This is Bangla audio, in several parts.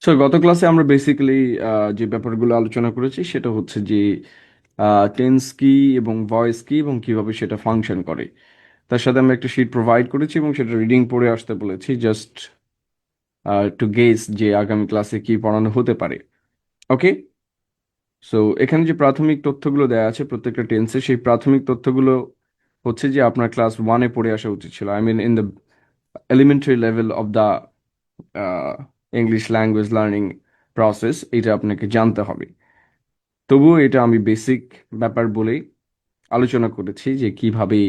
গত ক্লাসে আমরা বেসিক্যালি যে ব্যাপারগুলো আলোচনা করেছি সেটা হচ্ছে যে টেন্স কি এবং ভয়েস কি এবং কিভাবে সেটা ফাংশন করে। তার সাথে আমরা একটা শিট প্রোভাইড করেছি এবং সেটা রিডিং পড়ে আসতে বলেছি, জাস্ট টু গেস যে আগামী ক্লাসে কি পড়ানো হতে পারে। ওকে, সো এখানে যে প্রাথমিক তথ্যগুলো দেওয়া আছে প্রত্যেকটা টেন্সে, সেই প্রাথমিক তথ্যগুলো হচ্ছে যে আপনার ক্লাস ওয়ানে পড়ে আসা উচিত ছিল। I mean in the elementary level of the English language learning process, এটা আপনাকে জানতে হবে। তবুও এটা আমি বেসিক ব্যাপার বলেই আলোচনা করেছি যে কিভাবে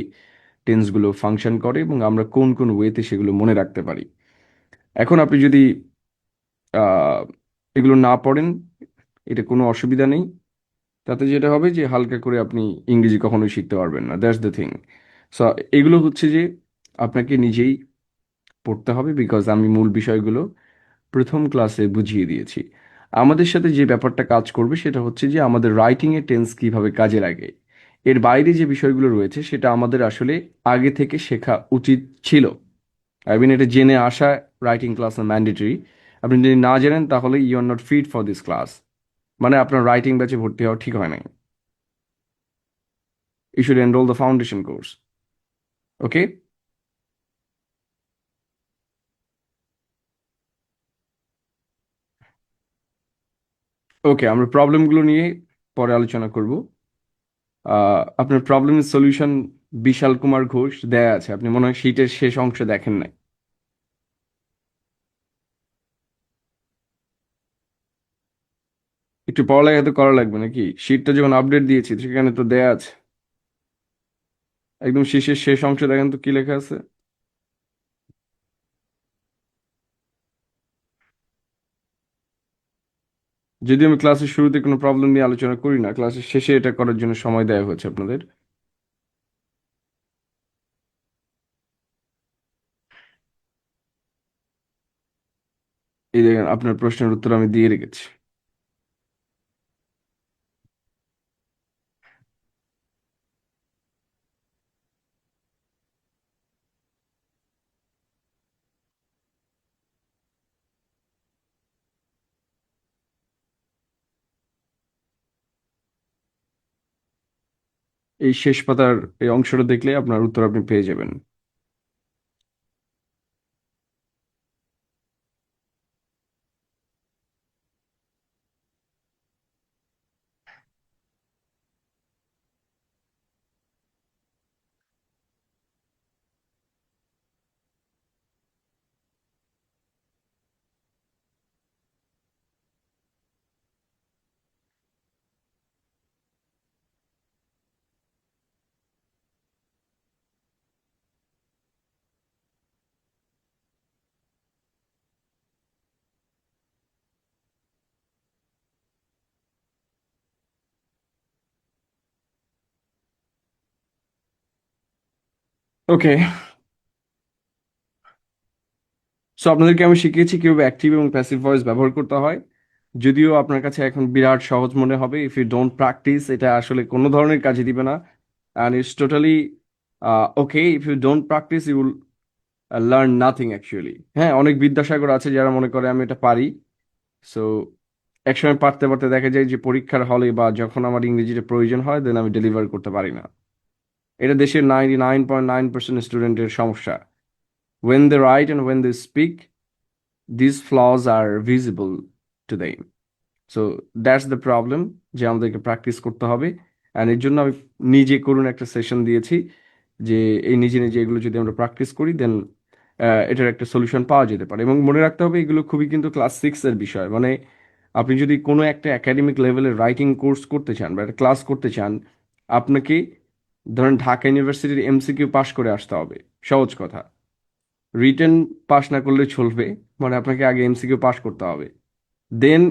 টেন্সগুলো ফাংশন করে এবং আমরা কোন কোন ওয়েতে সেগুলো মনে রাখতে পারি। এখন আপনি যদি আহ, এগুলো না পড়েন, এটা কোনো অসুবিধা নেই। তাতে যেটা হবে যে হালকা করে আপনি ইংরেজি কখনোই শিখতে পারবেন না, দ্যাটস দ্য থিং। সো এগুলো হচ্ছে যে আপনাকে নিজেই পড়তে হবে, বিকজ আমি মূল বিষয়গুলো প্রথম ক্লাসে বুঝিয়ে দিয়েছি। আমাদের সাথে যে ব্যাপারটা কাজ করবে সেটা হচ্ছে যে আমাদের রাইটিংয়ে টেন্স কিভাবে কাজে লাগে। এর বাইরে যে বিষয়গুলো রয়েছে সেটা আমাদের আসলে আগে থেকে শেখা উচিত ছিল। আই মিন এটা জেনে আসা রাইটিং ক্লাস ম্যান্ডেটরি। আপনি যদি না জানেন তাহলে you are not fit for this class, মানে আপনার রাইটিং ব্যাচে ভর্তি হওয়া ঠিক হয় নাই। You should enroll the foundation course. Okay, okay, আমরা প্রবলেমগুলো নিয়ে পরে আলোচনা করব। আপনার প্রবলেমের সলিউশন বিশাল কুমার ঘোষ দেয়া আছে, আপনি মনে হয় শীটের শেষ অংশ দেখেন নাই। একটু পড়ালেখা তো করা লাগবে নাকি? শীটটা যখন আপডেট দিয়েছি সেখানে তো দেয়া আছে। একদম শেষের শেষ অংশ দেখেন তো কি লেখা আছে। যদি আমি ক্লাসের শুরুতে কোনো প্রবলেম নিয়ে আলোচনা করি না, ক্লাসের শেষে এটা করার জন্য সময় দেওয়া হচ্ছে আপনাদের। এই দেখেন, আপনার প্রশ্নের উত্তর আমি দিয়ে রেখেছি। এই শেষ পাতার এই অংশটা দেখলে আপনার উত্তর আপনি পেয়ে যাবেন। ওকে, সো আপনাদেরকে আমি শিখিয়েছি কিভাবে অ্যাক্টিভ এবং প্যাসিভ ভয়েস ব্যবহার করতে হয়। যদিও আপনার কাছে এখন বিরাট সহজ মনে হবে, ইফ ইউ ডোন্ট প্র্যাকটিস এটা আসলে কোনো ধরনের কাজে দিবে না। And it's totally okay, if you don't practice you will learn nothing actually. হ্যাঁ, অনেক বিদ্যাসাগর আছে যারা মনে করে আমি এটা পারি। সো একসময় পারতে পারতে দেখা যায় যে পরীক্ষার হলে বা যখন আমার ইংরেজিটা প্রয়োজন হয় দেন আমি ডেলিভার করতে পারি না। এটা দেশের 99.9% স্টুডেন্টের সমস্যা। When they write and when they speak, this flaws are visible to them. So that's the problem, যে আমাদেরকে প্র্যাকটিস করতে হবে। অ্যান্ড এর জন্য আমি নিজে করুন একটা সেশন দিয়েছি, যে এই নিজে নিজে এগুলো যদি আমরা প্র্যাকটিস করি দেন এটার একটা সলিউশন পাওয়া যেতে পারে। এবং মনে রাখতে হবে এগুলো খুবই কিন্তু ক্লাস সিক্সের বিষয়, মানে আপনি যদি কোনো একটা একাডেমিক লেভেলের রাইটিং কোর্স করতে চান বা একটা ক্লাস করতে চান, আপনাকে ধরেন ঢাকা ইউনিভার্সিটির এমসিকিউ পাশ করে আসতে হবে, সহজ কথা। রিটেন পাশ না করলে চলবে, মানে আপনাকে আগে এমসিকিউ পাশ করতে হবে, দেন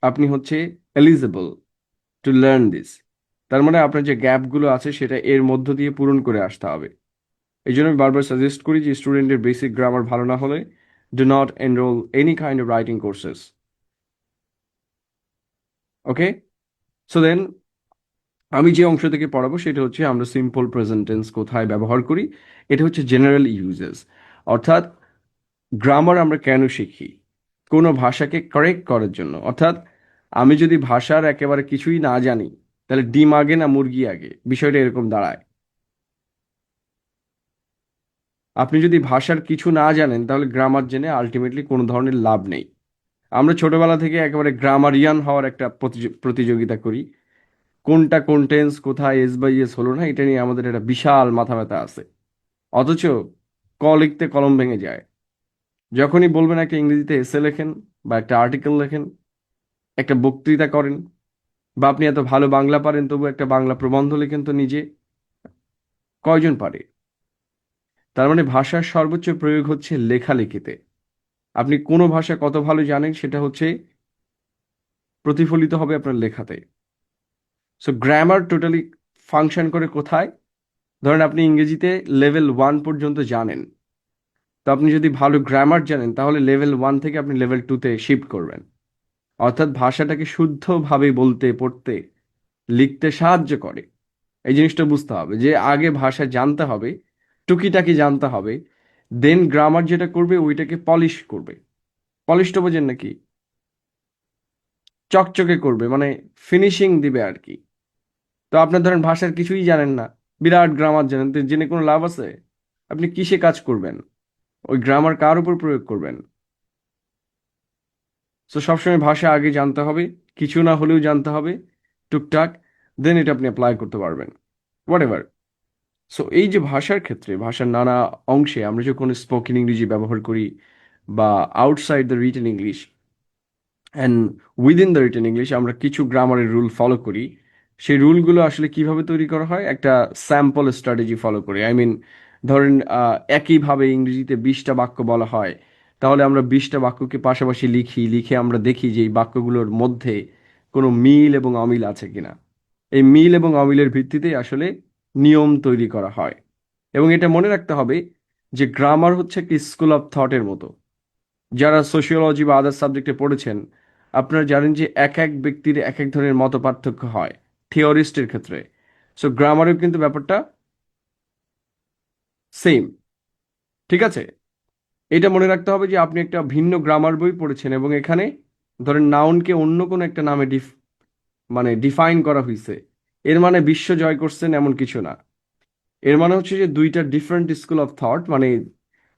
আপনি হচ্ছে এলিজিবল টু লার্ন দিস। তার মানে আপনার যে গ্যাপগুলো আছে সেটা এর মধ্য দিয়ে পূরণ করে আসতে হবে। এই জন্য আমি বারবার সাজেস্ট করি যে স্টুডেন্টের বেসিক গ্রামার ভালো না হলে do not enrol any kind of writing courses. Okay, so then আমি যে অংশ থেকে পড়াবো সেটা হচ্ছে আমরা সিম্পল প্রেজেন্ট টেন্স কোথায় ব্যবহার করি। এটা হচ্ছে জেনারেল ইউজেস, অর্থাৎ গ্রামার আমরা কেন শিখি। কোনো ভাষাকে কারেক্ট করার জন্য। অর্থাৎ আমি যদি ভাষার একেবারে কিছুই না জানি, তাহলে ডিম আগে না মুরগি আগে, বিষয়টা এরকম দাঁড়ায়। আপনি যদি ভাষার কিছু না জানেন, তাহলে গ্রামার জেনে আলটিমেটলি কোনো ধরনের লাভ নেই। আমরা ছোটবেলা থেকে একেবারে গ্রামারিয়ান হওয়ার একটা প্রতিযোগিতা করি। কোনটা কোন টেন্স কোথায় এস বাই এস হলো না, এটা নিয়ে আমাদের একটা বিশাল মাথা ব্যথা আছে। অথচ ক লিখতে কলম ভেঙে যায়। যখনই বলবেন একটা ইংরেজিতে এসে লেখেন, বা একটা আর্টিকেল লেখেন, একটা বক্তৃতা করেন, বা আপনি এত ভালো বাংলা পারেন তবু একটা বাংলা প্রবন্ধ লেখেন, তো নিজে কয়জন পারে? তার মানে ভাষার সর্বোচ্চ প্রয়োগ হচ্ছে লেখালেখিতে। আপনি কোনো ভাষা কত ভালো জানেন সেটা হচ্ছে প্রতিফলিত হবে আপনার লেখাতে। সো গ্রামার টোটালি ফাংশন করে কোথায়? ধরেন আপনি ইংরেজিতে লেভেল 1 পর্যন্ত জানেন, তো আপনি যদি ভালো গ্রামার জানেন তাহলে লেভেল 1 থেকে আপনি লেভেল 2-তে শিফট করবেন। অর্থাৎ ভাষাটাকে শুদ্ধভাবে বলতে, পড়তে, লিখতে সাহায্য করে। এই জিনিসটা বুঝতে হবে যে আগে ভাষা জানতে হবে, টুকিটাকি জানতে হবে, দেন গ্রামার যেটা করবে ওইটাকে পলিশ করবে। পলিশটা বোঝেন নাকি? চকচকে করবে, মানে ফিনিশিং দিবে আর কি। তো আপনার ধরেন ভাষার কিছুই জানেন না, বিরাট গ্রামার জানেন, তো জেনে কোনো লাভ আছে? আপনি কিসে কাজ করবেন? ওই গ্রামার কার উপর প্রয়োগ করবেন? সো সবসময় ভাষা আগে জানতে হবে, কিছু না হলেও জানতে হবে টুকটাক, দেন এটা আপনি অ্যাপ্লাই করতে পারবেন হোয়াট এভার। সো এই যে ভাষার ক্ষেত্রে, ভাষার নানা অংশে আমরা যখন স্পোকেন ইংরেজি ব্যবহার করি, বা outside the written English and within the written English আমরা কিছু গ্রামারের রুল ফলো করি। সেই রুলগুলো আসলে কিভাবে তৈরি করা হয়? একটা স্যাম্পল স্ট্র্যাটেজি ফলো করে। আই মিন, ধরেন একইভাবে ইংরেজিতে 20টা বাক্য বলা হয়, তাহলে আমরা 20টা বাক্যকে পাশাপাশি লিখি, লিখে আমরা দেখি যে এই বাক্যগুলোর মধ্যে কোনো মিল এবং অমিল আছে কিনা। এই মিল এবং অমিলের ভিত্তিতেই আসলে নিয়ম তৈরি করা হয়। এবং এটা মনে রাখতে হবে যে গ্রামার হচ্ছে একটি স্কুল অফ থটের মতো। যারা সোশিওলজি বা আদার সাবজেক্টে পড়েছেন, আপনারা জানেন যে এক এক ব্যক্তির এক এক ধরনের মত পার্থক্য হয় থিওরিস্টের ক্ষেত্রে। সো গ্রামারেও কিন্তু ব্যাপারটা সেম। ঠিক আছে? এটা মনে রাখতে হবে যে আপনি একটা ভিন্ন গ্রামার বই পড়েছেন এবং এখানে ধরেন নাউনকে অন্য কোনো একটা নামে মানে ডিফাইন করা হয়েছে, এর মানে বিশ্ব জয় করছেন এমন কিছু না। এর মানে হচ্ছে যে দুইটা ডিফারেন্ট স্কুল অফ থট, মানে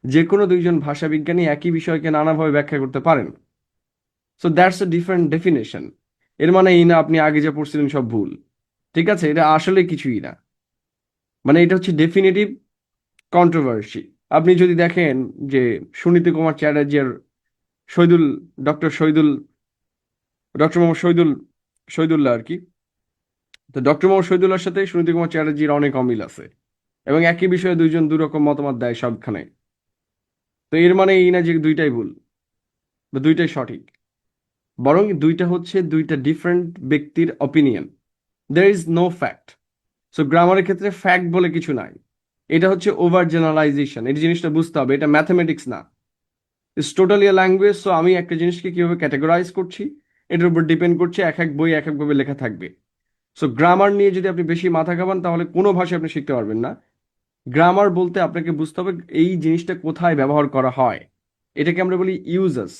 যে কোনো দুইজন ভাষাবিজ্ঞানী একই বিষয়কে নানাভাবে ব্যাখ্যা করতে পারেন। So that's a different definition. এর মানে এই না আপনি আগে যা পড়ছিলেন সব ভুল। ঠিক আছে? এটা আসলে কিছুই না। মানে এটা হচ্ছে ডেফিনেটিভ কন্ট্রোভার্সি। আপনি যদি দেখেন যে সুনীতি কুমার চ্যাটার্জি আর শহীদুল ডক্টর শহীদুল ডক্টর মোহাম্মদ শহীদুল্লাহ আর কি, তো ডক্টর মোহাম্মদ শহীদুল্লাহর সাথে সুনীতি কুমার চ্যাটার্জির অনেক অমিল আছে, এবং একই বিষয়ে দুইজন দুরকম মতামত দেয় সবখানে। তো এর মানে এই না যে দুইটাই ভুল বা দুইটাই সঠিক, বরং দুইটা হচ্ছে দুইটা ডিফারেন্ট ব্যক্তির opinion. There is no fact. So গ্রামারের ক্ষেত্রে ফ্যাক্ট বলে কিছু নাই। এটা হচ্ছে ওভার জেনারেলাইজেশন। এই জিনিসটা বুঝতে হবে, এটা ম্যাথামেটিক্স না, it's totally a language. So আমি একটা জিনিসকে কিভাবে ক্যাটাগরাইজ করছি এটার উপর ডিপেন্ড করছে, এক এক বই এক একভাবে লেখা থাকবে। সো গ্রামার নিয়ে যদি আপনি বেশি মাথা ঘামান তাহলে কোনো ভাষা আপনি শিখতে পারবেন না। গ্রামার বলতে আপনাকে বুঝতে হবে এই জিনিসটা কোথায় ব্যবহার করা হয়, এটাকে আমরা বলি ইউজাস।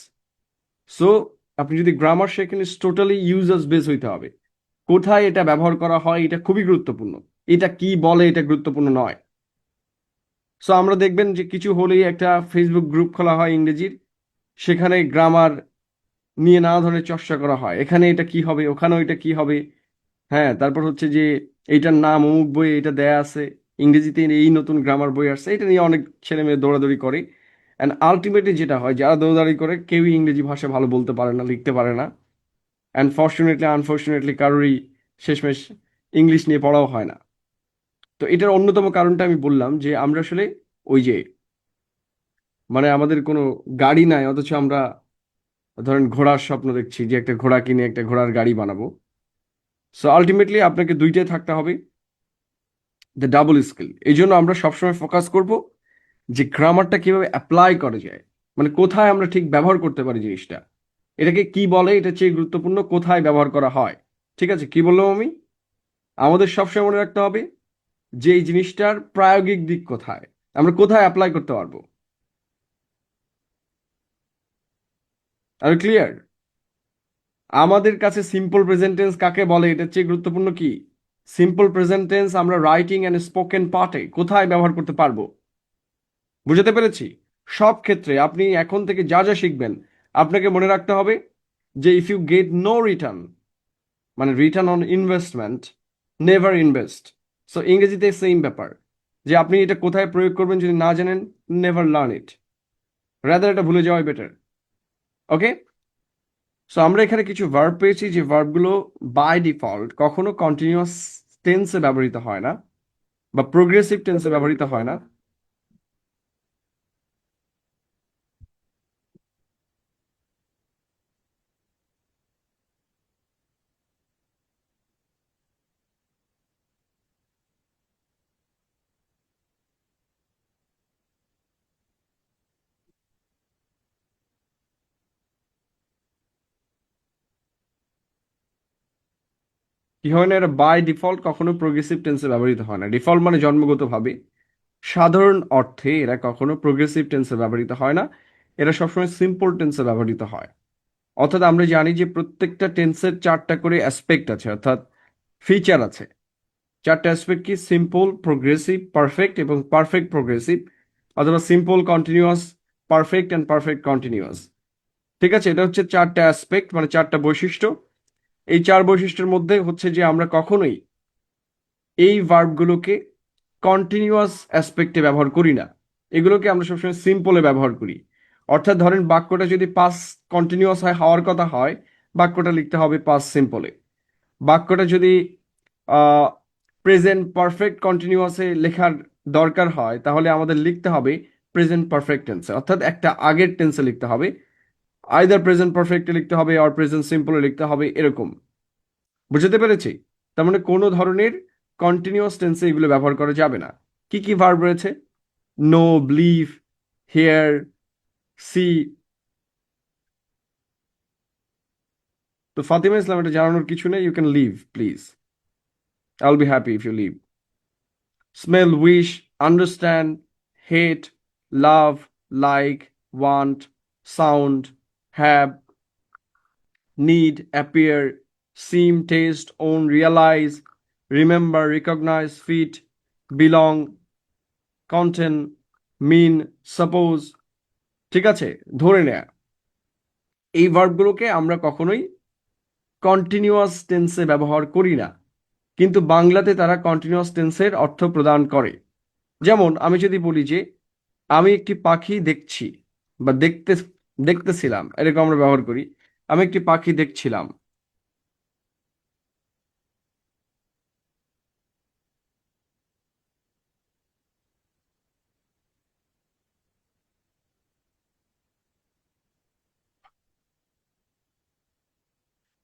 সো আপনি যদি গ্রামার শেখেন, ইটস টোটালি ইউজাস বেস হইতে হবে। কোথায় এটা ব্যবহার করা হয় এটা খুবই গুরুত্বপূর্ণ, এটা কি বলে এটা গুরুত্বপূর্ণ নয়। সো আমরা দেখবেন যে কিছু হলেই একটা ফেসবুক গ্রুপ খোলা হয় ইংরেজির, সেখানে গ্রামার নিয়ে নানা ধরনের চর্চা করা হয়, এখানে এটা কি হবে, ওখানে এটা কি হবে। হ্যাঁ, তারপর হচ্ছে যে এইটার নাম অমুক বই এটা দেয়া আছে, ইংরেজিতে এই নতুন গ্রামার বই আসছে, এটা নিয়ে অনেক ছেলে মেয়ে দৌড়াদৌড়ি করে। অ্যান্ড আলটিমেটলি যেটা হয়, যারা দৌড়াদৌড়ি করে কেউই ইংরেজি ভাষা ভালো বলতে পারে না, লিখতে পারে না। অ্যান্ড ফর্চুনেটলি আনফর্চুনেটলি কারোরই শেষমেশ ইংলিশ নিয়ে পড়াও হয় না। তো এটার অন্যতম কারণটা আমি বললাম যে আমরা আসলে ওই যে, মানে আমাদের কোনো গাড়ি নাই অথচ আমরা ধরেন ঘোড়ার স্বপ্ন দেখছি যে একটা ঘোড়া কিনে একটা ঘোড়ার গাড়ি বানাবো। সো আলটিমেটলি আপনাকে দুইটাই থাকতে হবে, দ্য ডাবল স্কিল। এই জন্য আমরা সবসময় ফোকাস করব যে গ্রামারটা কিভাবে অ্যাপ্লাই করা যায়, মানে কোথায় আমরা ঠিক ব্যবহার করতে পারি জিনিসটা। এটাকে কি বলে এটা চেয়ে গুরুত্বপূর্ণ কোথায় ব্যবহার করা হয়। ঠিক আছে? কি বললাম আমি? আমাদের সবসময় মনে রাখতে হবে যে এই জিনিসটার প্রায়োগিক দিক কোথায়, আমরা কোথায় অ্যাপ্লাই করতে পারবো। আর ক্লিয়ার? আমাদের কাছে সিম্পল প্রেজেন্ট টেন্স কাকে বলে এটার চেয়ে গুরুত্বপূর্ণ কি? সিম্পল প্রেজেন্ট টেন্স আমরা রাইটিং অ্যান্ড স্পোকেন পার্টে কোথায় ব্যবহার করতে পারবো? বুঝাতে পেরেছি? সব ক্ষেত্রে আপনি এখন থেকে যা যা শিখবেন, আপনাকে মনে রাখতে হবে যে if you get no return, মানে return on investment, never invest. So ইংরেজিতে সেম ব্যাপার, যে আপনি এটা কোথায় প্রয়োগ করবেন যদি না জানেন, নেভার লার্ন ইট, রাদার এটা ভুলে যাওয়াই বেটার। ওকে? সো আমরা এখানে কিছু ভার্ব পেয়েছি, যে ভার্বগুলো বাই ডিফল্ট কখনো কন্টিনিউয়াস টেন্সে ব্যবহৃত হয় না বা প্রোগ্রেসিভ টেন্সে ব্যবহৃত হয় না। কি হয় না, এটা বাই ডিফল্ট কখনো প্রোগ্রেসিভ টেন্সে ব্যবহৃত হয় না। ডিফল্ট মানে জন্মগতভাবে। সাধারণ অর্থে এরা কখনো প্রোগ্রেসিভ টেন্সে ব্যবহৃত হয় না, এরা সবসময় সিম্পল টেন্সে ব্যবহৃত হয়। অর্থাৎ আমরা জানি যে প্রত্যেকটা টেন্সের চারটা করে অ্যাসপেক্ট আছে, অর্থাৎ ফিচার আছে। চারটা অ্যাসপেক্ট কি? সিম্পল, প্রোগ্রেসিভ, পারফেক্ট এবং পারফেক্ট প্রোগ্রেসিভ, অথবা simple continuous, perfect and perfect continuous. ঠিক আছে? এটা হচ্ছে চারটা অ্যাসপেক্ট, মানে চারটা বৈশিষ্ট্য। এই চার বৈশিষ্ট্যের মধ্যে হচ্ছে যে আমরা কখনোই এই ভার্বগুলোকে কন্টিনিউয়াস অ্যাসপেক্টে ব্যবহার করি না, এগুলোকে আমরা সবসময় সিম্পলে ব্যবহার করি। অর্থাৎ ধরেন বাক্যটা যদি পাস কন্টিনিউয়াস হয়, হওয়ার কথা হয়, বাক্যটা লিখতে হবে পাস সিম্পলে। বাক্যটা যদি প্রেজেন্ট পারফেক্ট কন্টিনিউয়াসে লেখার দরকার হয়, তাহলে আমাদের লিখতে হবে প্রেজেন্ট পারফেক্ট টেন্সে, অর্থাৎ একটা আগের টেন্সে লিখতে হবে। আইদার প্রেজেন্ট পারফেক্টে লিখতে হবে আর প্রেজেন্ট সিম্পলে লিখতে হবে, এরকম। বুঝতে পেরেছি? তার মানে কোনো ধরনের কন্টিনিউয়াস টেন্সে এগুলো ব্যবহার করা যাবে না। কি কি ভার্ব রয়েছে? Know, believe, hear, see. তো ফাতিমা ইসলাম, এটা জানানোর কিছু নেই, you can leave please, I will be happy if you leave. Smell, wish, understand, hate, love, like, want, sound, have, need, appear, seem, taste, own, realize, remember, recognize, fit, belong, contain, mean, suppose। ঠিক আছে? ধরে নেয়া। এই ভার্বগুলোকে আমরা কখনোই কন্টিনিউয়াস টেন্সে ব্যবহার করি না, কিন্তু বাংলাতে তারা কন্টিনিউয়াস টেন্সের অর্থ প্রদান করে। যেমন আমি যদি বলি যে আমি একটি পাখি দেখছি বা দেখতেছিলাম, এরকম আমরা ব্যবহার করি। আমি একটি পাখি দেখছিলাম।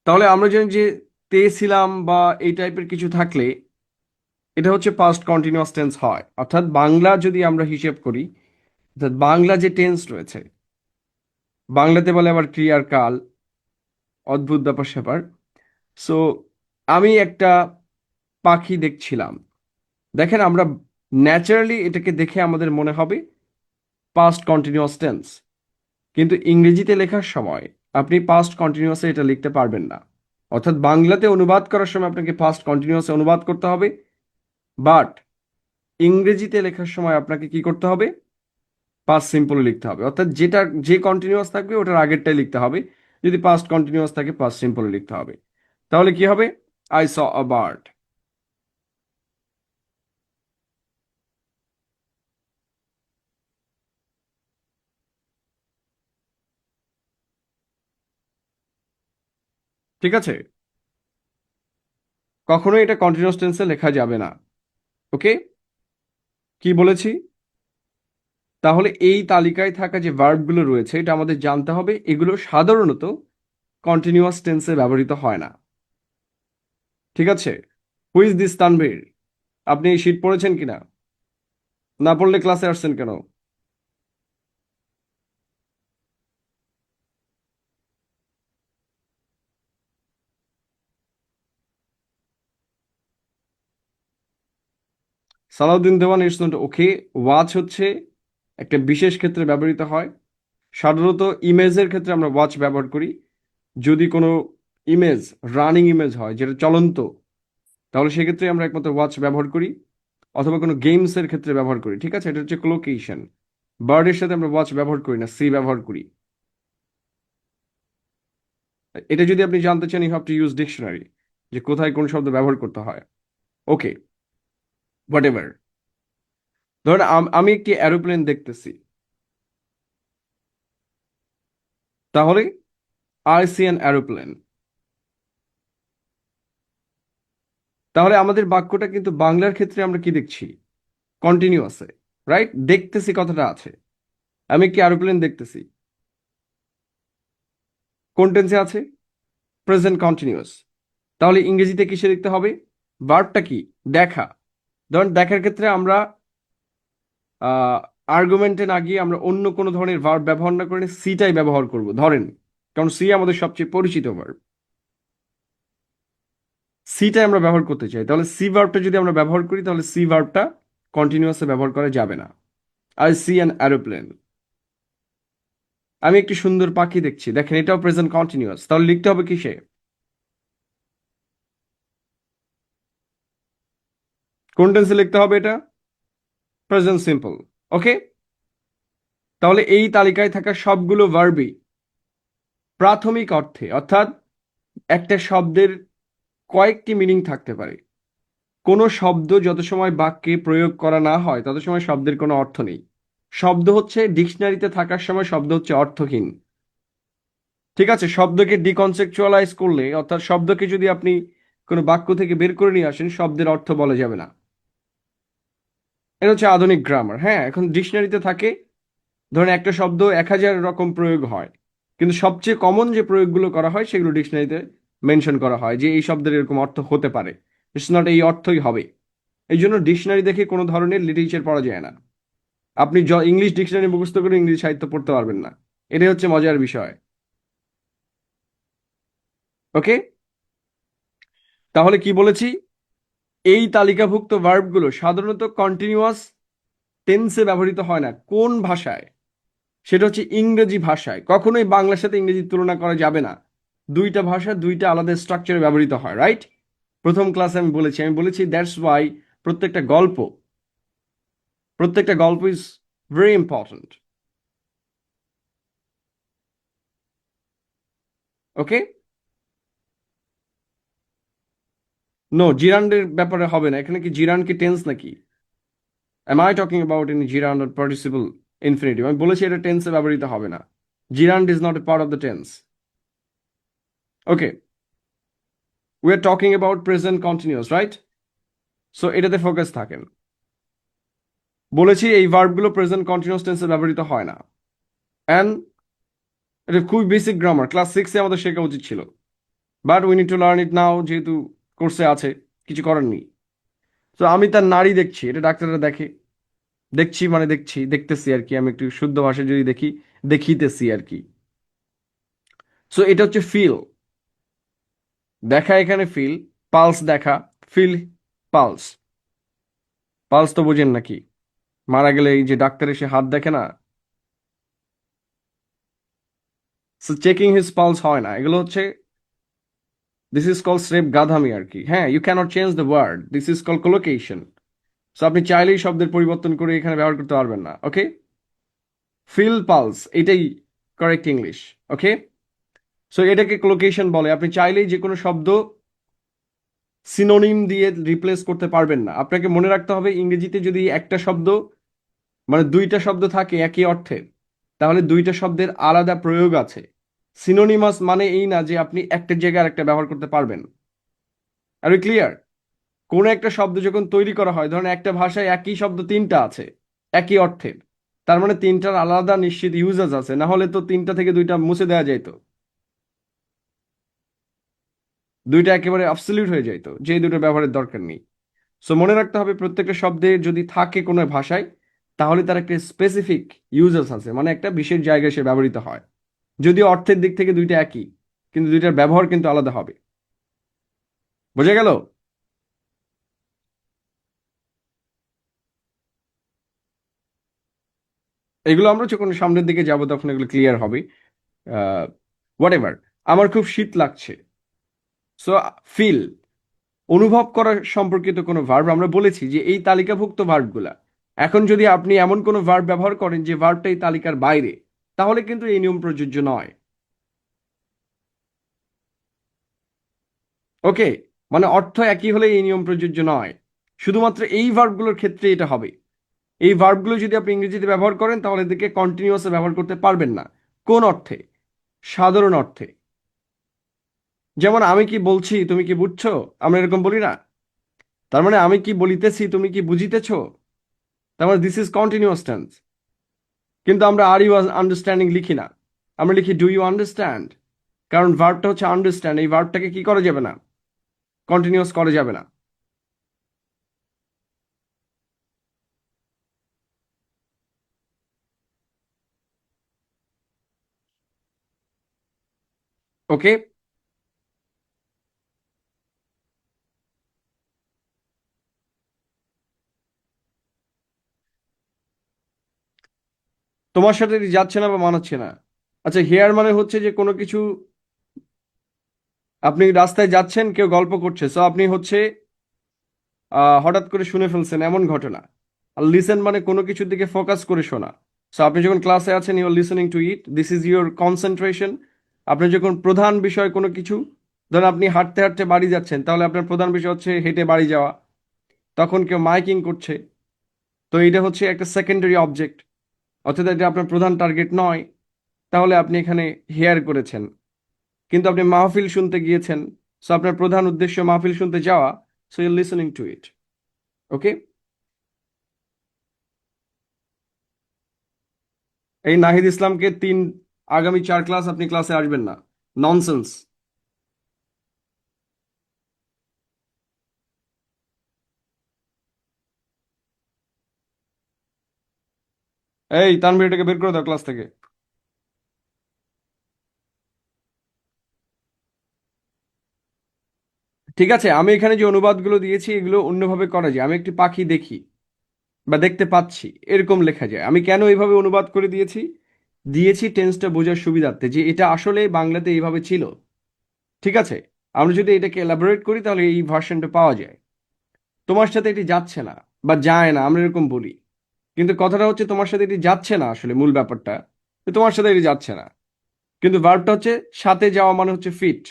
তাহলে আমরা জানি যে তে ছিলাম বা এই টাইপের কিছু থাকলে এটা হচ্ছে পাস্ট কন্টিনিউয়াস টেন্স হয়। অর্থাৎ বাংলা যদি আমরা হিসেব করি, অর্থাৎ বাংলা যে টেন্স রয়েছে, বাংলাতে বলে আবার ক্রিয়ার কাল, অদ্ভুত ব্যাপার স্যাপার। সো আমি একটা পাখি দেখছিলাম। দেখেন, আমরা ন্যাচারালি এটাকে দেখে আমাদের মনে হবে পাস্ট কন্টিনিউয়াস টেন্স, কিন্তু ইংরেজিতে লেখার সময় আপনি পাস্ট কন্টিনিউয়াসে এটা লিখতে পারবেন না। অর্থাৎ বাংলাতে অনুবাদ করার সময় আপনাকে পাস্ট কন্টিনিউয়াসে অনুবাদ করতে হবে, বাট ইংরেজিতে লেখার সময় আপনাকে কি করতে হবে? পাস্ট সিম্পলে লিখতে হবে। অর্থাৎ যেটা যে কন্টিনিউয়াস থাকবে ওটার আগেরটাই লিখতে হবে। যদি পাস্ট কন্টিনিউয়াস থাকে পাস্ট সিম্পলে লিখতে হবে। তাহলে কি হবে? I saw a bird. ঠিক আছে? কখনোই এটা কন্টিনিউয়াস টেন্সে লেখা যাবে না। ওকে? কি বলেছি? তাহলে এই তালিকায় থাকা যে ভার্বগুলো রয়েছে, এটা আমাদের জানতে হবে এগুলো সাধারণত কন্টিনিউয়াস টেন্সে ব্যবহৃত হয় না। ঠিক আছে? Who's this Tanvir? আপনি এই শীট পড়েছেন কিনা? না পড়লে ক্লাসে আসছেন কেন? সালাউদ্দিন দেওয়ান, ইটস নট ওকে। ওয়াচ হচ্ছে একটা বিশেষ ক্ষেত্রে ব্যবহৃত হয়। সাধারণত ইমেজের ক্ষেত্রে আমরা ওয়াচ ব্যবহার করি। যদি কোনো ইমেজ রানিং ইমেজ হয় যেটা চলন্ত, তাহলে সেক্ষেত্রে আমরা একমাত্র ওয়াচ ব্যবহার করি, অথবা কোনো গেমসের ক্ষেত্রে ব্যবহার করি। ঠিক আছে, এটা হচ্ছে কোলোকেশন। বার্ডের সাথে আমরা ওয়াচ ব্যবহার করি না, সি ব্যবহার করি। এটা যদি আপনি জানতে চান, you have to use dictionary, যে কোথায় কোন শব্দ ব্যবহার করতে হয়। Okay, whatever. ধরেন আমি একটি অ্যারোপ্লেন দেখতেছি, তাহলে আই সি অ্যান অ্যারোপ্লেন। তাহলে আমাদের বাক্যটা কিন্তু বাংলার ক্ষেত্রে আমরা কি দেখছি? কন্টিনিউয়াসে, রাইট? দেখতেছি কথাটা আছে, আমি একটি অ্যারোপ্লেন দেখতেছি, কোন টেন্সে আছে? Present continuous. তাহলে ইংরেজিতে কিসে লিখতে হবে? ভার্বটা কি? দেখা। ধরেন দেখার ক্ষেত্রে আমরা আর্গুমেন্টে না গিয়ে আমরা অন্য কোনো ধরনের ভার্ব ব্যবহার না করে সিটাই ব্যবহার করব ধরেন, কারণ সি আমাদের সবচেয়ে পরিচিত ভার্ব। সিটাই আমরা ব্যবহার করতে চাই, তাহলে সি ভার্বটা যদি আমরা ব্যবহার করি, তাহলে সি ভার্বটা কন্টিনিউয়াসে ব্যবহার করা যাবে না। আই সি অ্যান অ্যারোপ্লেন, আমি একটি সুন্দর পাখি দেখছি, দেখেন এটাও প্রেজেন্ট কন্টিনিউয়াস, তাহলে লিখতে হবে কিসে? কোন টেন্সে লিখতে হবে এটা? Present simple. ওকে, তাহলে এই তালিকায় থাকা সবগুলো ভার্বই প্রাথমিক অর্থে, অর্থাৎ একটা শব্দের কয়েকটি মিনিং থাকতে পারে। কোনো শব্দ যত সময় বাক্যে প্রয়োগ করা না হয় তত সময় শব্দের কোনো অর্থ নেই। শব্দ হচ্ছে ডিকশনারিতে থাকার সময় শব্দ হচ্ছে অর্থহীন। ঠিক আছে, শব্দকে ডিকনসেপচুয়ালাইজ করলে, অর্থাৎ শব্দকে যদি আপনি কোনো বাক্য থেকে বের করে নিয়ে আসেন, শব্দের অর্থ বলা যাবে না। এটা হচ্ছে আধুনিক গ্রামার। হ্যাঁ, এখন ডিকশনারিতে থাকে, ধরেন একটা শব্দ 1000 রকম প্রয়োগ হয়, কিন্তু সবচেয়ে কমন যে প্রয়োগগুলো করা হয় সেগুলো ডিকশনারিতে মেনশন করা হয় যে এই শব্দের এরকম অর্থ হতে পারে, ইটস নট এই অর্থই হবে। এই জন্য ডিকশনারি দেখে কোনো ধরনের লিটারেচার পড়া যায় না। আপনি ইংলিশ ডিকশনারি মুখস্থ করে ইংরেজি সাহিত্য পড়তে পারবেন না। এটাই হচ্ছে মজার বিষয়। ওকে, তাহলে কি বলেছি? এই তালিকাভুক্ত ভার্বগুলো সাধারণত কন্টিনিউয়াস টেন্সে ব্যবহৃত হয় না। কোন ভাষায়? সেটা হচ্ছে ইংরেজি ভাষায়। কখনোই বাংলার সাথে ইংরেজির তুলনা করা যাবে না। দুইটা ভাষা দুইটা আলাদা স্ট্রাকচারে ব্যবহৃত হয়, রাইট? প্রথম ক্লাসে আমি বলেছি দ্যাটস ওয়াই প্রত্যেকটা গল্প is very important. Okay, no, জিরান্ডের ব্যাপারে হবে না। এখানে কি জিরান্ড কি টেন্স নাকি? am I talking about in gerund or participle infinitive? আমি বলেছি এটা টেন্সে ব্যবহৃত হবে না। gerund is not a part of the tense. Okay, we are talking about present continuous, right? So এটাতে ফোকাস থাকেন। বলেছি এই ভার্বগুলো প্রেজেন্ট কন্টিনিউয়াস টেন্সে ব্যবহৃত হয় না। অ্যান্ড এটা খুবই বেসিক গ্রামার, ক্লাস 6-এ আমাদের শেখা উচিত ছিল, but we need to learn it now, যেহেতু কোর্সে আছে, কিছু করার নেই। তো আমি তার নারী দেখছি, এটা ডাক্তাররা দেখে। দেখছি মানে দেখতেছি আর কি, আমি একটু শুদ্ধ ভাষায় যদি দেখি, দেখিতেছি আর কি। সো এটা হচ্ছে ফিল। দেখা এখানে ফিল, পালস দেখা, ফিল, পালস। পালস তো বোঝেন নাকি? মারা গেলে এই যে ডাক্তার এসে হাত দেখে না, সো চেকিং হিজ পালস হয় না, এগুলো হচ্ছে, দিস ইজ কল স্রেফ গাধামি আর কি। হ্যাঁ, you can't change the word, this is call collocation. So আপনি চাইলেই শব্দের পরিবর্তন করে এখানে ব্যবহার করতে পারবেন না। ওকে, ফিল পালস এটাই কারেক্ট ইংলিশ। ওকে, সো এটাকে কোলোকেশন বলে। আপনি চাইলেই যে কোনো শব্দ সিনোনিম দিয়ে রিপ্লেস করতে পারবেন না। আপনাকে মনে রাখতে হবে, ইংরেজিতে যদি একটা শব্দ মানে দুইটা শব্দ থাকে একই অর্থের, তাহলে দুইটা শব্দের আলাদা প্রয়োগ আছে। সিনোনিমাস মানে এই না যে আপনি একটা জায়গায় আরেকটা ব্যবহার করতে পারবেন। আর ক্লিয়ার? কোন একটা শব্দ যখন তৈরি করা হয়, ধরেন একটা ভাষায় একই শব্দ তিনটা আছে একই অর্থের, তার মানে তিনটার আলাদা নিশ্চিত ইউজেস আছে, না হলে তো তিনটা থেকে দুইটা মুছে দেওয়া যাইতো, দুইটা একেবারে অ্যাবসলিউট হয়ে যাইতো যে এই দুটো ব্যবহারের দরকার নেই। সো মনে রাখতে হবে, প্রত্যেকটা শব্দে যদি থাকে কোনো ভাষায়, তাহলে তার একটা স্পেসিফিক ইউজেস আছে, মানে একটা বিশেষ জায়গায় সে ব্যবহৃত হয়। যদিও অর্থের দিক থেকে দুইটা একই, কিন্তু দুইটার ব্যবহার কিন্তু আলাদা হবে। বোঝা গেল? এগুলো আমরা যখন সামনের দিকে যাব তখন এগুলো ক্লিয়ার হবে। হোয়াট এভার, আমার খুব শীত লাগছে, সো ফিল, অনুভব করা সম্পর্কিত কোনো ভার্ব আমরা বলেছি যে এই তালিকাভুক্ত ভার্বগুলা। এখন যদি আপনি এমন কোনো ভার্ব ব্যবহার করেন যে ভার্বটা এই তালিকার বাইরে, তাহলে কিন্তু এই নিয়ম প্রযোজ্য নয়। ওকে, মানে অর্থ একই হলে এই নিয়ম প্রযোজ্য নয়, শুধুমাত্র এই ভার্বগুলোর ক্ষেত্রে এটা হবে। এই ভার্বগুলো যদি আপনি ইংরেজিতে ব্যবহার করেন তাহলে এদেরকে কন্টিনিউয়াসে ব্যবহার করতে পারবেন না। কোন অর্থে? সাধারণ অর্থে। যেমন আমি কি বলছি তুমি কি বুঝছো, আমরা এরকম বলি না? তার মানে আমি কি বলিতেছি তুমি কি বুঝিতেছো, তার মানে দিস ইজ কন্টিনিউয়াস টেন্স। কিন্তু আমরা আর ইউ আন্ডারস্ট্যান্ডিং লিখি না, আমরা লিখি ডু ইউ আন্ডারস্ট্যান্ড। কারণ ভার্বটা হচ্ছে আন্ডারস্ট্যান্ড, এই ভার্বটাকে কি করা যাবে না, কন্টিনিউয়াস করা যাবে না। ওকে, তোমার সাথে এটি যাচ্ছে না বা মানাচ্ছে না। আচ্ছা, হেয়ার মানে হচ্ছে যে কোনো কিছু, আপনি রাস্তায় যাচ্ছেন কেউ গল্প করছে, সো আপনি হচ্ছে হঠাৎ করে শুনে ফেলছেন এমন ঘটনা। আর লিসেন মানে কোনো কিছুর দিকে ফোকাস করে শোনা। সো আপনি যখন ক্লাসে আছেন you are listening to it, this is your concentration. আপনি যখন প্রধান বিষয় কোনো কিছু, ধরেন আপনি হাঁটতে হাঁটতে বাড়ি যাচ্ছেন, তাহলে আপনার প্রধান বিষয় হচ্ছে হেঁটে বাড়ি যাওয়া। তখন কেউ মাইকিং করছে, তো এটা হচ্ছে একটা সেকেন্ডারি অবজেক্ট, অর্থাৎ এটা আপনার প্রধান টার্গেট নয়। তাহলে আপনি এখানে হেয়ার করেছেন। কিন্তু আপনি মাহফিল শুনতে গিয়েছেন, সো আপনার প্রধান উদ্দেশ্য মাহফিল শুনতে যাওয়া, সো ইউর লিসেনিং টু ইট। ওকে, এই নাহিদ ইসলামকে আগামী 4 ক্লাস আপনি ক্লাসে আসবেন না, ননসেন্স। এই তানভীর, এটাকে বের করে দাও ক্লাস থেকে। ঠিক আছে, আমি এখানে যে অনুবাদগুলো দিয়েছি এগুলো অন্যভাবে করা যায়। আমি একটি পাখি দেখি বা দেখতে পাচ্ছি, এরকম লেখা যায়। আমি কেন এইভাবে অনুবাদ করে দিয়েছি, দিয়েছি টেন্সটা বোঝার সুবিধার্থে, যে এটা আসলে বাংলাতে এইভাবে ছিল। ঠিক আছে, আমরা যদি এটাকে এলাবোরেট করি তাহলে এই ভার্সনটা পাওয়া যায়। তোমার সাথে এটি যাচ্ছে না বা যায় না, আমরা এরকম বলি। কিন্তু কথাটা হচ্ছে তোমার সাথে এটি যাচ্ছে না, আসলে মূল ব্যাপারটা যে তোমার সাথে এটি যাচ্ছে না। কিন্তু ভার্বটা হচ্ছে সাথে যাওয়া, মানে হচ্ছে fit.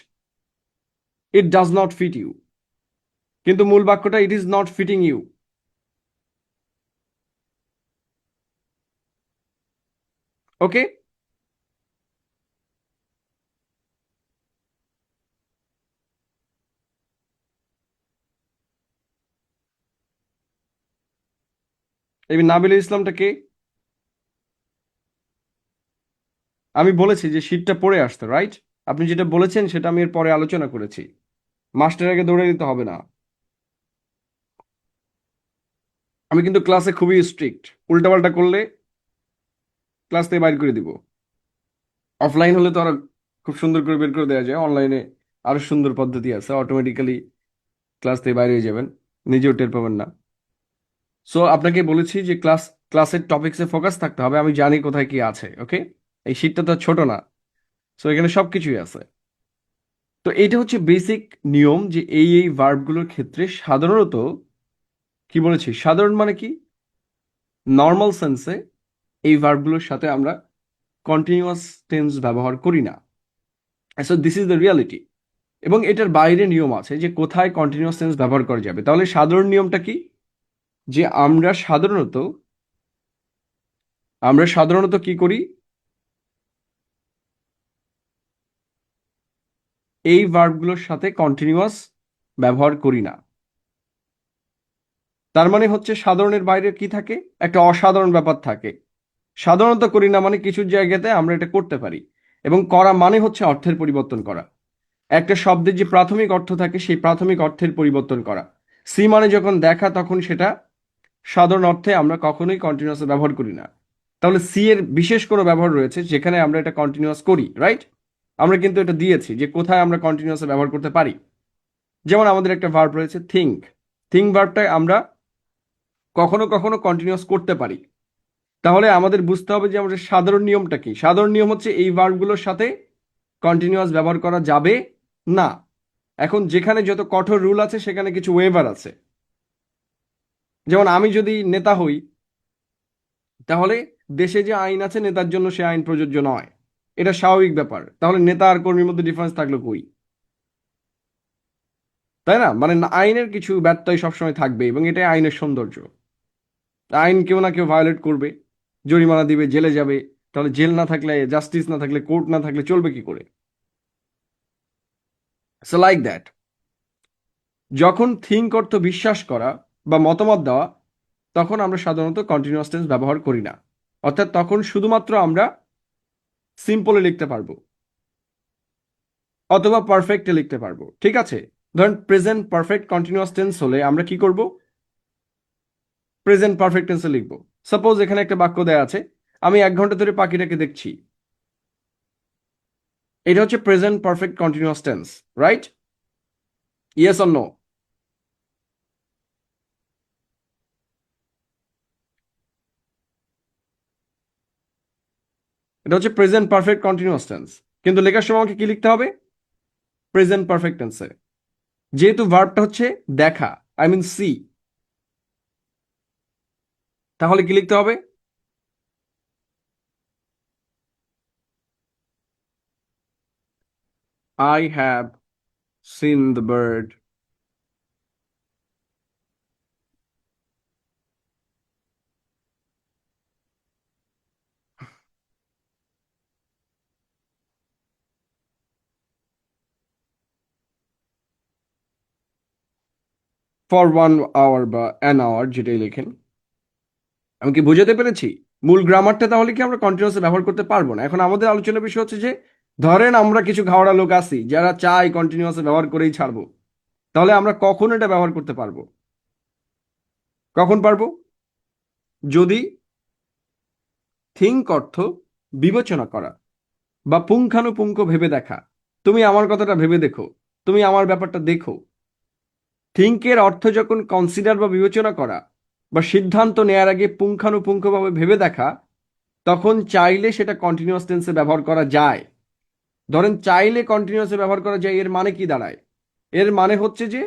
It does not fit you. কিন্তু মূল বাক্যটা it is not fitting you. Okay, এই নাবিল ইসলামটা কে? আমি বলেছি যে শীটটা পড়ে আসতে, রাইট? আপনি যেটা বলেছেন সেটা আমি এর পরে আলোচনা করেছি। মাস্টার আগে দৌড়ে দিতে হবে না। আমি কিন্তু ক্লাসে খুবই স্ট্রিক্ট, উল্টাপাল্টা করলে ক্লাস থেকে বাইর করে দিব। অফলাইন হলে তো আরো খুব সুন্দর করে বের করে দেওয়া যায়, অনলাইনে আরো সুন্দর পদ্ধতি আছে, অটোমেটিক্যালি ক্লাস থেকে বাইরে হয়ে যাবেন, নিজেও টের পাবেন না। সো আপনাকে বলেছি যে ক্লাসের টপিকসে ফোকাস থাকতে হবে, আমি জানি কোথায় কি আছে। ওকে, এই শীটটা তো ছোট না, সো এখানে সবকিছুই আছে। তো এটা হচ্ছে বেসিক নিয়ম যে এই ভার্বগুলোর ক্ষেত্রে সাধারণত, কি বলেছি সাধারণ মানে কি, নর্মাল সেন্সে এই ভার্বগুলোর সাথে আমরা কন্টিনিউয়াস টেন্স ব্যবহার করি না। So this is the reality. এবং এটার বাইরে নিয়ম আছে যে কোথায় কন্টিনিউয়াস টেন্স ব্যবহার করা যাবে। তাহলে সাধারণ নিয়মটা কি, যে আমরা সাধারণত কি করি, এই ভার্বগুলোর সাথে কন্টিনিউয়াস ব্যবহার করি না। তার মানে হচ্ছে সাধারণের বাইরে কি থাকে, একটা অসাধারণ ব্যাপার থাকে। সাধারণত করি না মানে কিছু জায়গাতে আমরা এটা করতে পারি। এবং করা মানে হচ্ছে অর্থের পরিবর্তন করা। একটা শব্দের যে প্রাথমিক অর্থ থাকে সেই প্রাথমিক অর্থের পরিবর্তন করা। সি মানে যখন দেখা, তখন সেটা সাধারণ অর্থে আমরা কখনোই কন্টিনিউয়াস ব্যবহার করি না। তাহলে সি এর বিশেষ কোনো ব্যবহার রয়েছে যেখানে আমরা এটা কন্টিনিউয়াস করি, রাইট? আমরা কিন্তু এটা দিয়েছি যে কোথায় আমরা কন্টিনিউয়াস ব্যবহার করতে পারি। যেমন আমাদের একটা ভার্ব রয়েছে থিঙ্ক। থিঙ্ক ভার্বটাই আমরা কখনো কখনো কন্টিনিউয়াস করতে পারি। তাহলে আমাদের বুঝতে হবে যে আমাদের সাধারণ নিয়মটা কি। সাধারণ নিয়ম হচ্ছে এই ভার্বগুলোর সাথে কন্টিনিউয়াস ব্যবহার করা যাবে না। এখন যেখানে যত কঠোর রুল আছে সেখানে কিছু ওয়েভার আছে। যেমন আমি যদি নেতা হই, তাহলে দেশে যে আইন আছে নেতার জন্য সে আইন প্রযোজ্য নয়, এটা স্বাভাবিক ব্যাপার। তাহলে নেতা আর কর্মীর মধ্যে ডিফারেন্স থাকলো কই? তাই না? মানে আইনের কিছু ব্যত্যয় সবসময় থাকবে এবং এটাই আইনের সৌন্দর্য। আইন কেউ না কেউ ভায়োলেট করবে, জরিমানা দিবে, জেলে যাবে। তাহলে জেল না থাকলে, জাস্টিস না থাকলে, কোর্ট না থাকলে চলবে কি করে? সো লাইক দ্যাট, যখন থিঙ্ক অর্থ বিশ্বাস করা বা মতামত দেওয়া, তখন আমরা সাধারণত কন্টিনিউয়াস টেন্স ব্যবহার করি না। অর্থাৎ তখন শুধুমাত্র আমরা সিম্পলে লিখতে পারবো অথবা পারফেক্টে লিখতে পারবো। ঠিক আছে? ধরেন প্রেজেন্ট পারফেক্ট কন্টিনিউয়াস টেন্স হলে আমরা কি করব? প্রেজেন্ট পারফেক্ট টেন্সে লিখবো। সাপোজ এখানে একটা বাক্য দেয়া আছে, আমি 1 ঘন্টা ধরে পাখিটাকে দেখছি। এটা হচ্ছে present perfect continuous tense, right? Yes or no? এটা হচ্ছে প্রেজেন্ট পারফেক্ট কন্টিনিউয়াস টেন্স, কিন্তু লেখার সময় আমাকে কি লিখতে হবে? প্রেজেন্ট পারফেক্ট টেন্সে। যেহেতু ভার্বটা হচ্ছে দেখা, আই মিন সি, তাহলে কি লিখতে হবে? I have seen the bird for 1 hour বা অ্যান আওয়ার, যেটাই লেখেন। আমি কি বোঝাতে পেরেছি? মূল গ্রামারটা তাহলে কি আমরা কন্টিনিউয়াসলি ব্যবহার করতে পারবো না? এখন আমাদের আলোচনার বিষয় হচ্ছে যে, ধরেন আমরা কিছু ঘাওড়া লোক আছি যারা চাই কন্টিনিউয়াসলি ব্যবহার করেই ছাড়বো, তাহলে আমরা কখন এটা ব্যবহার করতে পারবো? কখন পারবো? যদি থিঙ্ক অর্থ বিবেচনা করা বা পুঙ্খানুপুঙ্খ ভেবে দেখা। তুমি আমার কথাটা ভেবে দেখো, তুমি আমার ব্যাপারটা দেখো। থিঙ্কের অর্থ যখন কনসিডার বা বিবেচনা করা বা সিদ্ধান্ত নেয়ার আগে পুঙ্খানুপুঙ্খভাবে ভেবে দেখা, তখন চাইলে সেটা কন্টিনিউয়াস টেন্সে ব্যবহার করা যায়। ধরেন চাইলে কন্টিনিউয়াসে ব্যবহার করা যায়, এর মানে কি দাঁড়ায়? এর মানে হচ্ছে যে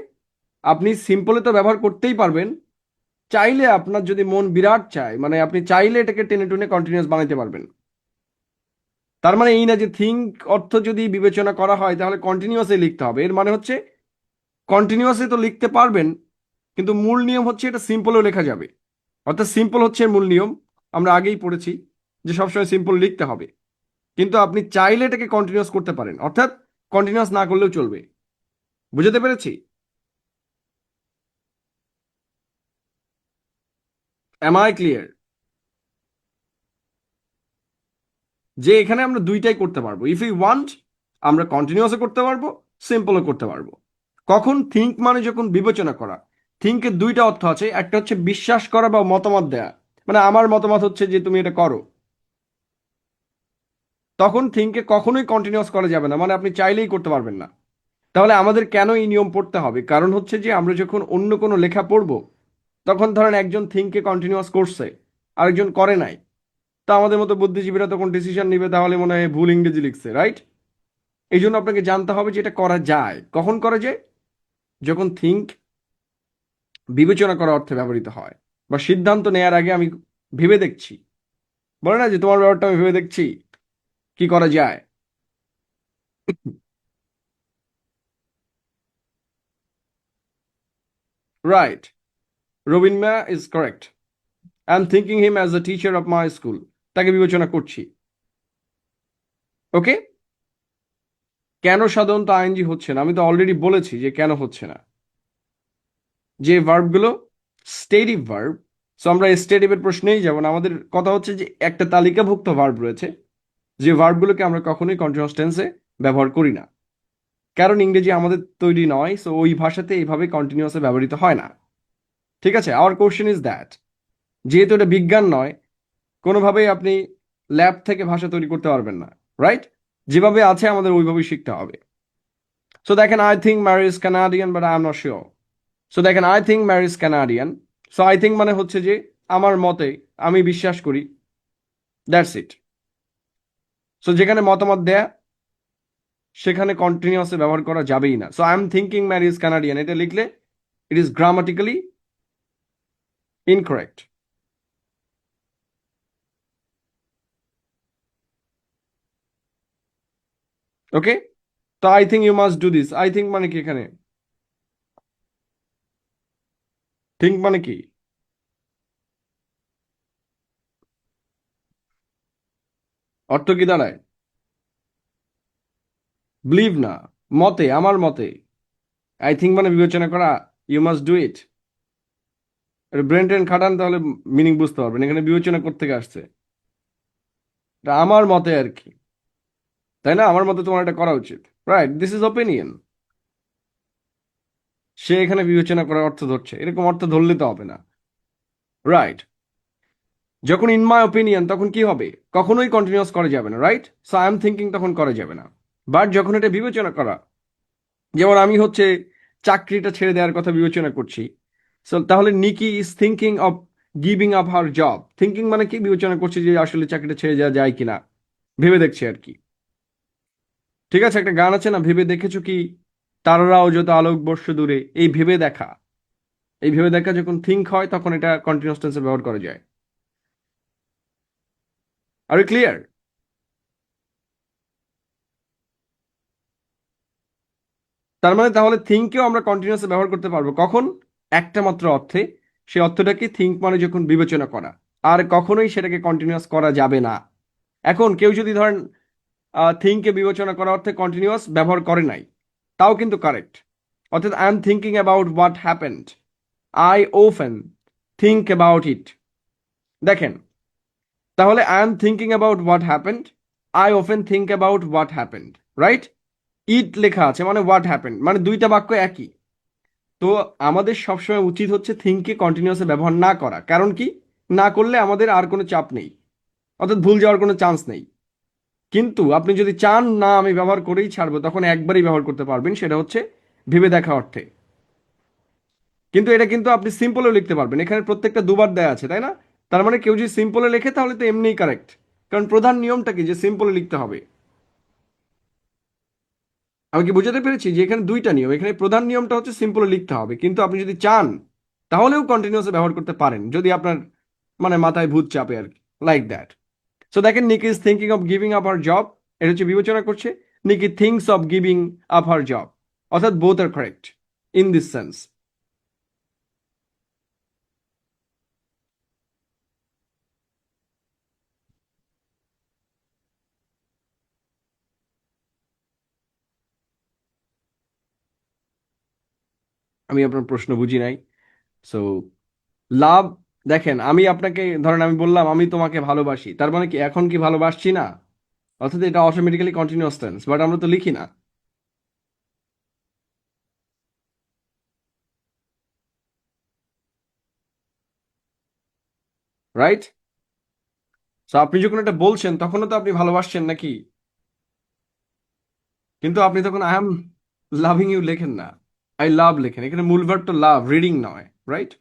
আপনি সিম্পলে তো ব্যবহার করতেই পারবেন, চাইলে আপনার যদি মন বিরাট চায়, মানে আপনি চাইলে এটাকে টেনে টুনে কন্টিনিউয়াস বানাইতে পারবেন। তার মানে এই না যে থিঙ্ক অর্থ যদি বিবেচনা করা হয় তাহলে কন্টিনিউয়াসে লিখতে হবে। এর মানে হচ্ছে কন্টিনিউয়াসে তো লিখতে পারবেন, কিন্তু মূল নিয়ম হচ্ছে এটা সিম্পলেও লেখা যাবে। অর্থাৎ সিম্পল হচ্ছে এর মূল নিয়ম। আমরা আগেই পড়েছি যে সবসময় সিম্পল লিখতে হবে, কিন্তু আপনি চাইলে এটাকে কন্টিনিউয়াস করতে পারেন, অর্থাৎ কন্টিনিউয়াস না করলেও চলবে। বুঝতে পেরেছি? Am I clear? যে এখানে আমরা দুইটাই করতে পারবো। ইফ ইউ ওয়ান্ট, আমরা কন্টিনিউয়াসও করতে পারবো, সিম্পলও করতে পারবো। কখন? থিঙ্ক মানে যখন বিবেচনা করা। থিঙ্কের দুইটা অর্থ আছে, একটা হচ্ছে বিশ্বাস করা বা মতামত দেয়া, মানে আমার মতামত হচ্ছে যে তুমি এটা করো। তখন থিঙ্কে কখনোই কন্টিনিউয়াস করা যাবে না, মানে আপনি চাইলেই করতে পারবেন না। তাহলে আমাদের কেন এই নিয়ম পড়তে হবে? কারণ হচ্ছে যে আমরা যখন অন্য কোনো লেখা পড়বো, তখন ধরেন একজন থিঙ্ককে কন্টিনিউয়াস করছে, আরেকজন করে নাই। তো আমাদের মতো বুদ্ধিজীবীরা তখন ডিসিশন নিবে তাহলে মনে হয় ভুল ইংরেজি লিখছে, রাইট? এই জন্য আপনাকে জানতে হবে যে এটা করা যায়। কখন করা যায়? যখন থিঙ্ক বিবেচনা করার অর্থে ব্যবহৃত হয় বা সিদ্ধান্ত নেয়ার আগে আমি ভেবে দেখছি। বলে না যে তোমার ব্যাপারটা আমি ভেবে দেখছি কি করা যায়। রাইট, রবিন ম্যা is correct. I am thinking him as a teacher of my school. তাকে বিবেচনা করছি। ওকে? কেন সাধারণত আইএনজি হচ্ছে না? আমি তো অলরেডি বলেছি যে কেন হচ্ছে না। যে ভার্বগুলো স্টেটিভ ভার্ব, সো আমরা স্টেটিভের প্রশ্নেই যাব না। আমাদের কথা হচ্ছে যে একটা তালিকাভুক্ত ভার্ব রয়েছে, যে ভার্বগুলোকে আমরা কখনোই কন্টিনিউয়াস টেন্সে ব্যবহার করি না। কারণ ইংরেজি আমাদের তৈরি নয়, সো ওই ভাষাতে এইভাবে কন্টিনিউয়াসে ব্যবহৃত হয় না। ঠিক আছে? আওয়ার কোশ্চেন ইজ দ্যাট, যেহেতু এটা বিজ্ঞান নয়, কোনোভাবেই আপনি ল্যাব থেকে ভাষা তৈরি করতে পারবেন না, রাইট? যেভাবে আছে আমাদের ওইভাবেই শিখতে হবে। সো দেখেন, I think Mary is Canadian but I am not sure. So দেখেন, I think Mary is Canadian. So I think মানে হচ্ছে যে আমার মতে, আমি বিশ্বাস করি দ্যাটস ইট। সো যেখানে মতামত দেয়া সেখানে কন্টিনিউয়াসলি ব্যবহার করা যাবেই না। So I am thinking Mary is Canadian এটা লিখলে it is grammatically incorrect. Okay, তো I think you must do this. I think মানে কি এখানে? থিঙ্ক মানে কি? অর্থ কি দাঁড়ায়? বিলিভ না, মতে, আমার মতে। আই থিঙ্ক মানে বিবেচনা করা, you must do it. Brain ট্রেন খাটান তাহলে মিনিং বুঝতে পারবেন, এখানে বিবেচনা করতে আসছে। এটা আমার মতে আর কি, তাই না? আমার মতে তোমার এটা করা উচিত, রাইট? This is opinion. সে এখানে বিবেচনা করার অর্থ ধরছে, এরকম অর্থ ধরলে তো হবে না, রাইট? যখন ইন মাই ওপিনিয়ন তখন কি হবে? কখনোই কন্টিনিউয়াস করা যাবে না, right? So I am thinking তখন করা যাবে না। বাট যখন এটা বিবেচনা করা, যেমন আমি হচ্ছে চাকরিটা ছেড়ে দেওয়ার কথা বিবেচনা করছি, সো তাহলে Nicky is thinking of giving up her job. Thinking মানে কি? বিবেচনা করছি যে আসলে চাকরিটা ছেড়ে যাওয়া যায় কিনা, ভেবে দেখছি আর কি। ঠিক আছে, একটা গান আছে না, ভেবে দেখেছো কি তারারাও যত আলোকবর্ষ দূরে? এই ভেবে দেখা, এই ভেবে দেখা যখন থিঙ্ক হয় তখন এটা কন্টিনিউয়াস টেন্সে ব্যবহার করা যায়। Are you clear? তার মানে তাহলে থিঙ্ককেও আমরা কন্টিনিউয়াসলি ব্যবহার করতে পারবো কখন? একটা মাত্র অর্থে। সেই অর্থটা কি? থিঙ্ক মানে যখন বিবেচনা করা। আর কখনোই সেটাকে কন্টিনিউয়াস করা যাবে না। এখন কেউ যদি ধরেন থিঙ্ককে বিবেচনা করা অর্থে কন্টিনিউয়াস ব্যবহার করে নাই, তাও কিন্তু কারেক্ট। অর্থাৎ I am thinking about what happened, I often think about it. দেখেন, তাহলে I am thinking about what happened, I often think about what happened, right? It লেখা আছে মানে হোয়াট হ্যাপেন্ড, মানে দুইটা বাক্য একই। তো আমাদের সবসময় উচিত হচ্ছে থিঙ্ককে কন্টিনিউয়াসলি ব্যবহার না করা। কারণ কি? না করলে আমাদের আর কোনো চাপ নেই, অর্থাৎ ভুল যাওয়ার কোনো চান্স নেই। কিন্তু আপনি যদি চান না আমি ব্যবহার করেই ছাড়বো, তখন একবারই ব্যবহার করতে পারবেন, সেটা হচ্ছে ভেবে দেখা অর্থে। কিন্তু এটা কিন্তু আপনি সিম্পলেও লিখতে পারবেন, এখানে প্রত্যেকটা দুবার দেয়া আছে, তাই না? তার মানে কেউ যদি সিম্পলে লেখে তাহলে তো এমনিই কারেক্ট, কারণ প্রধান নিয়মটা কি? যে সিম্পলে লিখতে হবে। আমি কি বোঝাতে পেরেছি যে এখানে দুইটা নিয়ম? এখানে প্রধান নিয়মটা হচ্ছে সিম্পলে লিখতে হবে, কিন্তু আপনি যদি চান তাহলেও কন্টিনিউয়াসলি ব্যবহার করতে পারেন, যদি আপনার মানে মাথায় ভূত চাপে আর কি, লাইক দ্যাট। সো দেখেন, Nicky is thinking of giving up her job, এটা হচ্ছে বিবেচনা করছে। Nicky thinks of giving up her job, অর্থাৎ both are correct in this sense. আমি আপনার প্রশ্ন বুঝি নাই। সো লাভ, দেখেন আমি আপনাকে ধরেন আমি বললাম আমি তোমাকে ভালোবাসি, তার মানে কি এখন কি ভালোবাসছি না? অর্থাৎ এটা অটোমেটিক্যালি কন্টিনিউয়াস টেন্স, বাট আমরা তো লিখি না, রাইট? সো আপনি যখন এটা বলছেন তখনও তো আপনি ভালোবাসছেন নাকি? কিন্তু আপনি তখন আই এম লাভিং ইউ লেখেন না, আই লাভ লেখেন। এখানে মূল ভার্ব তো লাভ, রিডিং নয়, রাইট?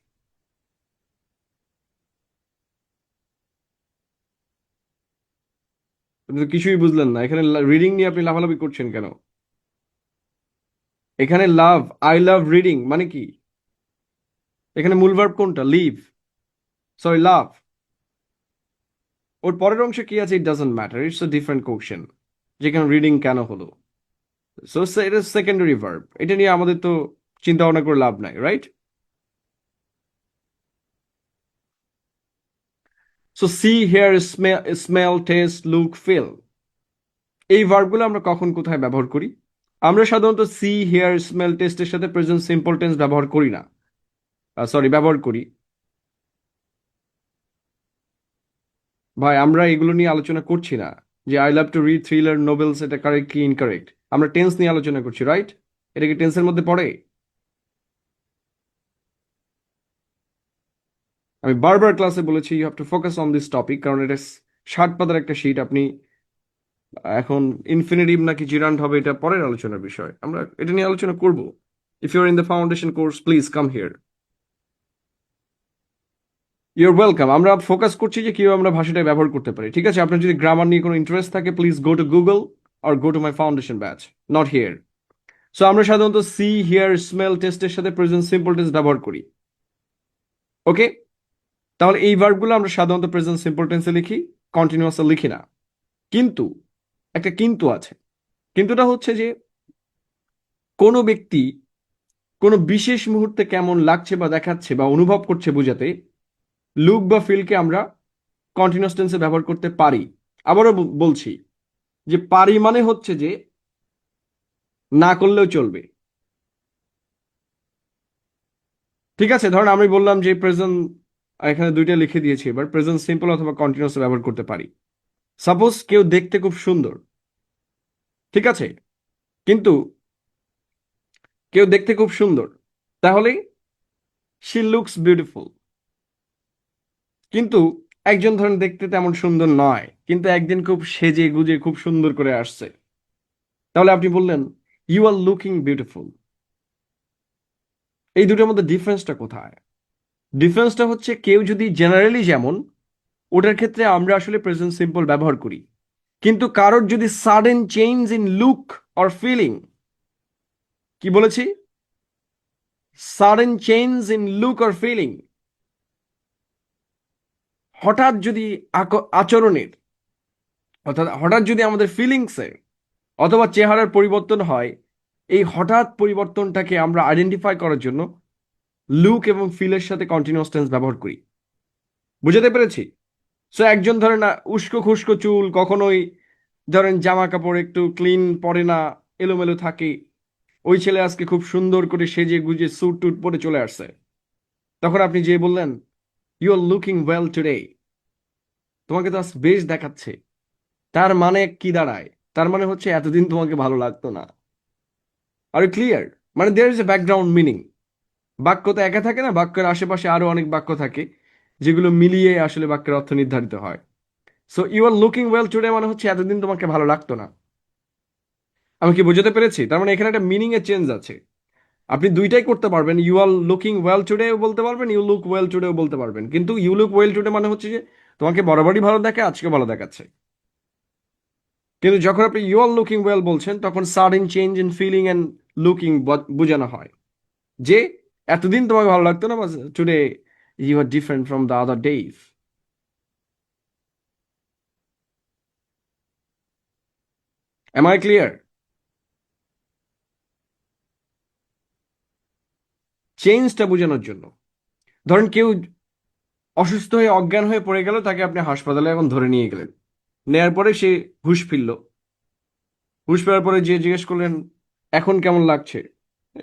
আপনি তো কিছুই বুঝলেন না, এখানে রিডিং নিয়ে আপনি লাফালাফি করছেন কেন? এখানে লাভ, আই লাভ রিডিং মানে কি? এখানে মূল ভার্ব কোনটা? Leave, sorry love. ওর পরের অংশে কি আছে? It doesn't matter, it's a different question, যেখানে রিডিং কেন হলো। সো এটা সেকেন্ডারি ভার্ব, এটা নিয়ে আমাদের তো চিন্তা ভাবনা করে লাভ নাই, right? So see, hear, smell, taste, look, feel, এই ভার্বগুলো আমরা কখন কোথায় ব্যবহার করি? আমরা সাধারণত সি, হেয়ার, স্মেল, টেস্টের সাথে প্রেজেন্ট সিম্পল টেন্স ব্যবহার করি না, সরি ব্যবহার করি। ভাই আমরা এগুলো নিয়ে আলোচনা করছি না, যে I love to read thriller novels এটা কারেক্ট কি ইনকারেক্ট। আমরা টেন্স নিয়ে আলোচনা করছি, রাইট? এটা কি টেন্সের মধ্যে পড়ে? আমি বারবার ক্লাসে বলেছি you have to focus on this topic, কারণ এটা 60 পাতার একটা শীট। আপনি এখন ইনফিনিটিভ নাকি জিরান্ড হবে এটা পরের আলোচনার বিষয়, আমরা এটা নিয়ে আলোচনা করব। If you are in the foundation course please come here. You're welcome. আমরা ফোকাস করছি যে কিভাবে আমরা ভাষাটা ব্যবহার করতে পারি। ঠিক আছে, আপনার যদি গ্রামার নিয়ে কোনো ইন্টারেস্ট থাকে, please go to Google or go to my foundation batch, not here. So আমরা সাধারণত সি, হিয়ার, স্মেল টেস্টের সাথে প্রেজেন্ট সিম্পল টেন্স ব্যবহার করি। ওকে, তাহলে এই ভার্বগুলো আমরা সাধারণত প্রেজেন্ট সিম্পল টেন্সে লিখি, কন্টিনিউয়াসে লিখি না। কিন্তু একটা কিন্তু আছে। কিন্তুটা হচ্ছে যে কোনো ব্যক্তি কোনো বিশেষ মুহূর্তে কেমন লাগছে বা দেখাচ্ছে বা অনুভব করছে বোঝাতে লুক বা ফিলকে আমরা কন্টিনিউয়াস টেন্সে ব্যবহার করতে পারি। আবারও বলছি যে পারি মানে হচ্ছে যে না করলেও চলবে। ঠিক আছে, ধরুন আমি বললাম যে প্রেজেন্ট, এখানে দুইটা লিখে দিয়েছি, এবার প্রেজেন্ট সিম্পল অথবা কন্টিনিউয়াস ব্যবহার করতে পারি। সাপোজ কেউ দেখতে খুব সুন্দর, ঠিক আছে, কিন্তু কেউ দেখতে খুব সুন্দর, তাহলে শি লুকস বিউটিফুল। কিন্তু একজন ধরেন দেখতে তেমন সুন্দর নয়, কিন্তু একদিন খুব সেজে গুজে খুব সুন্দর করে আসছে, তাহলে আপনি বললেন ইউ আর লুকিং বিউটিফুল। এই দুটোর মধ্যে ডিফারেন্সটা কোথায়? ডিফারেন্সটা হচ্ছে কেউ যদি জেনারেলি যেমন, ওটার ক্ষেত্রে আমরা আসলে প্রেজেন্ট সিম্পল ব্যবহার করি। কিন্তু কারোর যদি sudden change in look or feeling, কি বলেছি? Sudden change in look or feeling, হঠাৎ যদি আচরণের, অর্থাৎ হঠাৎ যদি আমাদের ফিলিংসে অথবা চেহারার পরিবর্তন হয়, এই হঠাৎ পরিবর্তনটাকে আমরা আইডেন্টিফাই করার জন্য লুক এবং ফিলের সাথে কন্টিনিউয়াস টেন্স ব্যবহার করি। বুঝাতে পেরেছি? সো একজন ধরেন উস্কো খুস্কো চুল, কখনোই ধরেন জামা কাপড় একটু ক্লিন পরে না, এলোমেলো থাকে, ওই ছেলে আজকে খুব সুন্দর করে সেজে গুজে স্যুট টুট পরে চলে আসছে, তখন আপনি যে বললেন you are looking well today, তোমাকে তো আজ বেশ দেখাচ্ছে। তার মানে কি দাঁড়ায়? তার মানে হচ্ছে এতদিন তোমাকে ভালো লাগতো না। আর ক্লিয়ার? মানে there is a background meaning. বাক্য তো একা থাকে না, বাক্যের আশেপাশে আরো অনেক বাক্য থাকে যেগুলো মিলিয়ে আসলে বাক্যের অর্থ নির্ধারিত হয়। So you are looking well today মানে হচ্ছে এতদিন তোমাকে ভালো লাগতো না। আমি কি বোঝাতে পেরেছি? তার মানে এখানে একটা মিনিং এর চেঞ্জ আছে। আপনি দুইটাই করতে পারবেন, ইউ আর লুকিং ওয়েল টুডেও বলতে পারবেন, ইউ লুক ওয়েল টুডেও বলতে পারবেন। কিন্তু ইউ লুক ওয়েল টুডে মানে হচ্ছে যে তোমাকে বরাবরই ভালো দেখে, আজকে ভালো দেখাচ্ছে। কিন্তু যখন আপনি ইউ আর লুকিং ওয়েল বলছেন, তখন sudden change in feeling and looking বোঝানো হয় যে এতদিন তোমাকে ভালো লাগতো না, today you are different from the other days. Am I clear? চেঞ্জটা বোঝানোর জন্য, ধরেন কেউ অসুস্থ হয়ে অজ্ঞান হয়ে পড়ে গেল, তাকে আপনি হাসপাতালে এখন ধরে নিয়ে গেলেন, নেয়ার পরে সে হুঁশ ফিরল। হুঁশ ফেরার পরে যে জিজ্ঞেস করলেন এখন কেমন লাগছে,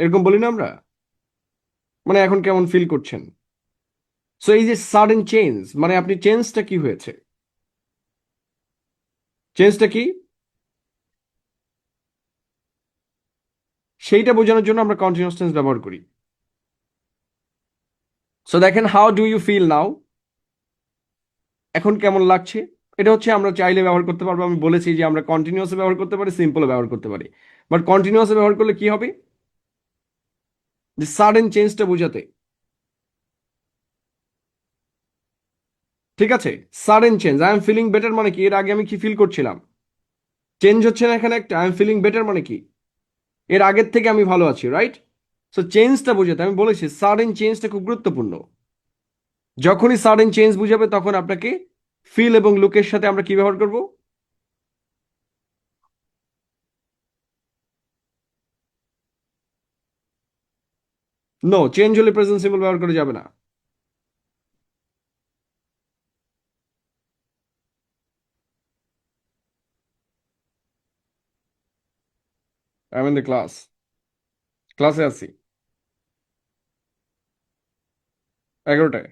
এরকম বলি না আমরা, মানে এখন কেমন ফিল করছেন। সো এই যে সাডেন চেঞ্জ, মানে আপনি চেঞ্জটা কি হয়েছে, চেঞ্জটা কি, সেইটা বোঝানোর জন্য আমরা কন্টিনিউয়াস টেন্স ব্যবহার করি। সো দেখেন, how do you feel now, এখন কেমন লাগছে, এটা হচ্ছে আমরা চাইলে ব্যবহার করতে পারবো। আমি বলেছি যে আমরা কন্টিনিউয়াসে ব্যবহার করতে পারি, সিম্পলে ব্যবহার করতে পারি। বাট কন্টিনিউয়াসে ব্যবহার করলে কি হবে, যে সাডেন চেঞ্জটা বোঝাতে। ঠিক আছে, sudden change, I am feeling better মানে কি, এর আগে আমি কি ফিল করছিলাম, চেঞ্জ হচ্ছে না এখানে একটা, আই এম ফিলিং বেটার মানে কি, এর আগের থেকে আমি ভালো আছি, রাইট? সো চেঞ্জটা বোঝাতে আমি বলেছি সাডেন চেঞ্জটা খুব গুরুত্বপূর্ণ। যখনই সাডেন চেঞ্জ বুঝাবে তখন আপনাকে ফিল এবং লুকের সাথে আমরা কি ব্যবহার করব? নো, চেঞ্জ হলে প্রেজেন্ট সিম্পল ব্যবহার করা যাবে না। I am in the class, ক্লাসে আছি। 11টায়।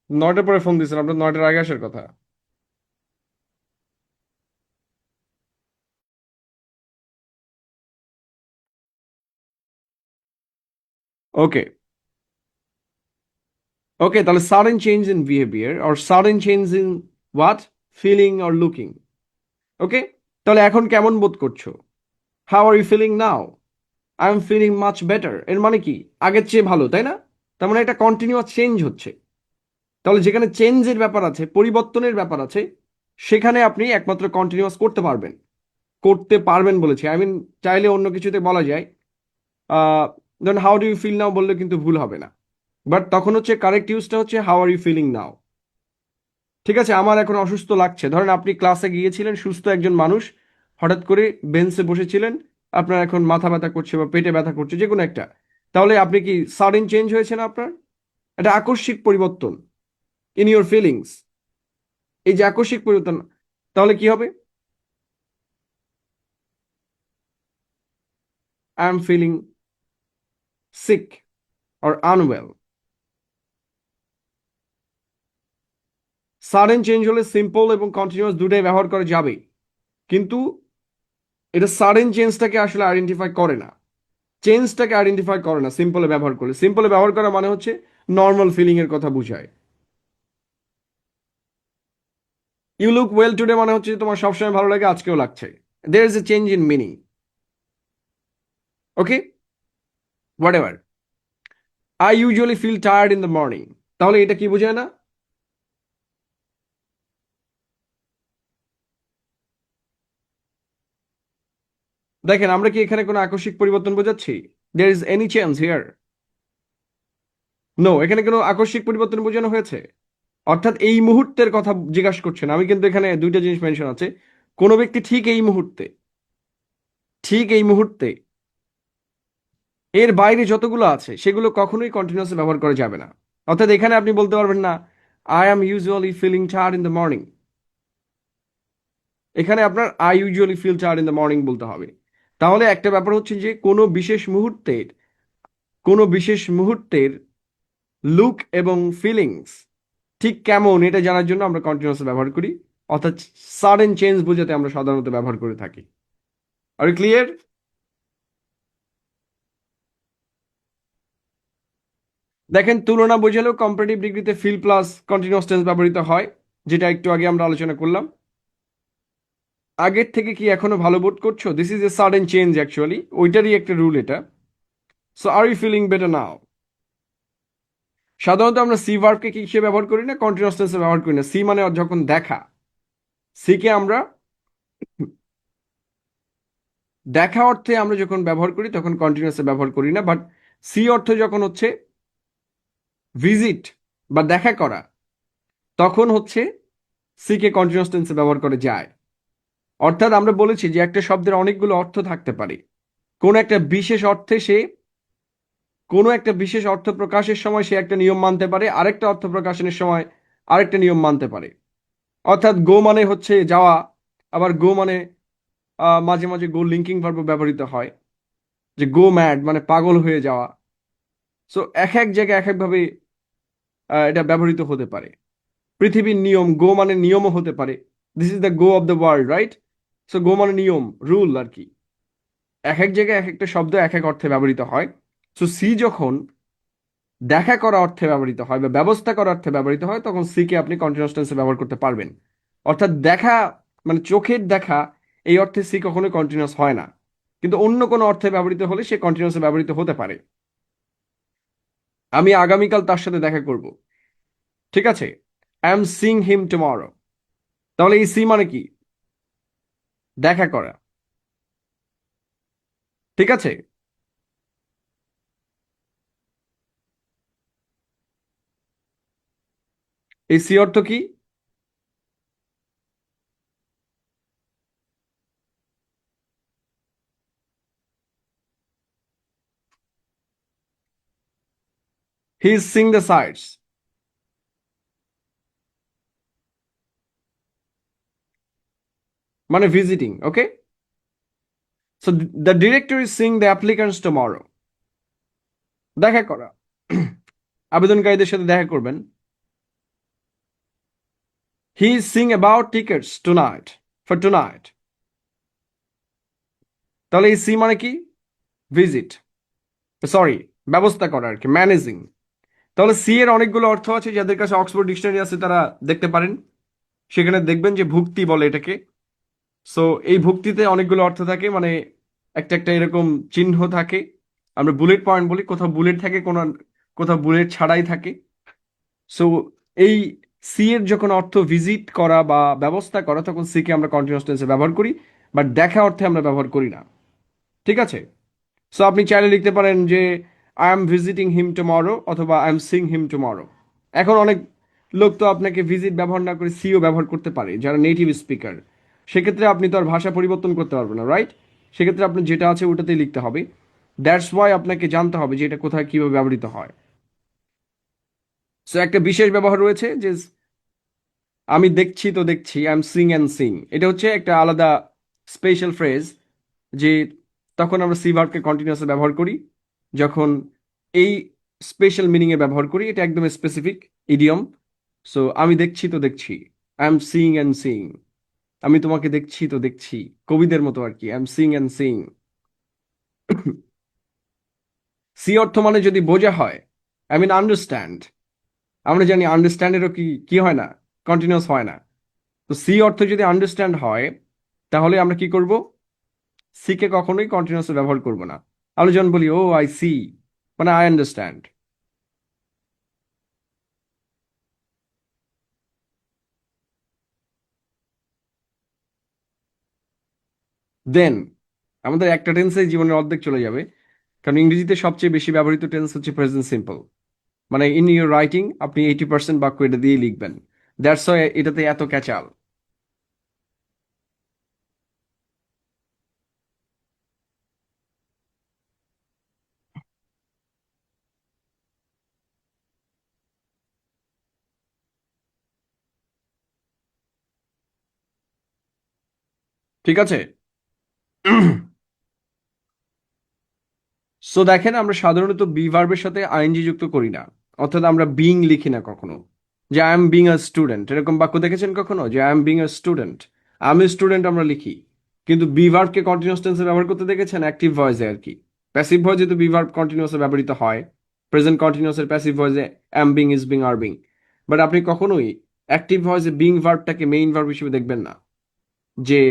নয়টার পরে ফোন দিয়েছেন, আপনার 9টার আগে আসার কথা। ওকে, ওকে, তাহলে sudden change in behaviour or sudden change in what, feeling or looking. Okay, তাহলে এখন কেমন বোধ করছো, how are you feeling now, I am feeling much better এর মানে কি আগের চেয়ে ভালো, তাই না? তার মানে একটা কন্টিনিউয়াস চেঞ্জ হচ্ছে। তাহলে যেখানে চেঞ্জের ব্যাপার আছে, পরিবর্তনের ব্যাপার আছে, সেখানে আপনি একমাত্র কন্টিনিউয়াস করতে পারবেন। করতে পারবেন বলেছি, আই মিন চাইলে অন্য কিছুতে বলা যায়। Then how do you feel now বললে কিন্তু ভুল হবে না, বাট তখন হচ্ছে কারেক্ট ইউজটা হচ্ছে how are you feeling now. ঠিক আছে, আমার এখন অসুস্থ লাগছে, ধরেন আপনি ক্লাসে গিয়েছিলেন সুস্থ একজন মানুষ, হঠাৎ করে বেঞ্চে বসেছিলেন, আপনার এখন মাথা ব্যথা করছে বা পেটে ব্যথা করছে, যে কোনো একটা। তাহলে আপনি কি সাডেন চেঞ্জ হয়েছে না আপনার? এটা আকস্মিক পরিবর্তন ইন ইউর ফিলিংস। এই যে আকস্মিক পরিবর্তন, তাহলে কি হবে? I am feeling sick or unwell. Sudden change হলে সিম্পল এবং কন্টিনিউয়াস দুটাই ব্যবহার করা যাবে, কিন্তু এটা সাডেন চেঞ্জটাকে আসলে আইডেন্টিফাই করে না, চেঞ্জটাকে আইডেন্টিফাই করে না। সিম্পলে ব্যবহার করলে, সিম্পলে ব্যবহার করা মানে হচ্ছে নর্মাল ফিলিং এর কথা বুঝায়। ইউ লুক ওয়েল টুডে মানে হচ্ছে তোমার সবসময় ভালো লাগে, আজকেও লাগছে। There is a change in meaning. Okay, whatever. I usually feel tired in the morning, তাহলে এটা কি বোঝায় না? দেখেন, আমরা কি এখানে কোনো আকস্মিক পরিবর্তন বোঝাচ্ছি? There is any change here? No, এখানে কোনো আকস্মিক পরিবর্তন বোঝানো হয়েছে? অর্থাৎ এই মুহূর্তের কথা জিজ্ঞাসা করছেন। আমি কিন্তু এখানে দুইটা জিনিস মেনশন আছে, কোনো ব্যক্তি ঠিক এই মুহূর্তে, ঠিক এই মুহূর্তে, এর বাইরে যতগুলো আছে সেগুলো কখনোই কন্টিনিউয়াসলি ব্যবহার করা যাবে না। অর্থাৎ এখানে আপনি বলতে পারবেন না I am usually feeling tired in the morning. এখানে আপনার I usually feel tired in the morning বলতে হবে। তাহলে একটা ব্যাপার হচ্ছে যে কোনো বিশেষ মুহূর্তের লুক এবং ফিলিংস ঠিক কেমন এটা জানার জন্য আমরা কন্টিনিউয়াসলি ব্যবহার করি। অর্থাৎ সাডেন চেঞ্জ বোঝাতে আমরা সাধারণত ব্যবহার করে থাকি। আর ক্লিয়ার? দেখেন, তুলনা বোঝালেও কম্পারেটিভ ডিগ্রিতে ফিল প্লাস কন্টিনিউয়াস টেন্স ব্যবহৃত হয়, যেটা একটু আগে আমরা আলোচনা করলাম। আগের থেকে কি এখনো ভালো বোধ করছো? This is a sudden change actually, ওইটারই একটা রুল এটা। So are you feeling better now. সাধারণত আমরা সি ভার্বকে কি হিসেবে ব্যবহার করি না, কন্টিনিউয়াস টেন্সে ব্যবহার করি না। সি মানে যখন দেখা, সি কে আমরা দেখা অর্থে আমরা যখন ব্যবহার করি তখন কন্টিনিউয়াসে ব্যবহার করি না, বাট সি অর্থ যখন হচ্ছে ভিজিট বা দেখা করা, তখন হচ্ছে সি কে কন্টিনিউয়াস টেন্সে ব্যবহার করা যায়। অর্থাৎ আমরা বলেছি যে একটা শব্দের অনেকগুলো অর্থ থাকতে পারে। কোন একটা বিশেষ অর্থে সে, কোনো একটা বিশেষ অর্থ প্রকাশের সময় সে একটা নিয়ম মানতে পারে, আরেকটা অর্থ প্রকাশনের সময় আরেকটা নিয়ম মানতে পারে। অর্থাৎ গো মানে হচ্ছে যাওয়া, আবার গো মানে মাঝে মাঝে গো লিঙ্কিং ভার্ব ব্যবহৃত হয়, যে গো ম্যাড মানে পাগল হয়ে যাওয়া। সো এক এক জায়গায় এক একভাবে এটা ব্যবহৃত হতে পারে। পৃথিবীর নিয়ম, গো মানে নিয়মও হতে পারে। This is the go of the world, right? So গো মানে নিয়ম, রুল আর কি। এক এক জায়গায় এক একটা শব্দ এক এক অর্থে ব্যবহৃত হয়। সো সি যখন দেখা করা অর্থে ব্যবহৃত হয় বা ব্যবস্থা করা অর্থে ব্যবহৃত হয়, তখন সি কে আপনি কন্টিনিউয়াস টেন্সে ব্যবহার করতে পারবেন। অর্থাৎ দেখা মানে চোখের দেখা, এই অর্থে সি কখনোই কন্টিনিউয়াস হয় না, কিন্তু অন্য কোনো অর্থে ব্যবহৃত হলে সে কন্টিনিউয়াসে ব্যবহৃত হতে পারে। আমি আগামীকাল তার সাথে দেখা করব, ঠিক আছে? I am seeing him tomorrow. তাহলে এই সি মানে কি? দেখা করা, ঠিক আছে? এই সি অর্থ কি? He is seeing the sites, মানে ভিজিটিং। Okay, so the director is seeing the applicants tomorrow. দেখা করা, আবেদনকারীদের সাথে দেখা করবেন। He is seeing about tickets tonight, for tonight. তাহলে এই সি মানে কি? ভিজিট, সরি, ব্যবস্থা করা আর কি, ম্যানেজিং। তাহলে সি এর অনেকগুলো অর্থ আছে, যাদের কাছে অক্সফোর্ড ডিকশনারি আছে তারা দেখতে পারেন। সেখানে দেখবেন যে ভুক্তি বলে এটাকে। সো এই ভুক্তিতে অনেকগুলো অর্থ থাকে, মানে একটা একটা এরকম চিহ্ন থাকে, আমরা বুলেট পয়েন্ট বলি, কোথাও বুলেট থাকে, কোথাও বুলেট ছাড়াই থাকে। সো এই সি এর যখন অর্থ ভিজিট করা বা ব্যবস্থা করা, তখন সি কে আমরা কন্টিনিউয়াস টেন্সে ব্যবহার করি, বাট দেখা অর্থে আমরা ব্যবহার করি না। ঠিক আছে? সো আপনি চাইলে লিখতে পারেন যে I am visiting him tomorrow, অথবা I am seeing him tomorrow. এখন অনেক লোক তো আপনাকে ভিজিট ব্যবহার না করে সিও ব্যবহার করতে পারে, যারা নেটিভ স্পিকার। সেক্ষেত্রে আপনি তো আর ভাষা পরিবর্তন করতে পারবেন না, রাইট? সেক্ষেত্রে আপনি যেটা আছে ওটাতেই লিখতে হবে। দ্যাটস ওয়াই আপনাকে জানতে হবে যে এটা কোথায় কিভাবে ব্যবহৃত হয়। সো একটা বিশেষ ব্যবহার রয়েছে যে আমি দেখছি তো দেখছি, I am seeing and Singh. এটা হচ্ছে একটা আলাদা স্পেশাল ফ্রেজ, যে তখন আমরা সি ভার্বকে কন্টিনিউয়াসলি ব্যবহার করি যখন এই স্পেশাল মিনিংয়ে ব্যবহার করি। এটা একদম স্পেসিফিক ইডিয়ম। সো আমি দেখছি তো দেখছি, I am seeing and seeing. আমি তোমাকে দেখছি তো দেখছি, কবিদের মতো আর কি, I am seeing and seeing. See অর্থ মানে যদি বোঝা হয়, আই মিন আন্ডারস্ট্যান্ড। আমরা জানি আন্ডারস্ট্যান্ডেরও কি কি হয় না, কন্টিনিউয়াস হয় না। তো সি অর্থ যদি আন্ডারস্ট্যান্ড হয়, তাহলে আমরা কি করব? সি কে কখনোই কন্টিনিউয়াসলি ব্যবহার করব না। আমরা যখন বলি ও আই সি, মানে আই আন্ডারস্ট্যান্ড, দেন আমাদের একটা টেন্সে জীবনের অর্ধেক চলে যাবে। কারণ ইংরেজিতে সবচেয়ে বেশি ব্যবহৃত টেন্স হচ্ছে প্রেজেন্ট সিম্পল। মানে ইন ইউর রাইটিং আপনি 80% বাক্য এটা দিয়ে লিখবেন। দ্যাটস ওয়াই এটাতে এত ক্যাচাল। ঠিক আছে? সো দেখেন, আমরা সাধারণত বি ভার্বের সাথে আইএনজি যুক্ত করি না, অর্থাৎ আমরা বিং লিখি না কখনো। যে I am being a student, এরকম বাক্য দেখেছেন কখনো যে I am being a student? আমি স্টুডেন্ট আমরা লিখি। কিন্তু বি ভার্বকে কন্টিনিউয়াস টেন্সে ব্যবহার করতে দেখেছেন অ্যাক্টিভ ভয়েসে আর কি। প্যাসিভ ভয়েসে তো বি ভার্ব কন্টিনিউয়াসে ব্যবহৃত হয়, প্রেজেন্ট কন্টিনিউয়াসের প্যাসিভ ভয়েসে am being, is being, are being. But আপনি কখনোই অ্যাক্টিভ ভয়েসে বিং ভার্বটাকে মেইন ভার্ব হিসেবে দেখবেন না, যে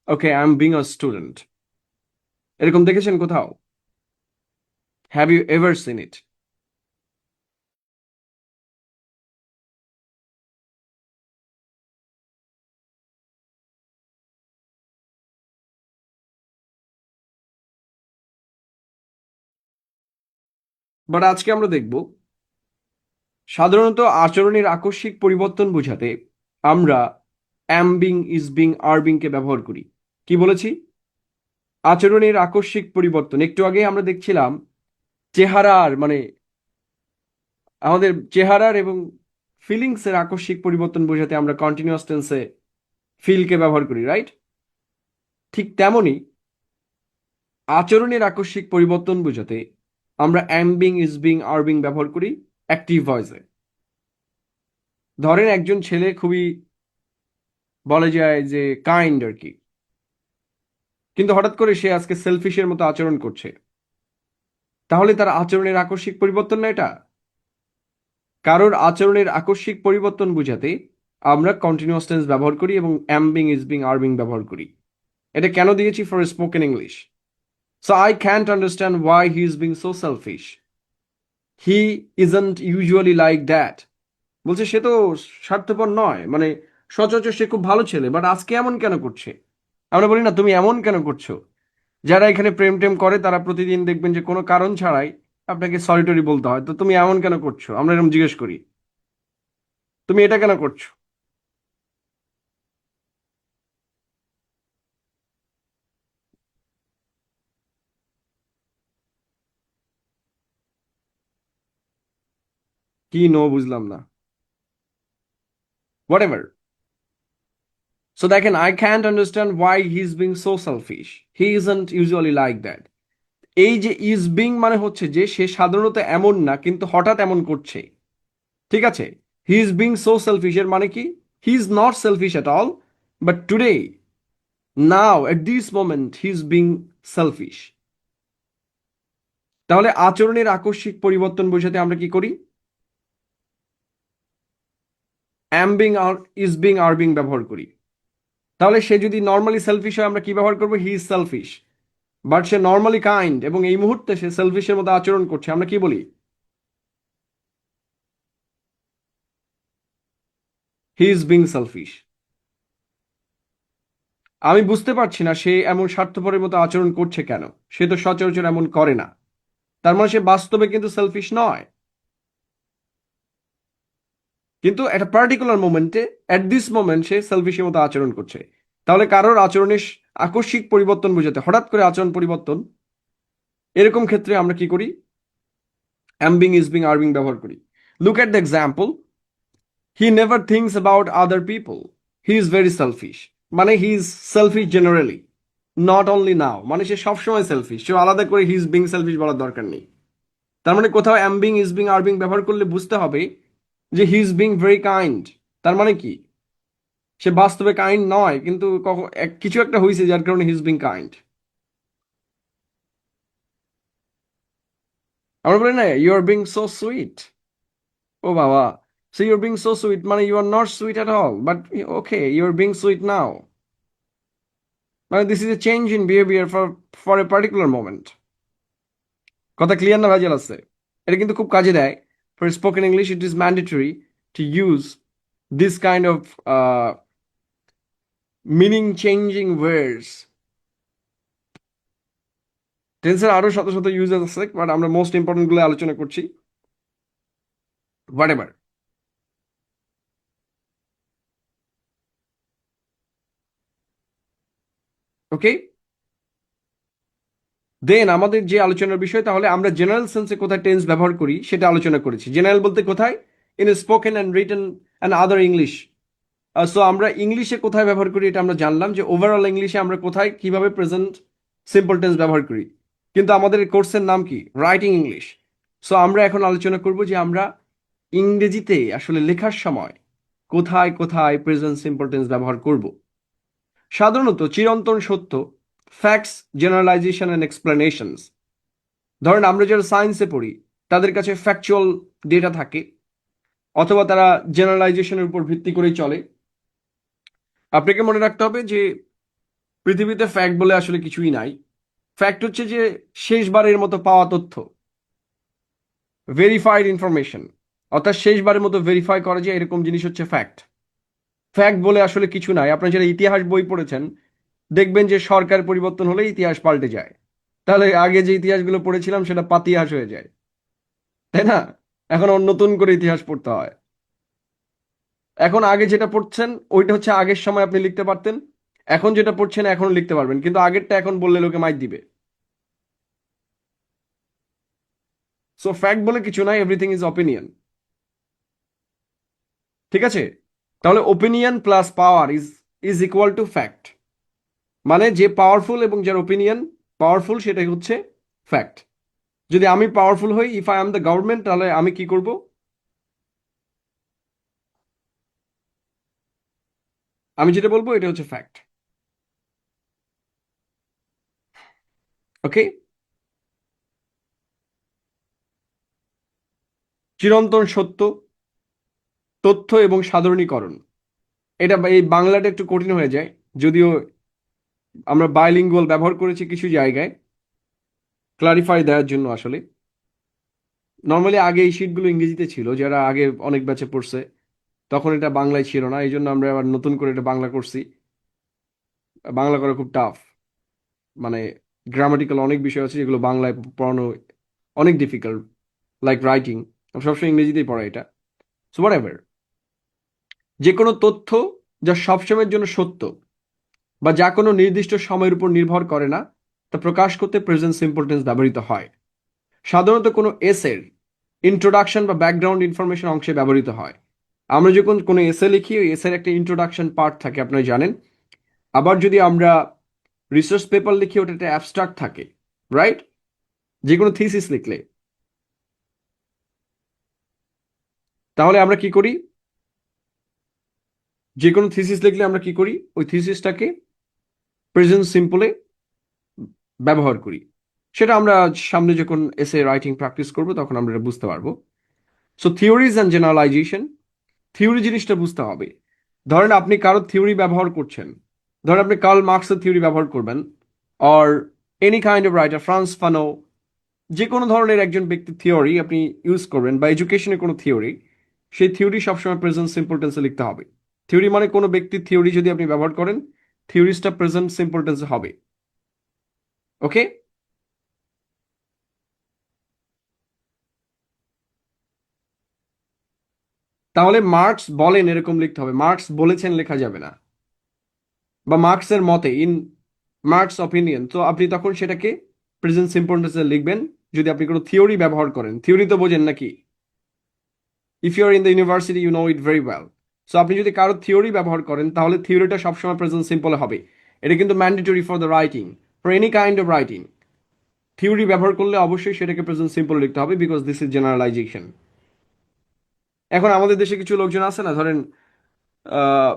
okay I am being a student. এরকম দেখেছেন কোথাও? Have you ever seen it? But আজকে আমরা দেখব সাধারণত আচরণের আকস্মিক পরিবর্তন বোঝাতে আমরা am being, is being, are being কে ব্যবহার করি। কি বলেছি? আচরণের আকস্মিক পরিবর্তন। একটু আগে আমরা দেখছিলাম চেহারার, মানে আমাদের চেহারার এবং ফিলিংস এর আকস্মিক পরিবর্তন বোঝাতে আমরা কন্টিনিউয়াস টেন্সে ফিল কে ব্যবহার করি, রাইট? ঠিক তেমনি আচরণের আকস্মিক পরিবর্তন বোঝাতে আমরা am being, is being, are being ব্যবহার করি অ্যাক্টিভ ভয়েসে। ধরেন একজন ছেলে খুবই, বলা যায় যে কাইন্ড আর কি, কিন্তু হঠাৎ করে সে আজকে সেলফিশের মতো আচরণ করছে। তাহলে তার আচরণের আকস্মিক পরিবর্তন না এটা? কারোর আচরণের আকস্মিক পরিবর্তন বোঝাতে আমরা কন্টিনিউয়াস টেন্স ব্যবহার করি এবং am being, is being, are being ব্যবহার করি। এটা কেন দিয়েছি? For spoken English. So I can't understand why he is being so selfish. He isn't usually like that. বলছে সে তো স্বার্থপর নয়, মানে সচরাচর সে খুব ভালো ছেলে, বাট আজকে এমন কেন করছে? আমরা বলি না তুমি এমন কেন করছো? যারা এখানে প্রেম টেম করে তারা প্রতিদিন দেখবেন যে কোনো কারণ ছাড়াই আপনাকে সরিটরি বলতে হয়, তো তুমি এমন কেন করছো, আমরা এরকম জিজ্ঞেস করি, তুমি এটা কেন করছো? কি নো, বুঝলাম না। Whatever. সো দেখেন, I can't understand why he is being so selfish, he isn't usually like that. এই যে ইজ বিং মানে হচ্ছে যে সে সাধারণত এমন না, কিন্তু হঠাৎ এমন করছে। ঠিক আছে? He is being so selfish এর মানে কি? He is not selfish at all, but today, now, at this moment he is being selfish. তাহলে আচরণের আকস্মিক পরিবর্তন বোঝাতে আমরা কি করি? অ্যাম বিং আর ইজ বিং, আর বিং ব্যবহার করি। তাহলে সে যদি নর্মালি সেলফিশ হয় আমরা কি ব্যবহার করবো? হি is shellfish. But say normally kind এবং এই মুহূর্তে সে সেলফিশের মতো আচরণ করছে, আমরা কি বলি? He is being selfish. আমি বুঝতে পারছি না সে এমন স্বার্থপরের মতো আচরণ করছে কেন। সে তো সচরাচর এমন করে না। তার মানে সে বাস্তবে কিন্তু সেলফিশ নয়, কিন্তু একটা পার্টিকুলার মোমেন্টে, অ্যাট দিস মোমেন্ট সে সেলফিশের মতো আচরণ করছে। তাহলে কারোর আচরণের আকস্মিক পরিবর্তন বোঝাতে, হঠাৎ করে আচরণ পরিবর্তন, এরকম ক্ষেত্রে আমরা কি করি? Am being, is being, are being ব্যবহার করি। Look at the example, he never thinks about other people, he is very selfish. মানে he is selfish generally, not only now. মানে সে সবসময় সেলফিশ, সে আলাদা করে হি ইজ বিং সেলফিশ বলার দরকার নেই। তার মানে কোথাও অ্যাম being, is being, are being ব্যবহার করলে বুঝতে হবে যে হি ইজ বিং ভেরি কাইন্ড। তার মানে কি? সে বাস্তবে কাইন্ড নয়, কিন্তু কিছু একটা হয়েছে যার কারণে হি ইজ বিং কাইন্ড। আমরা বলি না, you are being so sweet. ও বাবা, so you are being so sweet মানে you are not sweet at all, but okay, you are being sweet now. মানে this is a change in behaviour for a particular moment. কথা ক্লিয়ার না ভেজাল আছে? এটা কিন্তু খুব কাজে দেয়। For spoken English it is mandatory to use this kind of meaning changing words. টেন্সের আরো শত শত ইউজেস আছে, বাট আমরা মোস্ট ইম্পর্টেন্ট গুলো আলোচনা করছি। What ever. ওকে, দেন আমাদের যে আলোচনার বিষয়, তাহলে আমরা জেনারেল সেন্সে কোথায় টেন্স ব্যবহার করি সেটা আলোচনা করেছি। জেনারেল বলতে কোথায়? In spoken and written and other English. So আমরা ইংলিশে কোথায় ব্যবহার করি এটা আমরা জানলাম, যে ওভারঅল ইংলিশে আমরা কোথায় কিভাবে প্রেজেন্ট সিম্পল টেন্স ব্যবহার করি। কিন্তু আমাদের কোর্সের নাম কি? Writing English. সো আমরা এখন আলোচনা করব যে আমরা ইংরেজিতে আসলে লেখার সময় কোথায় কোথায় প্রেজেন্ট সিম্পল টেন্স ব্যবহার করব। সাধারণত চিরন্তন সত্য, ফ্যাক্টস, জেনারেলাইজেশন অ্যান্ড এক্সপ্লেনেশনস। ধরেন আমরা যারা সায়েন্সে পড়ি তাদের কাছে ফ্যাকচুয়াল ডেটা থাকে, অথবা তারা জেনারেলাইজেশনের উপর ভিত্তি করেই চলে। আপনাকে মনে রাখতে হবে যে পৃথিবীতে ফ্যাক্ট বলে আসলে কিছুই নাই। ফ্যাক্ট হচ্ছে যে শেষবারের মতো পাওয়া তথ্য, ভেরিফাইড ইনফরমেশন। অর্থাৎ শেষবারের মতো ভেরিফাই করা যায় এরকম জিনিস হচ্ছে ফ্যাক্ট। ফ্যাক্ট বলে আসলে কিছু নাই। আপনারা যারা ইতিহাস বই পড়েছেন দেখবেন যে সরকার পরিবর্তন হলে ইতিহাস পাল্টে যায়। তাহলে আগে যে ইতিহাসগুলো পড়েছিলাম সেটা পাতিহাস হয়ে যায়, তাই না? এখন নতুন করে ইতিহাস পড়তে হয়। এখন আগে যেটা পড়ছেন ওইটা হচ্ছে আগের সময় আপনি লিখতে পারতেন, এখন যেটা পড়ছেন এখন লিখতে পারবেন, কিন্তু আগেরটা এখন বললে লোকে মাইর দিবে। সো ফ্যাক্ট বলে কিছু নাই, এভরিথিং ইজ অপিনিয়ন। ঠিক আছে? তাহলে opinion plus power is is equal to fact. মানে যে পাওয়ারফুল এবং যার ওপিনিয়ন পাওয়ারফুল সেটাই হচ্ছে ফ্যাক্ট। যদি আমি পাওয়ারফুল হই, if I am the government, তাহলে আমি কি করব? আমি যেটা বলবো এটা হচ্ছে ফ্যাক্ট। ওকে, চিরন্তন সত্য, তথ্য এবং সাধারণীকরণ। এটা এই বাংলাটা একটু কঠিন হয়ে যায়, যদিও আমরা বাইলিঙ্গুয়াল ব্যবহার করেছি কিছু জায়গায় ক্লারিফাই দেওয়ার জন্য। আসলে নর্মালি আগে এই শিটগুলো ইংরেজিতে ছিল, যারা আগে অনেক ব্যাচে পড়ছে তখন এটা বাংলায় ছিল না, এই জন্য আমরা আবার নতুন করে এটা বাংলা করছি। বাংলা করা খুব টাফ, মানে গ্রামাটিক্যাল অনেক বিষয় আছে যেগুলো বাংলায় পড়ানো অনেক ডিফিকাল্ট, লাইক রাইটিং। আমি সবসময় ইংরেজিতেই পড়া এটা। সো হোয়াট এভার, যে কোনো তথ্য যা সবসময়ের জন্য সত্য বা যা কোনো নির্দিষ্ট সময়ের উপর নির্ভর করে না, তা প্রকাশ করতে প্রেজেন্ট সিম্পল টেন্স ব্যবহৃত হয়। সাধারণত কোনো এসের ইন্ট্রোডাকশন বা ব্যাকগ্রাউন্ড ইনফরমেশন অংশে ব্যবহৃত হয়। আমরা যখন কোনো এসে লিখি ওই এসের একটা ইন্ট্রোডাকশন পার্ট থাকে, আপনারা জানেন। আবার যদি আমরা রিসার্চ পেপার লিখি ওটা একটা অ্যাবস্ট্রাক্ট থাকে, রাইট? যে কোনো থিসিস লিখলে, তাহলে আমরা কি করি? যে কোনো থিসিস লিখলে আমরা কি করি? ওই থিসিসটাকে প্রেজেন্ট সিম্পলে ব্যবহার করি। সেটা আমরা সামনে যখন এসে রাইটিং প্র্যাকটিস করবো তখন আমরা এটা বুঝতে পারবো। So theories and generalisation. Theory জিনিসটা বুঝতে হবে। ধরেন আপনি কারো থিওরি ব্যবহার করছেন, ধরেন আপনি কার্ল মার্কসের থিওরি ব্যবহার করবেন, or any kind of writer, France Fanon, যে কোনো ধরনের একজন ব্যক্তির থিওরি আপনি ইউজ করবেন বা এডুকেশনের কোনো থিওরি, সেই থিওরি সবসময় প্রেজেন্ট সিম্পল টেন্সে লিখতে হবে। থিওরি মানে কোনো ব্যক্তির থিওরি যদি আপনি ব্যবহার করেন, থিওরিসটা প্রেজেন্ট সিম্পল টেন্সে হবে। ওকে, তাহলে মার্কস বলেন এরকম লিখতে হবে, মার্কস বলেছেন লেখা যাবে না, বা মার্কসের মতে, ইন মার্কস অপিনিয়ন, তো আপনি তখন সেটাকে প্রেজেন্ট সিম্পল টেন্সে লিখবেন। যদি আপনি কোনো থিওরি ব্যবহার করেন, থিওরি তো বোঝেন নাকি, if you are in the university you know it very well. So আপনি যদি কারো থিওরি ব্যবহার করেন তাহলে থিওরিটা সবসময় প্রেজেন্ট সিম্পলে হবে। এটা কিন্তু mandatory for the writing, for any kind of writing. Theory ব্যবহার করলে অবশ্যই সেটাকে প্রেজেন্ট সিম্পল লিখতে হবে, বিকজ দিস ইজ জেনারেলাইজেশন। এখন আমাদের দেশে কিছু লোকজন আছে না, ধরেন আহ,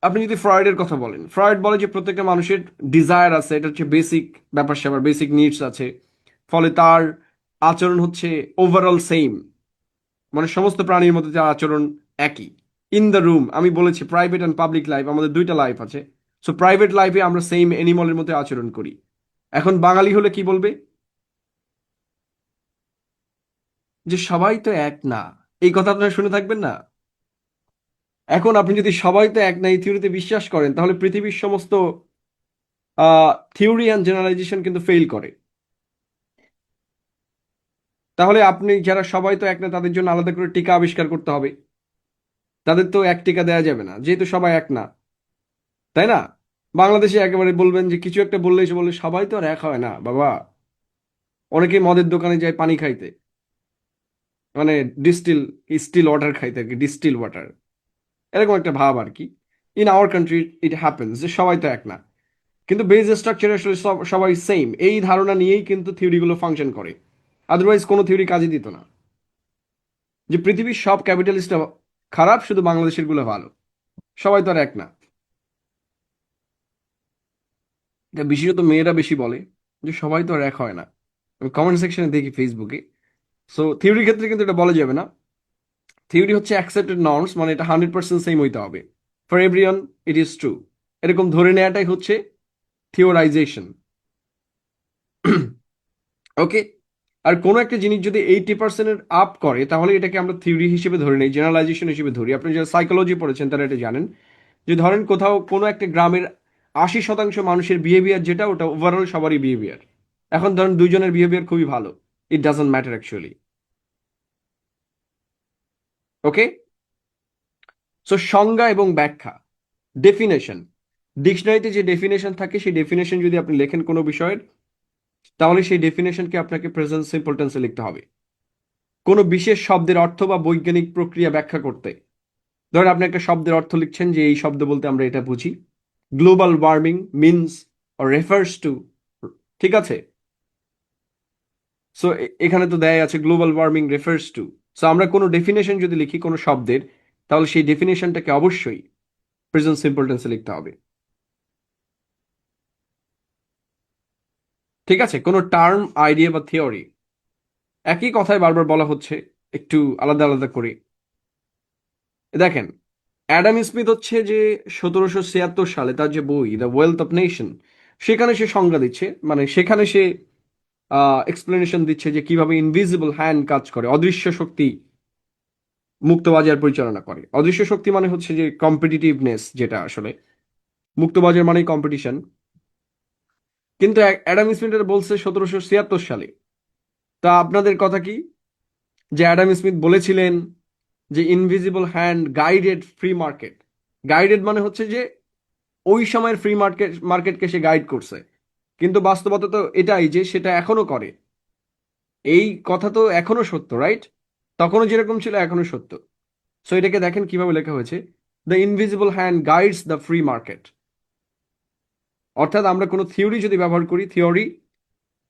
আপনি যদি ফ্রয়েডের কথা বলেন, ফ্রয়েড বলে যে প্রত্যেকটা মানুষের ডিজায়ার আছে, এটা হচ্ছে বেসিক ব্যাপার স্যাপার, বেসিক নিডস আছে, ফলে তার আচরণ হচ্ছে ওভারঅল সেম, মানে সমস্ত প্রাণীর মধ্যে তার আচরণ একই। ইন দ্য রুম, আমি বলেছি প্রাইভেট অ্যান্ড পাবলিক লাইফ, আমাদের দুইটা লাইফ আছে। সো প্রাইভেট লাইফে আমরা সেম অ্যানিমালের মধ্যে আচরণ করি। এখন বাঙালি হলে কি বলবে, যে সবাই তো এক না। এই কথা আপনারা শুনে থাকবেন না। এখন আপনি যদি সবাই তো এক না এই থিওরিতে বিশ্বাস করেন, তাহলে পৃথিবীর সমস্ত থিওরি অ্যান্ড জেনারেলাইজেশন কিন্তু ফেল করে। তাহলে আপনি যারা সবাই তো এক না তাদের জন্য আলাদা করে টিকা আবিষ্কার করতে হবে। তাদের তো এক টিকা দেওয়া যাবে না, যেহেতু সবাই এক না, তাই না? বাংলাদেশে একেবারে বলবেন যে কিছু একটা বললে এসে বললে সবাই তো আর এক হয় না বাবা। অনেকে মদের দোকানে যায় পানি খাইতে, মানে ডিস্টিল, স্টিল ওয়াটার খাইতে আর কি, ডিস্টিল ওয়াটার, এরকম একটা ভাব আর কি। In our country it happens যে সবাই তো এক না, কিন্তু বেজ স্ট্রাকচার আসলে সবাই সেম, এই ধারণা নিয়েই কিন্তু থিওরিগুলো ফাংশন করে। আদারওয়াইজ কোনো থিওরি কাজে দিত না। যে পৃথিবীর সব ক্যাপিটালিস্ট খারাপ, শুধু বাংলাদেশের গুলো ভালো, সবাই তো আর এক না। এটা বিশেষত মেয়েরা বেশি বলে যে সবাই তো আর এক হয় না। আমি কমেন্ট সেকশনে দেখি ফেসবুকে। সো থিওরির ক্ষেত্রে কিন্তু এটা বলা যাবে না। থিওরি হচ্ছে অ্যাকসেপ্টেড নর্মস, মানে এটা 100% সেম হইতে হবে। For everyone it is true, এরকম ধরে নেওয়াটাই হচ্ছে থিওরাইজেশন। ওকে, আর কোনো একটা জিনিস যদি 80% আপ করে তাহলে এটাকে আমরা থিওরি হিসেবে ধরে নেই, জেনারেলাইজেশন হিসেবে ধরি। আপনি যারা সাইকোলজি পড়েছেন তারা এটা জানেন, যে ধরেন কোথাও কোনো একটা গ্রামের 80% মানুষের বিহেভিয়ার যেটা, ওটা ওভারঅল সবারই বিহেভিয়ার। এখন ধরেন দুইজনের বিহেভিয়ার খুবই ভালো, it doesn't matter actually. Okay, so সংজ্ঞা এবং ব্যাখ্যা, ডেফিনেশন, ডিকশনারিতে যে ডেফিনেশন থাকে সেই ডেফিনেশন যদি আপনি লেখেন কোনো বিষয়ের, তাহলে সেই ডেফিনেশনকে আপনাকে প্রেজেন্ট সিম্পল টেন্সে লিখতে হবে। কোনো বিশেষ শব্দের অর্থ বা বৈজ্ঞানিক প্রক্রিয়া ব্যাখ্যা করতে, ধরেন আপনি একটা শব্দের অর্থ লিখছেন যে এই শব্দ বলতে আমরা এটা বুঝি, global warming means or refers to, ঠিক আছে? সো এখানে তো দেয় আছে global warming refers to. So আমরা কোনো ডেফিনেশন যদি লিখি কোনো শব্দের, তাহলে সেই ডেফিনেশনটাকে অবশ্যই প্রেজেন্ট সিম্পল টেন্সে লিখতে হবে। ঠিক আছে, কোনো টার্ম, আইডিয়া বা থিওরি একই কথায় বারবার বলা হচ্ছে, একটু আলাদা আলাদা করে। দেখেন, অ্যাডাম স্মিথ হচ্ছে যে 1776 সালে তার যে বই দ্য ওয়েলথ অফ নেশন, সেখানে সে সংজ্ঞা দিচ্ছে, মানে সেখানে সে এক্সপ্লেনেশন দিচ্ছে যে কিভাবে ইনভিজিবল হ্যান্ড কাজ করে, অদৃশ্য শক্তি মুক্তবাজার পরিচালনা করে। অদৃশ্য শক্তি মানে হচ্ছে যে কম্পিটিটিভনেস, যেটা আসলে মুক্তবাজার মানেই কম্পিটিশন। কিন্তু অ্যাডাম স্মিথ এটা বলছে 1776 সালে। তা আপনাদের কথা কি, যে অ্যাডাম স্মিথ বলেছিলেন যে invisible hand guided free market. Guided মানে হচ্ছে যে ওই সময়ের ফ্রি মার্কেটকে সে গাইড করছে, কিন্তু বাস্তবতা তো এটাই যে সেটা এখনো করে। এই কথা তো এখনো সত্য, রাইট? তখনও যেরকম ছিল এখনো সত্য। সো এটাকে দেখেন কিভাবে লেখা হয়েছে, the invisible hand guides the free market. অর্থাৎ আমরা কোনো থিওরি যদি ব্যবহার করি, থিওরি,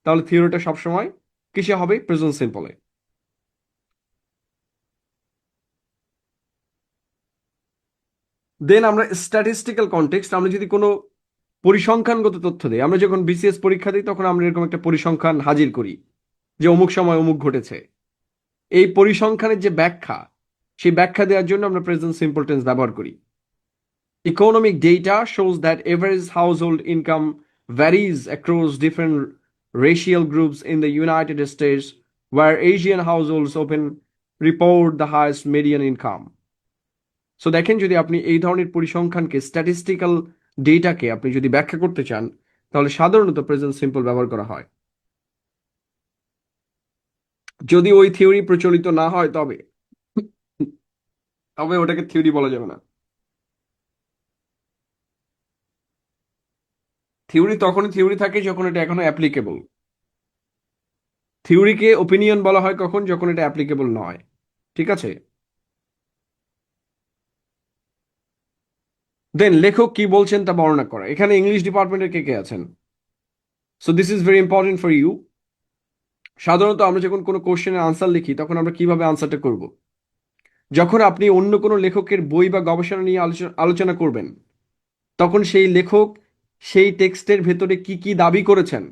তাহলে থিওরিটা সবসময় কিসে হবে, প্রেজেন্ট সিম্পলে। দেন আমরা স্ট্যাটিস্টিক্যাল কনটেক্সট, আমরা যদি কোনো পরিসংখ্যানগত তথ্য দিই, আমরা যখন বিসিএস পরীক্ষা দিই তখন আমরা এরকম একটা পরিসংখ্যান হাজির করি যে অমুক সময় অমুক ঘটেছে। এই পরিসংখ্যানের যে ব্যাখ্যা, সেই ব্যাখ্যা দেওয়ার জন্য আমরা প্রেজেন্ট সিম্পল টেন্স ব্যবহার করি। Economic data shows that average house hold income varies across different racial groups in the United States, where Asian households often report the highest median income. So দেখেন, যদি আপনি এই ধরনের পরিসংখ্যানকে, স্ট্যাটিস্টিক্যাল ডেটাকে আপনি যদি ব্যাখ্যা করতে চান, তাহলে সাধারণত প্রেজেন্ট সিম্পল ব্যবহার করা হয়। যদি ওই থিওরি প্রচলিত না হয় তবে তবে ওটাকে থিওরি বলা যাবে না। থিওরি তখনই থিওরি থাকে যখন এটা এখনো অ্যাপ্লিকেবল। থিওরিকে ওপিনিয়ন বলা হয় কখন? যখন এটা অ্যাপ্লিকেবল নয়। ঠিক আছে? দেন লেখক কি বলছেন তা বর্ণনা করা। এখানে ইংলিশ ডিপার্টমেন্টের কে কে আছেন? So this is very important for you. সাধারণত আমরা যখন কোনো কোশ্চেনের আনসার লিখি তখন আমরা কিভাবে আনসারটা করব? যখন আপনি অন্য কোনো লেখকের বই বা গবেষণা নিয়ে আলোচনা করবেন, তখন সেই লেখক সেই টেক্সটের ভেতরে কি কি দাবি করেছেন,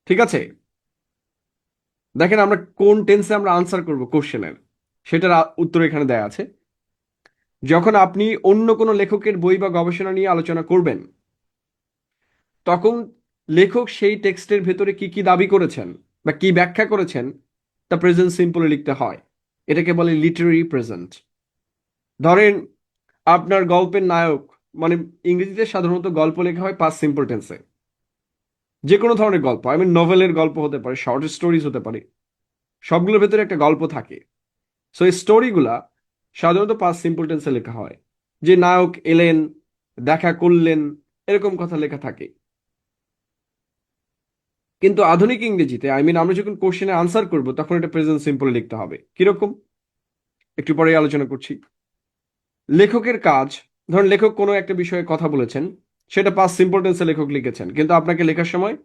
ঠিক আছে, দেখেন আমরা কোন টেন্সে আমরা আনসার করব কোশ্চেনের, সেটার উত্তর এখানে দেয়া আছে। যখন আপনি অন্য কোনো লেখকের বই বা গবেষণা নিয়ে আলোচনা করবেন, তখন লেখক সেই টেক্সটের ভেতরে কি কি দাবি করেছেন বা কি ব্যাখ্যা করেছেন তা প্রেজেন্ট সিম্পলে লিখতে হয়। এটাকে বলে লিটারেরি প্রেজেন্ট। ধরেন আপনার গল্পের নায়ক, মানে ইংরেজিতে সাধারণত গল্প লেখা হয় পাস্ট সিম্পল টেন্সে। যে কোনো ধরনের গল্প, আই মিন নভেলের গল্প হতে পারে, শর্ট স্টোরিজ হতে পারে, সবগুলোর ভেতরে একটা গল্প থাকে। সো এই স্টোরিগুলা সাধারণত পাস্ট সিম্পল টেন্সে লেখা হয়। যে নায়ক এলেন, দেখা করলেন, এরকম কথা লেখা থাকে। কিন্তু আধুনিক ইংরেজিতে, আই মিন আমরা যখন কোশ্চেনে আনসার করব, তখন এটা প্রেজেন্ট সিম্পলে লিখতে হবে। কিরকম? একটু পরে আলোচনা করছি। লেখকের কাজ, ধরুন লেখক কোনো একটা বিষয়ে কথা বলেছেন, সেটা পাস্ট সিম্পল টেন্সে লেখক লিখেছেন, কিন্তু আপনাকে লেখার সময়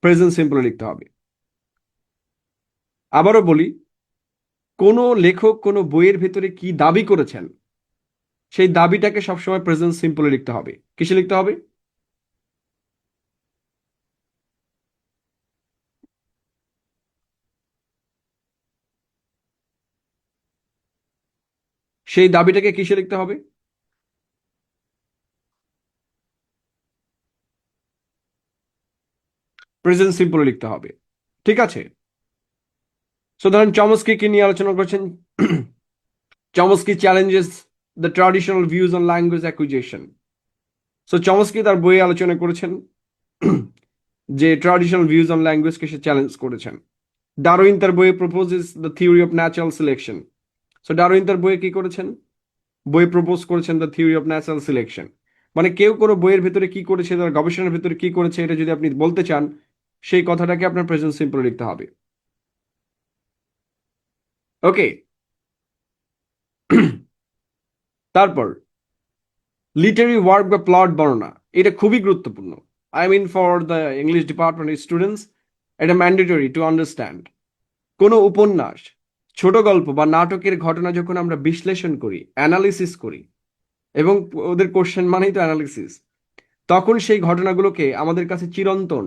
প্রেজেন্ট সিম্পলে লিখতে হবে। আবারও বলি, কোনো লেখক কোনো বইয়ের ভেতরে কি দাবি করেছেন, সেই দাবিটাকে সবসময় প্রেজেন্ট সিম্পলে লিখতে হবে। কিসে লিখতে হবে? সেই দাবিটাকে কিসে লিখতে হবে? প্রেজেন্ট সিম্পলে লিখতে হবে। ঠিক আছে? সো ধরেন চমস্কি কি নিয়ে আলোচনা করছেন? Chomsky challenges the traditional views on language acquisition. So Chomsky তার বইয়ে আলোচনা করেছেন যে ট্র্যাডিশনাল ভিউজ অন ল্যাঙ্গুয়েজকে সে চ্যালেঞ্জ করেছেন। ডারউইন তার বইয়ে proposes the theory of natural selection. So Darwin তার বইয়ে কি করেছেন? বই প্রপোজ করেছেন the theory of natural selection. মানে কেউ কোনো বইয়ের ভেতরে কি করেছে, তার গবেষণার ভেতরে কি করেছে, এটা যদি আপনি বলতে চান, সেই কথাটাকে আপনার প্রেজেন্ট সিম্পলে লিখতে হবে। ওকে। তারপর লিটারি ওয়ার্ক বা প্লট বর্ণনা, এটা খুবই গুরুত্বপূর্ণ। I mean for the English department students, এটা ম্যান্ডেটরি টু আন্ডারস্ট্যান্ড। কোনো উপন্যাস, ছোট গল্প বা নাটকের ঘটনা যখন আমরা বিশ্লেষণ করি, অ্যানালিসিস করি, এবং ওদের কোশ্চেন মানেই তো অ্যানালিসিস, তখন সেই ঘটনাগুলোকে আমাদের কাছে চিরন্তন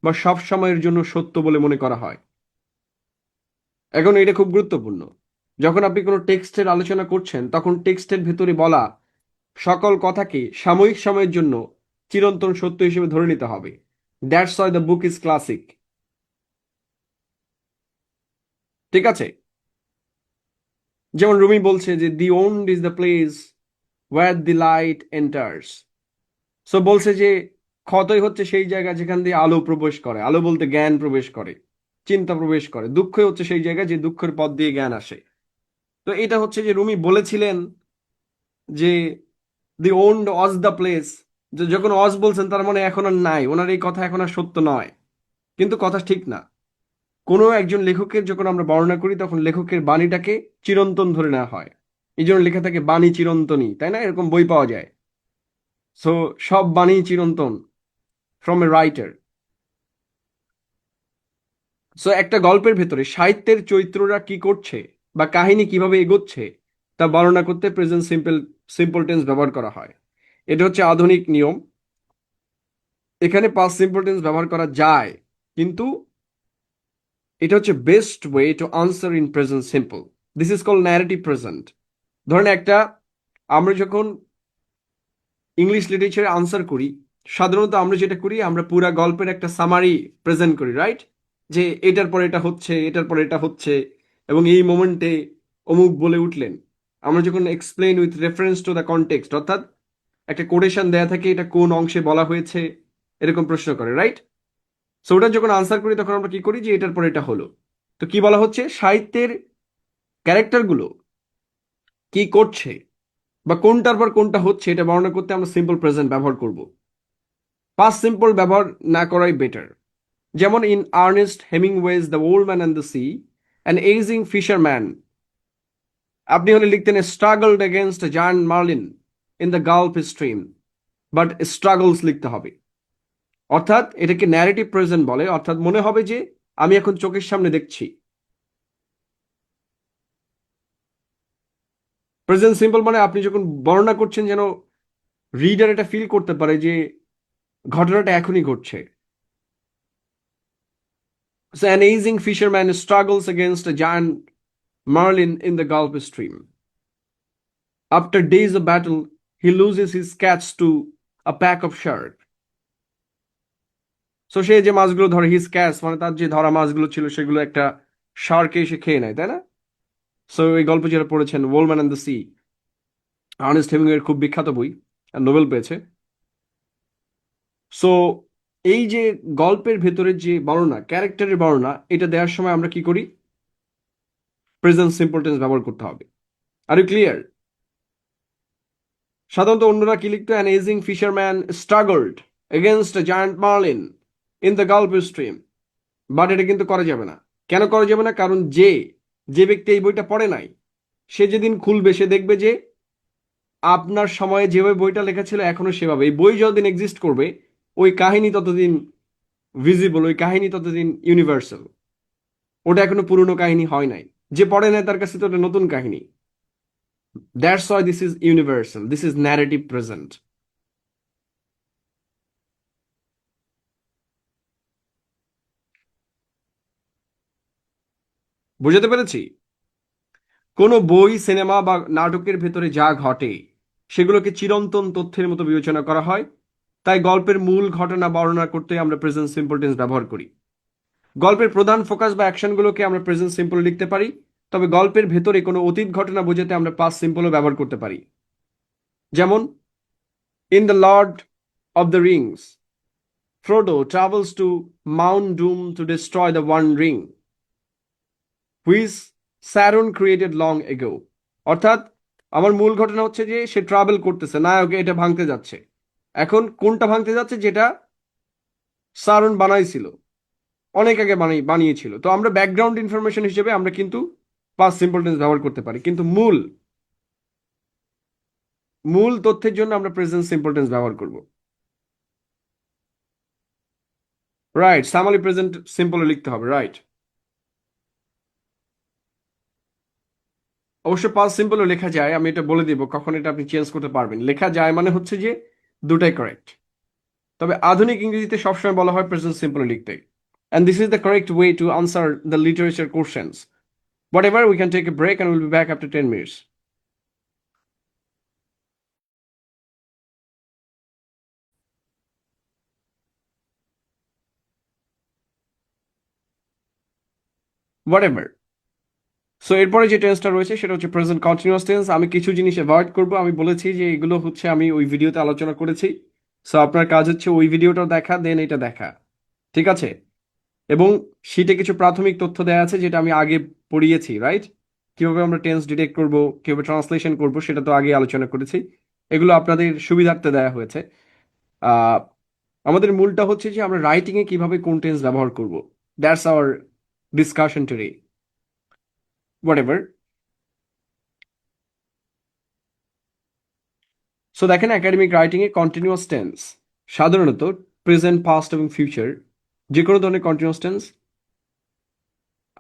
বা সব সময়ের জন্য সত্য বলে মনে করা হয়। এখন এটা খুব গুরুত্বপূর্ণ। যখন আপনি কোনো টেক্সটের আলোচনা করছেন, তখন টেক্সটের ভেতরে বলা সকল কথাকে সাময়িক সময়ের জন্য চিরন্তন সত্য হিসেবে ধরে নিতে হবে। That's why the book is classic. ঠিক আছে? যেমন রুমি বলছে যে the wound is the place where the light enters. So বলছে যে ক্ষতই হচ্ছে সেই জায়গা যেখান দিয়ে আলো প্রবেশ করে। আলো বলতে জ্ঞান প্রবেশ করে, চিন্তা প্রবেশ করে। দুঃখই হচ্ছে সেই জায়গা যে দুঃখের পথ দিয়ে জ্ঞান আসে। তো এটা হচ্ছে যে রুমি বলেছিলেন যে the owned was the place, যে যখন ওয়াজ বলছেন তার মানে এখন আর নাই, ওনার এই কথা এখন আর সত্য নয়। কিন্তু কথা ঠিক না। কোনো একজন লেখকের যখন আমরা বর্ণনা করি, তখন লেখকের বাণীটাকে চিরন্তন ধরে নেওয়া হয়। এই জন্য লেখা থাকে বাণী চিরন্তনী, তাই না? এরকম বই পাওয়া যায়। সো সব বাণী চিরন্তন ফ্রম এ রাইটার। সো একটা গল্পের ভেতরে সাহিত্যের চরিত্ররা কি করছে বা কাহিনী কিভাবে এগোচ্ছে তা বর্ণনা করতে প্রেজেন্ট সিম্পল টেন্স ব্যবহার করা হয়। এটা হচ্ছে আধুনিক নিয়ম। এখানে পাস্ট সিম্পল টেন্স ব্যবহার করা যায়, কিন্তু এটা হচ্ছে best way to answer in present simple. This is call narrative present. ধরেন আমরা যখন ইংলিশ লিটারেচারে আনসার করি, সাধারণত আমরা যেটা করি, আমরা পুরা গল্পের একটা সামারি প্রেজেন্ট করি, রাইট? যে এটার পর এটা হচ্ছে, এটার পর এটা হচ্ছে, এবং এই মোমেন্টে অমুক বলে উঠলেন। আমরা যখন explain with reference to the context, অর্থাৎ একটা কোটেশন দেয়া থাকে, এটা কোন অংশে বলা হয়েছে, এরকম প্রশ্ন করে, রাইট? সো ওটা যখন আনসার করি তখন আমরা কি করি, যে এটার পর এটা হলো। তো কি বলা হচ্ছে, সাহিত্যের ক্যারেক্টারগুলো কি করছে বা কোনটার পর কোনটা হচ্ছে এটা বর্ণনা করতে আমরা সিম্পল প্রেজেন্ট ব্যবহার করব। পাস্ট সিম্পল ব্যবহার না করাই বেটার। যেমন in Ernest Hemingway's the old man and the sea, an aging fisherman, আপনি হলে লিখতেন struggled against giant marlin in the gulf stream, but struggles লিখতে হবে। অর্থাৎ এটাকে ন্যারেটিভ প্রেজেন্ট বলে, অর্থাৎ মনে হবে যে আমি এখন চোখের সামনে দেখছি। প্রেজেন্ট সিম্পল মানে আপনি যখন বর্ণনা করছেন যেন রিডার এটা ফিল করতে পারে যে ঘটনাটা এখনই ঘটছে। So an aging fisherman struggles against a giant marlin in the Gulf Stream. After days of battle, he loses his catch to a pack of shark. So সে যে মাছগুলো ধরে, হিজ ক্যাচ মানে তার যে ধরা মাছগুলো ছিল সেগুলো একটা শার্কে এসে খেয়ে নেয়, তাই না? সো এই গল্প যেটা পড়েছেন, old and the sea, Ernest হেমিংওয়ের খুব বিখ্যাত বই, নোবেল পেয়েছে। সো এই যে গল্পের ভেতরে যে বর্ণনা, ক্যারেক্টারের বর্ণনা, এটা দেওয়ার সময় আমরা কি করি, প্রেজেন্ট সিম্পল টেন্স ব্যবহার করতে হবে। Are you clear? সাধারণত অন্যরা কি লিখতো, an aging fisherman struggled against a giant marlin in the gulf stream. But এটা কিন্তু করা যাবে না। কেন করা যাবে না? কারণ যে যে ব্যক্তি এই বইটা পড়ে নাই, সে যেদিন খুলবে সে দেখবে যে আপনার সময়ে যেভাবে বইটা লেখা ছিল এখনো সেভাবে। এই বই যতদিন এক্সিস্ট করবে, ওই কাহিনী ততদিন ভিজিবল, ওই কাহিনী ততদিন ইউনিভার্সাল। ওটা এখনো পুরনো কাহিনী হয় নাই। যে পড়ে নাই তার কাছে তো ওটা নতুন কাহিনী। That's why this is universal, this is narrative present. বুঝাতে পেরেছি? কোনো বই, সিনেমা বা নাটকের ভেতরে যা ঘটে সেগুলোকে চিরন্তন তথ্যের মতো বিবেচনা করা হয়। তাই গল্পের মূল ঘটনা বর্ণনা করতে আমরা প্রেজেন্ট সিম্পল টেন্স ব্যবহার করি। গল্পের প্রধান ফোকাস বা অ্যাকশনগুলোকে আমরা প্রেজেন্ট সিম্পল লিখতে পারি। তবে গল্পের ভেতরে কোনো অতীত ঘটনা বোঝাতে আমরা পাস্ট সিম্পলও ব্যবহার করতে পারি। যেমন in the Lord of the Rings, Frodo travels to Mount Doom to destroy the one ring which Sauron created long ago. অর্থাৎ আমার মূল ঘটনা হচ্ছে যে সে ট্রাভেল করতেছে, নায়কে এটা ভাঙতে যাচ্ছে। এখন কোনটা ভাঙতে যাচ্ছে? যেটা সারন বানাইছিল, অনেক আগে বানিয়েছিল। তো আমরা ব্যাকগ্রাউন্ড ইনফরমেশন হিসেবে আমরা কিন্তু পাস্ট সিম্পল টেন্স ব্যবহার করতে পারি, কিন্তু মূল মূল তথ্যের জন্য আমরা প্রেজেন্ট সিম্পল টেন্স ব্যবহার করব। রাইট, সামারি প্রেজেন্ট সিম্পল লিখতে হবে, রাইট। অবশ্য পাস্ট সিম্পলও লেখা যায়, আমি এটা বলে দিব কখন এটা আপনি চেঞ্জ করতে পারবেন। লেখা যায় মানে হচ্ছে যে দুটাই কারেক্ট। তবে আধুনিক ইংরেজিতে সবসময় বলা হয় প্রেজেন্ট সিম্পল লিখতে। And this is the correct way to answer the literature questions. Whatever, we can take a break and we'll be back after 10 minutes. Whatever. So এরপরে যে টেন্সটা রয়েছে সেটা হচ্ছে প্রেজেন্ট কন্টিনিউয়াস টেন্স। আমি কিছু জিনিস অ্যাভয়েড করব, আমি বলেছি যে এগুলো হচ্ছে আমি ওই ভিডিওতে আলোচনা করেছি। সো আপনার কাজ হচ্ছে ওই ভিডিওটা দেখা, দেন এটা দেখা, ঠিক আছে? এবং শীটে কিছু প্রাথমিক তথ্য দেওয়া আছে যেটা আমি আগে পড়িয়েছি, রাইট? কিভাবে আমরা টেন্স ডিটেক্ট করব, কিভাবে ট্রান্সলেশন করব, সেটা তো আগে আলোচনা করেছি। এগুলো আপনাদের সুবিধার্থে দেওয়া হয়েছে। আহ আমাদের মূলটা হচ্ছে যে আমরা রাইটিং এ কিভাবে কোন টেন্স ব্যবহার করব। That's our discussion today. Whatever. So দেখেন, একাডেমিক রাইটিং এ কন্টিনিউয়াস টেন্স সাধারণত প্রেজেন্ট, পাস্ট এবং ফিউচার, যে কোনো ধরনের কন্টিনিউয়াস টেন্স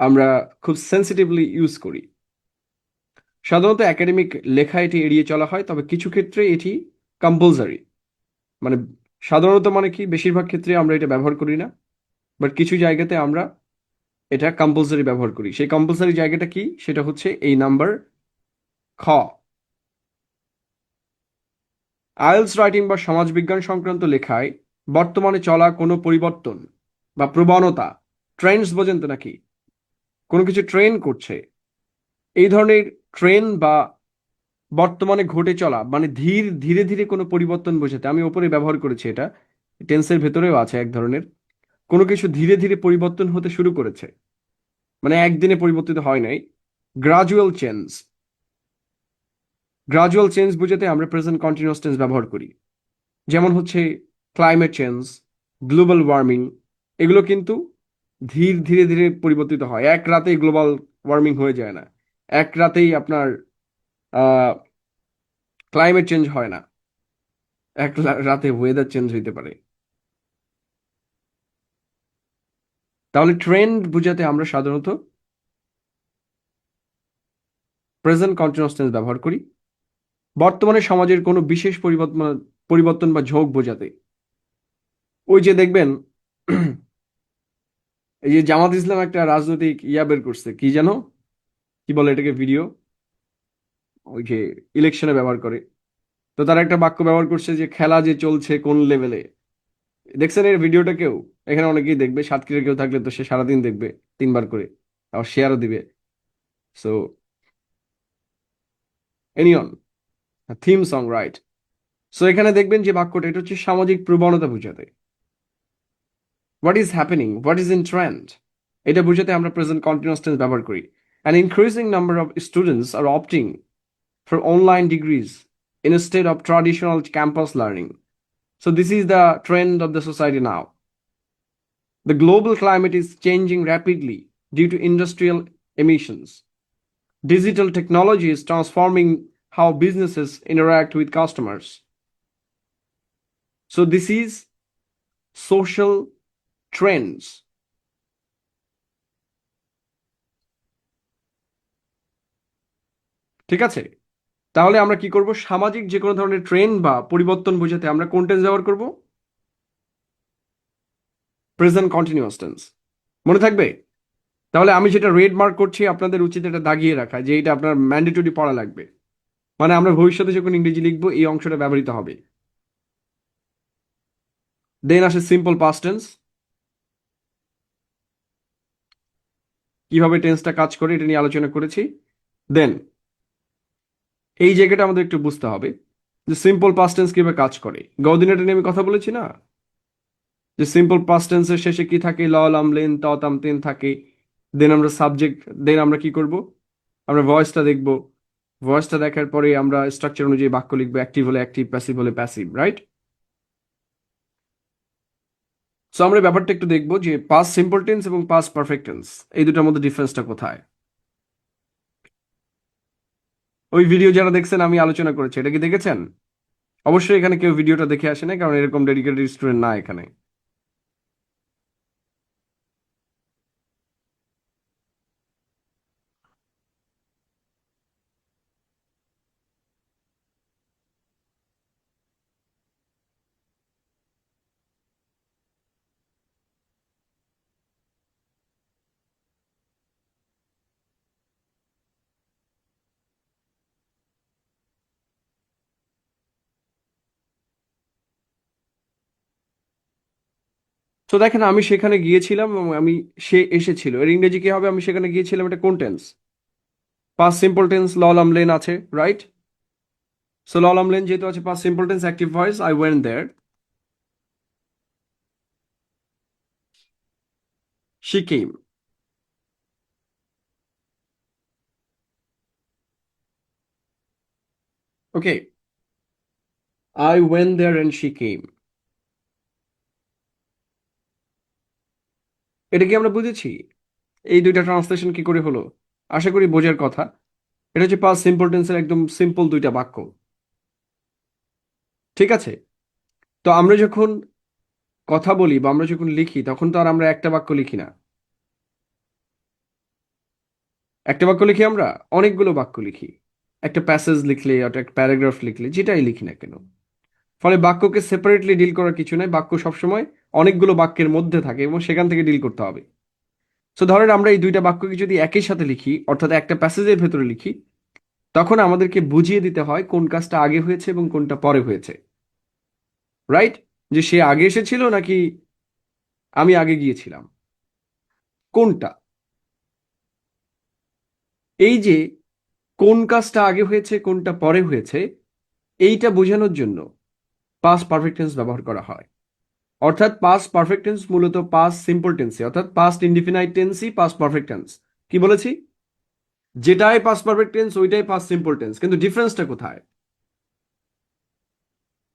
আমরা খুব সেন্সিটিভলি ইউজ করি। সাধারণত একাডেমিক লেখা এটি এড়িয়ে চলা হয়, তবে কিছু ক্ষেত্রে এটি কম্পালসারি। মানে সাধারণত মানে কি, বেশিরভাগ ক্ষেত্রে আমরা এটা ব্যবহার করি না, বাট কিছু জায়গাতে আমরা এটা কম্পালসারি ব্যবহার করি। সেই কম্পালসারি জায়গাটা কি? সেটা হচ্ছে এই নাম্বার খ। আইএলস রাইটিং বা সমাজবিজ্ঞান সংক্রান্ত লেখায় বর্তমানে চলা কোনো পরিবর্তন বা প্রবণতা, ট্রেন্ডস বোঝেন তো নাকি? কোনো কিছু ট্রেন্ড করছে, এই ধরনের ট্রেন্ড বা বর্তমানে ঘটে চলা মানে ধীরে ধীরে কোনো পরিবর্তন বোঝাতে আমি ওপরে ব্যবহার করেছি, এটা টেন্সের ভেতরেও আছে এক ধরনের। কোনো কিছু ধীরে ধীরে পরিবর্তন হতে শুরু করেছে, মানে একদিনে পরিবর্তিত হয় নাই। গ্রাজুয়াল চেঞ্জ, গ্রাজুয়াল চেঞ্জ বোঝাতে আমরা প্রেজেন্ট কন্টিনিউয়াস টেন্স ব্যবহার করি। যেমন হচ্ছে ক্লাইমেট চেঞ্জ, গ্লোবাল ওয়ার্মিং, এগুলো কিন্তু ধীরে ধীরে পরিবর্তিত হয়, এক রাতেই গ্লোবাল ওয়ার্মিং হয়ে যায় না, এক রাতেই আপনার ক্লাইমেট চেঞ্জ হয় না, এক রাতে ওয়েদার চেঞ্জ হইতে পারে। তাহলে ট্রেন্ড বোঝাতে আমরা সাধারণত প্রেজেন্ট কন্টিনিউয়াস টেন্স ব্যবহার করি। বর্তমানে সমাজের কোনো বিশেষ পরিবর্তন পরিবর্তন বা ঝোঁক বোঝাতে, ওই যে দেখবেন এই যে জামাত ইসলাম একটা রাজনৈতিক ইয়া বের করছে, কি যেন, কি বলে এটাকে, ভিডিও, ওই যে ইলেকশনে ব্যবহার করে। তো তারা একটা বাক্য ব্যবহার করছে যে খেলা যে চলছে কোন লেভেলে। দেখছেন এই ভিডিওটা? কেউ এখানে অনেকেই দেখবে, সাতক্ষীরার কেউ থাকলে তো সে সারাদিন দেখবে, 3 বার করে, আবার শেয়ারও দিবে। So anyone, theme song, right? So এখানে দেখবেন যে বাক্যটা, এটা হচ্ছে সামাজিক প্রবণতা বোঝাতে। What is happening, what is in trend, এটা বোঝাতে আমরা প্রেজেন্ট কন্টিনিউয়াস টেন্স ব্যবহার করি। An increasing number of students are opting for online degrees instead of traditional campus learning. So this is the trend of the society now. The global climate is changing rapidly due to industrial emissions. Digital technology is transforming how businesses interact with customers. So this is social trends. ঠিক আছে? তাহলে আমরা কি করব? সামাজিক যে কোনো ধরনের ট্রেন্ড বা পরিবর্তন বোঝাতে আমরা কোন টেন্স ব্যবহার করব? Present continuous tense. মনে থাকবে? তাহলে আমি যেটা রেড মার্ক করছি, আপনাদের উচিত এটা দাগিয়ে রাখা, যে এটা আপনার ম্যান্ডেটরি পড়া লাগবে। মানে আমরা ভবিষ্যতে যখন ইংরেজি লিখবো এই অংশটা ব্যবহৃত হবে। দেন আসে সিম্পল পাস্ট টেন্স। কিভাবে টেন্সটা কাজ করে এটা নিয়ে আলোচনা করেছি। দেন এই জায়গাটা আমাদের একটু বুঝতে হবে যে সিম্পল পাস্ট টেন্স কিভাবে কাজ করে। গতদিন এটা নিয়ে আমি কথা বলেছি না, যে সিম্পল পাস্ট টেন্সের শেষে কি থাকে? ল লাম লেন ত তাম তেন থাকে। দেন আমরা সাবজেক্ট, দেন আমরা কি করব? আমরা ভয়েসটা দেখব। ভয়েসটা দেখার পরে আমরা স্ট্রাকচার অনুযায়ী বাক্য লিখবো, অ্যাক্টিভ হলে অ্যাক্টিভ, প্যাসিভ হলে প্যাসিভ, রাইট? সো আমরা ব্যাপারটা একটু দেখবো যে পাস্ট সিম্পল টেন্স এবং পাস্ট পারফেক্ট টেন্স, এই দুটার মধ্যে ডিফারেন্সটা কোথায়। ওই ভিডিও যারা দেখছেন আমি আলোচনা করেছি, এটা কি দেখেছেন? অবশ্যই এখানে কেউ ভিডিওটা দেখে আসে না, কারণ এরকম ডেডিকেটেড স্টুডেন্ট না এখানে। তো দেখেন আমি সেখানে গিয়েছিলাম এবং সে এসেছিল, এর ইংরেজি কি হবে? আমি সেখানে গিয়েছিলাম, এটা কোন টেন্স? পাস্ট সিম্পল টেন্স, ল লাম লেন আছে, রাইট? সো ল লাম লেন যেহেতু আছে, past simple tense, active voice, I went there, she came. Okay, I went there and she came, এটা কি আমরা বুঝেছি? এই দুইটা ট্রান্সলেশন কি করে হলো? আশা করি বোঝার কথা। এটা হচ্ছে পাস্ট সিম্পল টেন্সের একদম সিম্পল দুইটা বাক্য। ঠিক আছে? তো আমরা যখন কথা বলি বা আমরা যখন লিখি, তখন তো আর আমরা একটা বাক্য লিখি না। একটা বাক্য লিখি আমরা, অনেকগুলো বাক্য লিখি। একটা প্যাসেজ লিখলে, একটা প্যারাগ্রাফ লিখলে, যেটাই লিখি না কেন, ফলে বাক্যকে সেপারেটলি ডিল করার কিছু নাই। বাক্য সবসময় অনেকগুলো বাক্যের মধ্যে থাকে এবং সেখান থেকে ডিল করতে হবে। সো ধরেন আমরা এই দুইটা বাক্যকে যদি একই সাথে লিখি, অর্থাৎ একটা প্যাসেজের ভেতরে লিখি, তখন আমাদেরকে বুঝিয়ে দিতে হয় কোন কাজটা আগে হয়েছে এবং কোনটা পরে হয়েছে। রাইট? যে সে আগে এসেছিল নাকি আমি আগে গিয়েছিলাম, কোনটা? এই যে কোন কাজটা আগে হয়েছে কোনটা পরে হয়েছে, এইটা বোঝানোর জন্য পাস্ট পারফেক্ট টেন্স ব্যবহার করা হয়। অর্থাৎ পাস্ট পারফেক্ট টেন্স মূলত পাস্ট সিম্পল টেন্সই, অর্থাৎ পাস্ট ইনডিফিনাইট টেন্সই পাস্ট পারফেক্ট টেন্স। কি বলেছি? যেটাই পাস্ট পারফেক্ট টেন্স ওইটাই পাস্ট সিম্পল টেন্স, কিন্তু ডিফারেন্সটা কোথায়?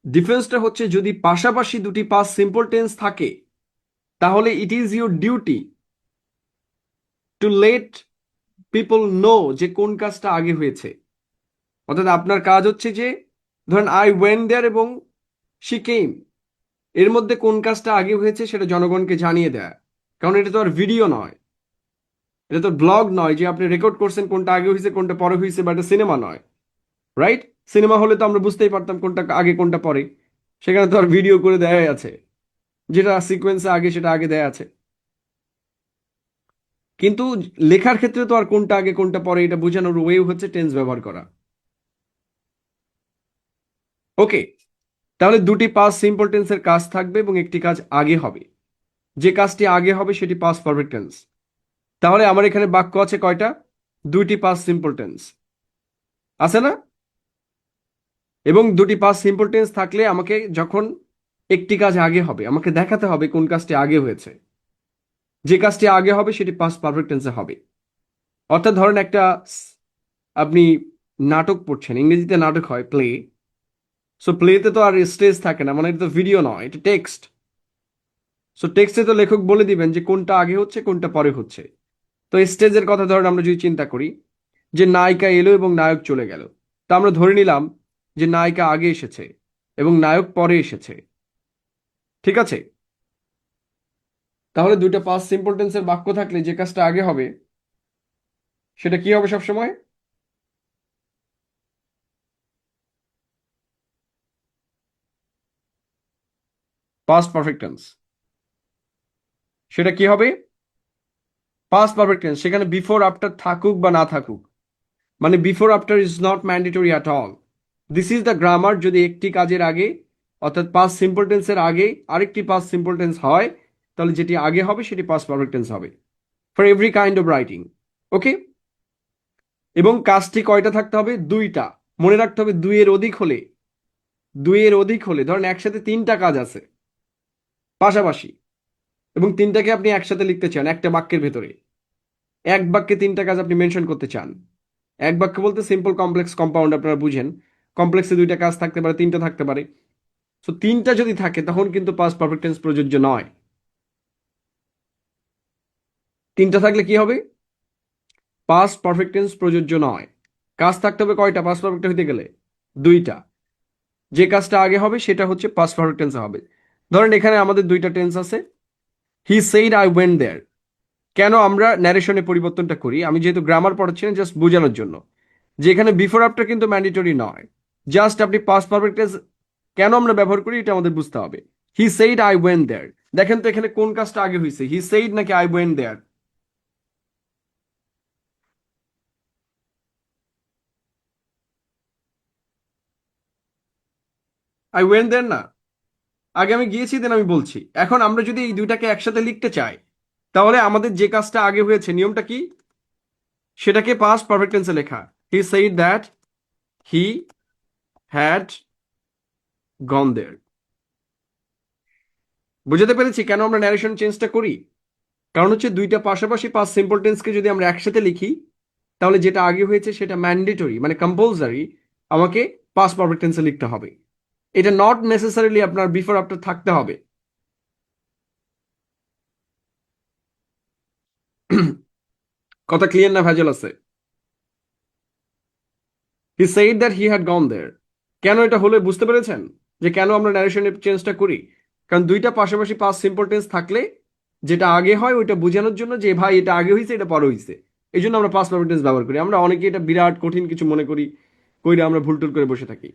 ডিফারেন্সটা হচ্ছে যদি পাশাপাশি দুটি পাস্ট সিম্পল টেন্স থাকে, তাহলে it is your duty to let people know যে কোন কাজটা আগে হয়েছে। অর্থাৎ আপনার কাজ হচ্ছে যে, ধরেন আই ওয়েন্ট দেয়ার এবং শি কেম, এর মধ্যে কোন কাজটা আগে হয়েছে সেটা জনগণকে জানিয়ে দেয়। কারণ এটা তো আর ভিডিও নয়, এটা তো ব্লগ নয় যে আপনি রেকর্ড করছেন কোনটা আগে হয়েছে কোনটা পরে হয়েছে, বা এটা সিনেমা নয়, রাইট? সিনেমা হলে তো আমরা বুঝতেই পারতাম কোনটা আগে কোনটা পরে, সেখানে তো আর ভিডিও করে দেয়া আছে, যেটা সিকোয়েন্সে আগে সেটা আগে দেয়া আছে। কিন্তু লেখার ক্ষেত্রে তো আর কোনটা আগে কোনটা পরে এটা বোঝানোর ওয়ে হচ্ছে টেন্স ব্যবহার করা। ওকে, তাহলে দুটি পাস্ট সিম্পল টেন্সের কাজ থাকবে এবং একটি কাজ আগে হবে। যে কাজটি আগে হবে সেটি পাস্ট পারফেক্ট টেন্স। তাহলে আমার এখানে বাক্য আছে কয়টা? দুইটি পাস্ট সিম্পল টেন্স আছে না? এবং দুটি পাস্ট সিম্পল টেন্স থাকলে আমাকে যখন একটি কাজ আগে হবে আমাকে দেখাতে হবে কোন কাজটি আগে হয়েছে। যে কাজটি আগে হবে সেটি পাস্ট পারফেক্ট টেন্সে হবে। অর্থাৎ ধরেন একটা আপনি নাটক পড়ছেন, ইংরেজিতে নাটক হয় প্লে। সো প্লেতে তো আর স্টেজ থাকে না, মানে এটা তো ভিডিও নয়, এটা টেক্সট। সো টেক্সটে তো লেখক বলে দিবেন যে কোনটা আগে হচ্ছে কোনটা পরে হচ্ছে। তো স্টেজের কথা ধরেন আমরা যদি চিন্তা করি যে নায়িকা এলো এবং নায়ক চলে গেল, তা আমরা ধরে নিলাম যে নায়িকা আগে এসেছে এবং নায়ক পরে এসেছে, ঠিক আছে? তাহলে দুইটা পাস্ট সিম্পল টেন্সের বাক্য থাকলে যে কাজটা আগে হবে সেটা কি হবে সবসময়? Past perfect tense. সেটা কি হবে? Past perfect tense. সেখানে বিফোর আফটার থাকুক বা না থাকুক, মানে before after is not mandatory at all. This is the grammar. যদি একটি কাজের আগে অর্থাৎ পাস্ট সিম্পল টেন্সের আগে আরেকটি পাস্ট সিম্পল টেন্স হয়, তাহলে যেটি আগে হবে সেটি পাস্ট পারফেক্ট টেন্স হবে for every kind of writing. Okay, এবং কাজটি কয়টা থাকতে হবে? দুইটা। মনে রাখতে হবে দুইয়ের অধিক হলে ধরেন একসাথে তিনটা কাজ আছে পাশাপাশি, এবং তিনটাকে আপনি একসাথে লিখতে চান একটা বাক্যের ভেতরে, এক বাক্যে তিনটা কাজ আপনি মেনশন করতে চান। এক বাক্য বলতে সিম্পল কমপ্লেক্স কম্পাউন্ড আপনারা বুঝেন, কমপ্লেক্সে দুইটা কাজ থাকতে পারে তিনটা থাকতে পারে। সো তিনটা যদি থাকে তখন কিন্তু পাস্ট পারফেক্ট টেন্স প্রযোজ্য নয়। তিনটা থাকলে কি হবে? পাস্ট পারফেক্ট টেন্স প্রযোজ্য নয়। কাজ থাকতে হবে কয়টা পাস্ট পারফেক্ট হইতে গেলে? দুইটা। যে কাজটা আগে হবে সেটা হচ্ছে পাস্ট পারফেক্ট টেন্সে হবে। ধরেন এখানে আমাদের দুইটা টেন্স আছে, he said I went there. কেন আমরা ন্যারেশনে পরিবর্তনটা করি? আমি যেহেতু গ্রামার পড়াচ্ছি না, জাস্ট বোঝানোর জন্য যে এখানে বিফোর আফটার কিন্তু ম্যান্ডেটরি নয়। জাস্ট আপনি পাস্ট পারফেক্ট টেন্স কেন আমরা ব্যবহার করি এটা আমাদের বুঝতে হবে। He said I went there, দেখেন তো এখানে কোন কাজটা আগে হয়েছে, হি সেইড নাকি I went there? I went there না, আগে আমি গিয়েছি দেন আমি বলছি। এখন আমরা যদি এই দুইটাকে একসাথে লিখতে চাই, তাহলে আমাদের যে কাজটা আগে হয়েছে নিয়মটা কি? সেটাকে পাস্ট পারফেক্ট টেন্সে লেখা। He said that he had gone there. বুঝাতে পেরেছি কেন আমরা ন্যারেশন চেঞ্জটা করি? কারণ হচ্ছে দুইটা পাশাপাশি পাস্ট সিম্পল টেন্সকে যদি আমরা একসাথে লিখি, তাহলে যেটা আগে হয়েছে সেটা ম্যান্ডেটরি মানে কম্পালসারি আমাকে পাস্ট পারফেক্ট টেন্সে লিখতে হবে। এটা নট নেসেসারিলি আপনার বিফোর আফটার থাকতে হবে। কথা ক্লিয়ার না ভেজাল আছে? He said that he had gone there. কেন এটা হলে বুঝতে পেরেছেন যে কেন আমরা ন্যারেশনের চেঞ্জটা করি? কারণ দুইটা পাশাপাশি পাস্ট সিম্পল টেন্স থাকলে যেটা আগে হয় ওইটা বোঝানোর জন্য যে ভাই এটা আগে হয়েছে এটা পরে হয়েছে, এই জন্য আমরা পাস্ট পারফেক্ট টেন্স ব্যবহার করি। আমরা অনেকে এটা বিরাট কঠিন কিছু মনে করি, কইরা আমরা ভুল টুল করে বসে থাকি।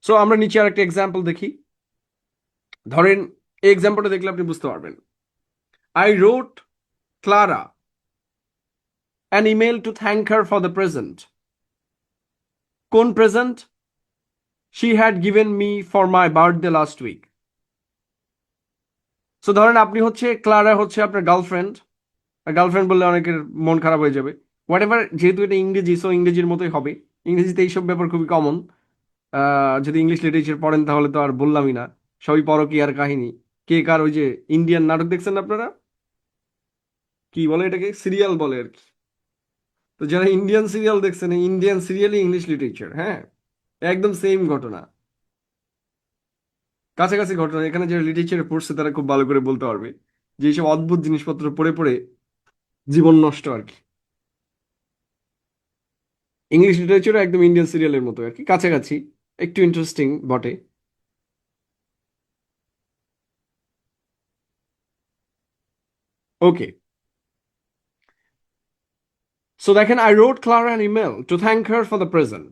সো আমরা নিচে আর একটা এক্সাম্পল দেখি। ধরেন এই এক্সাম্পলটা দেখলে আপনি বুঝতে পারবেন। I wrote Clara an email to thank her for the present. কোন present? She had given me for my birthday last week. So ধরেন আপনি হচ্ছে ক্লারা হচ্ছে আপনার গার্লফ্রেন্ড, গার্লফ্রেন্ড বললে অনেকের মন খারাপ হয়ে যাবে, হোয়াট এভার, যেহেতু এটা ইংরেজি সো ইংরেজির মতোই হবে। ইংরেজিতে এইসব ব্যাপার খুবই কমন। যদি ইংলিশ লিটারেচার পড়েন তাহলে তো আর বললামই না, সবই পরকীয়ার কাহিনী। কে কার ওই যে ইন্ডিয়ান নাটক দেখছেন আপনারা, কি বলে এটাকে, সিরিয়াল বলে আর কি। তো যারা ইন্ডিয়ান সিরিয়াল দেখছেন, ইন্ডিয়ান সিরিয়ালই ইংলিশ লিটারেচার, হ্যাঁ, একদম সেম ঘটনা, কাছাকাছি ঘটনা। এখানে যারা লিটারেচারে পড়ছে তারা খুব ভালো করে বলতে পারবে যে এইসব অদ্ভুত জিনিসপত্র পড়ে পড়ে জীবন নষ্ট আর কি। ইংলিশ লিটারেচারও একদম ইন্ডিয়ান সিরিয়ালের মতো আর কি, কাছাকাছি, একটু ইন্টারেস্টিং বটে। ওকে, সো দেখেন, I wrote Clara an email to thank her for the present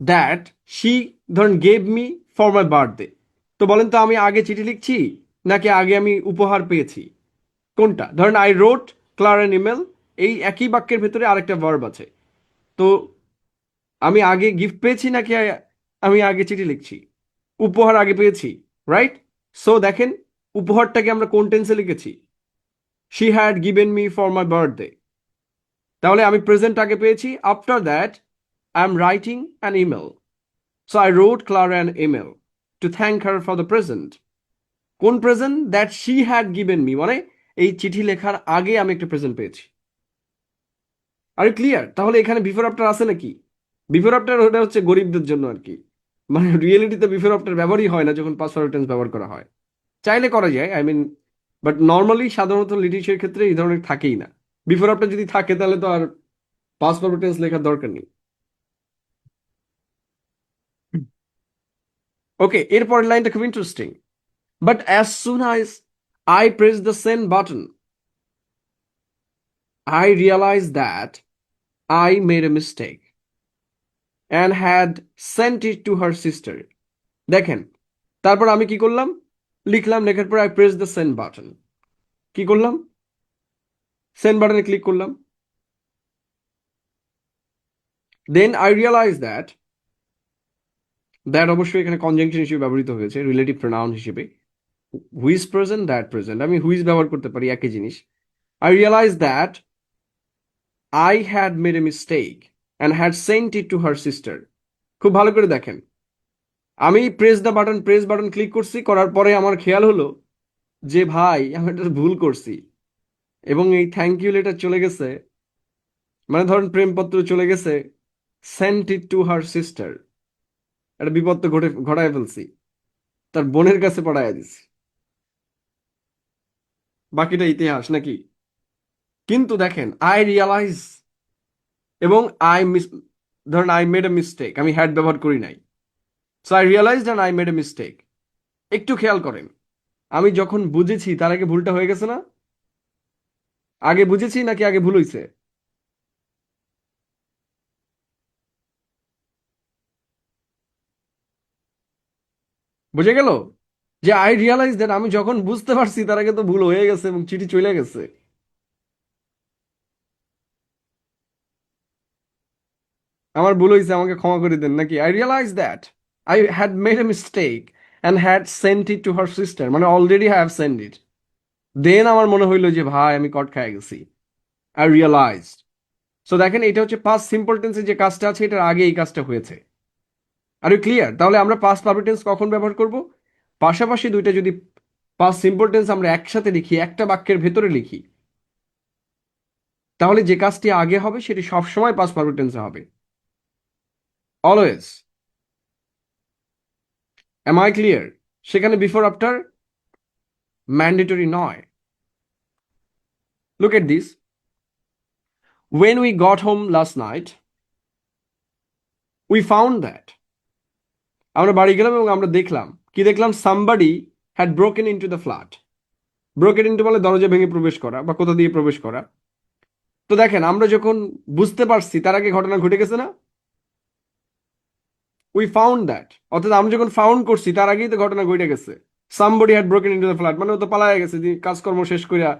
that she ধরেন gave me for my birthday. তো বলেন তো আমি আগে চিঠি লিখছি নাকি আগে আমি উপহার পেয়েছি, কোনটা? ধরেন I wrote Clara an email, এই একই বাক্যের ভেতরে আরেকটা ভার্ব আছে। তো আমি আগে গিফট পেয়েছি নাকি আমি আগে চিঠি লিখছি? উপহার আগে পেয়েছি, রাইট? সো দেখেন, উপহারটাকে আমরা কোন টেন্সে লিখেছি? She had given me for my birthday. তাহলে আমি প্রেজেন্ট আগে পেয়েছি। After that I am writing an email, so I wrote Clara an email to thank her for the present. কোন present? That she had given me, মানে এই চিঠি লেখার আগে আমি একটা প্রেজেন্ট পেয়েছি। আর ক্লিয়ার? তাহলে এখানে বিফোর আফটার আছে নাকি? বিফোর আফটার ওটা হচ্ছে গরিবদের জন্য আর কি, মানে রিয়েলিটিতে বিফোর আফটার ব্যবহারই হয় না যখন পাস্ট পারফেক্ট টেন্স ব্যবহার করা হয়। চাইলে করা যায়, আই মিন, বাট নর্মালি সাধারণত লিটারেচারের ক্ষেত্রে এই ধরনের থাকেই না। বিফোর আফটার যদি থাকে তাহলে তো আর পাস্ট পারফেক্ট টেন্স লেখার দরকার নেই। ওকে, এরপরের লাইনটা খুব interesting. But as soon as I press the send button I realize that I made a mistake and had sent it to her sister. দেখেন, তারপর আমি কি করলাম? লিখলাম, লেখার পর I press the send button. কি করলাম? সেন্ড বাটনে ক্লিক করলাম। Then I realize that, that অবশ্যই এখানে কনজাংশন হিসেবে ব্যবহৃত হয়েছে, রিলেটিভ প্রোনাউন হিসেবে। হুইজ প্রেজেন্ট, দ্যাট প্রেজেন্ট, আমি হুইজ ব্যবহার করতে পারি, একই জিনিস। I realize that I had made a mistake and had sent it to her sister. খুব ভালো করে দেখেন, আমি প্রেস বাটন ক্লিক করছি, করার পরে আমার খেয়াল হলো যে ভাই আমি একটা ভুল করছি, এবং এই থ্যাংক ইউ লেটার চলে গেছে, মানে ধরেন প্রেমপত্র চলে গেছে sent it to her sister. একটা বিপদ তো ঘটায় ফেলছি, তার বোনের কাছে পড়ায় দিছি। বাকিটা ইতিহাস নাকি? কিন্তু দেখেন, আই রিয়ালাইজ এবং আই মিস, ধরেন আই মেড এ মিস্টেক, আমি হ্যাড ব্যবহার করি নাই। So I realise and I made a mistake. একটু খেয়াল করেন, আমি যখন বুঝেছি তার আগে ভুলটা হয়ে গেছে না? আগে বুঝেছি নাকি আগে ভুল হয়েছে? বুঝে গেল যে আই রিয়ালাইজ দ্যাট, আমি যখন বুঝতে পারছি তার আগে তো ভুল হয়ে গেছে এবং চিঠি চলে গেছে। আমার ভুল হয়েছে, আমাকে ক্ষমা করে দেন নাকি? I realize that I had made a mistake and had sent it to her sister, মানে already have send it. Then আমার মনে হইলো যে ভাই আমি কট খাই গেছি। I realise. সো দেখেন, এটা হচ্ছে পাস্ট সিম্পল টেন্সে যে কাজটা আছে এটার আগে এই কাজটা হয়েছে। Are you clear? তাহলে আমরা পাস্ট পারফেক্ট টেন্স কখন ব্যবহার করব? পাশাপাশি দুইটা যদি পাস্ট সিম্পল টেন্স আমরা একসাথে লিখি, একটা বাক্যের ভেতরে লিখি, তাহলে যে কাজটি আগে হবে সেটি সবসময় পাস্ট পারফেক্ট টেন্সে হবে, অলওয়েজ। Am I clear? সেখানে বিফোর আফটার ম্যান্ডেটরি নয়। Look at this, when we got home last night we found that, আমরা বাড়ি গেলাম এবং আমরা দেখলাম, কি দেখলাম? somebody had broken into the flat. broken into মানে দরজা ভেঙে প্রবেশ করা বা কোথা দিয়ে প্রবেশ করা। তো দেখেন, আমরা যখন বুঝতে পারছি তার আগে ঘটনা ঘটে গেছে না? উই ফাউন্ড দ্যাট, অর্থাৎ আমরা যখন ফাউন্ড করছি তার আগেই তো ঘটনা ঘটে গেছে। somebody had broken into the flat মানে ও তো পালায় গেছে, যে কাজকর্ম শেষ করিয়া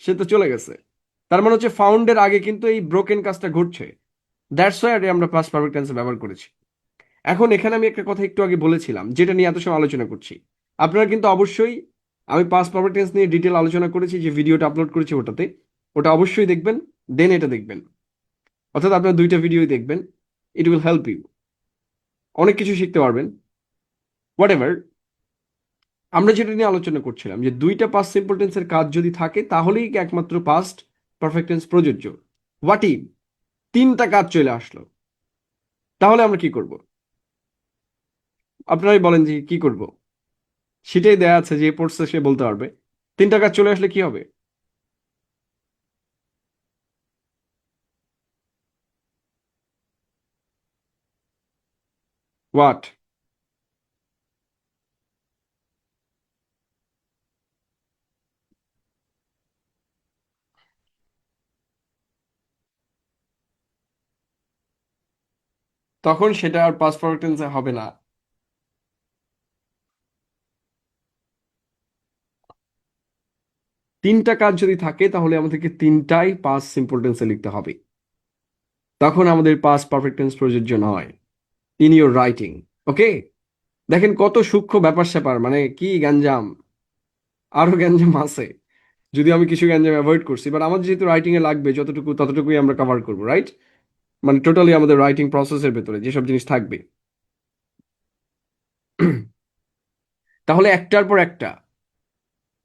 সে তো চলে গেছে। তার মানে হচ্ছে ফাউন্ডের আগে কিন্তু এই ব্রোকেন কাজটা ঘটছে। দ্যাটস ওয়াই আমরা পাস্ট পারফেক্ট টেন্স ব্যবহার করেছি। এখন এখানে আমি একটা কথা একটু আগে বলেছিলাম যেটা নিয়ে এত সময় আলোচনা করছি। আপনারা কিন্তু অবশ্যই, আমি পাস্ট পারফেক্ট টেন্স নিয়ে ডিটেল আলোচনা করেছি, যে ভিডিওটা আপলোড করেছি ওটাতে, ওটা অবশ্যই দেখবেন, দেন এটা দেখবেন। অর্থাৎ আপনারা দুইটা ভিডিওই দেখবেন, ইট উইল হেল্প ইউ, অনেক কিছু শিখতে পারবেন। হোয়াট এভার, আমরা যেটা নিয়ে আলোচনা করছিলাম যে দুইটা পাস্ট সিম্পল টেন্সের কাজ যদি থাকে তাহলেই একমাত্র পাস্ট পারফেক্ট টেন্স প্রযোজ্য। হোয়াট ইফ তিনটা কাজ চলে আসলো, তাহলে আমরা কি করব? আপনারাই বলেন যে কি করব। সেটাই দেয়া আছে, যে পড়ছে সে বলতে পারবে। তিনটা কাজ চলে আসলে কি হবে? হোয়াট? তখন সেটা আর পাস্ট পারফেক্ট টেন্সে হবে না। তিনটা কাজ যদি থাকে তাহলে আমাদেরকে তিনটাই পাস্ট সিম্পল টেন্সে লিখতে হবে, তখন আমাদের পাস্ট পারফেক্ট টেন্স প্রযোজ্য নয় ইন ইউর রাইটিং। ওকে, দেখেন কত সূক্ষ্ম ব্যাপার স্যাপার, মানে কি গ্যাঞ্জাম, আরো গ্যাঞ্জাম আছে। যদি আমি কিছু গ্যাঞ্জাম অ্যাভয়েড করছি, বাট আমার যেহেতু রাইটিং এ লাগবে যতটুকু ততটুকুই আমরা কভার করবো, রাইট? মানে টোটালি আমাদের রাইটিং প্রসেসের ভেতরে যেসব জিনিস থাকবে। তাহলে একটার পর একটা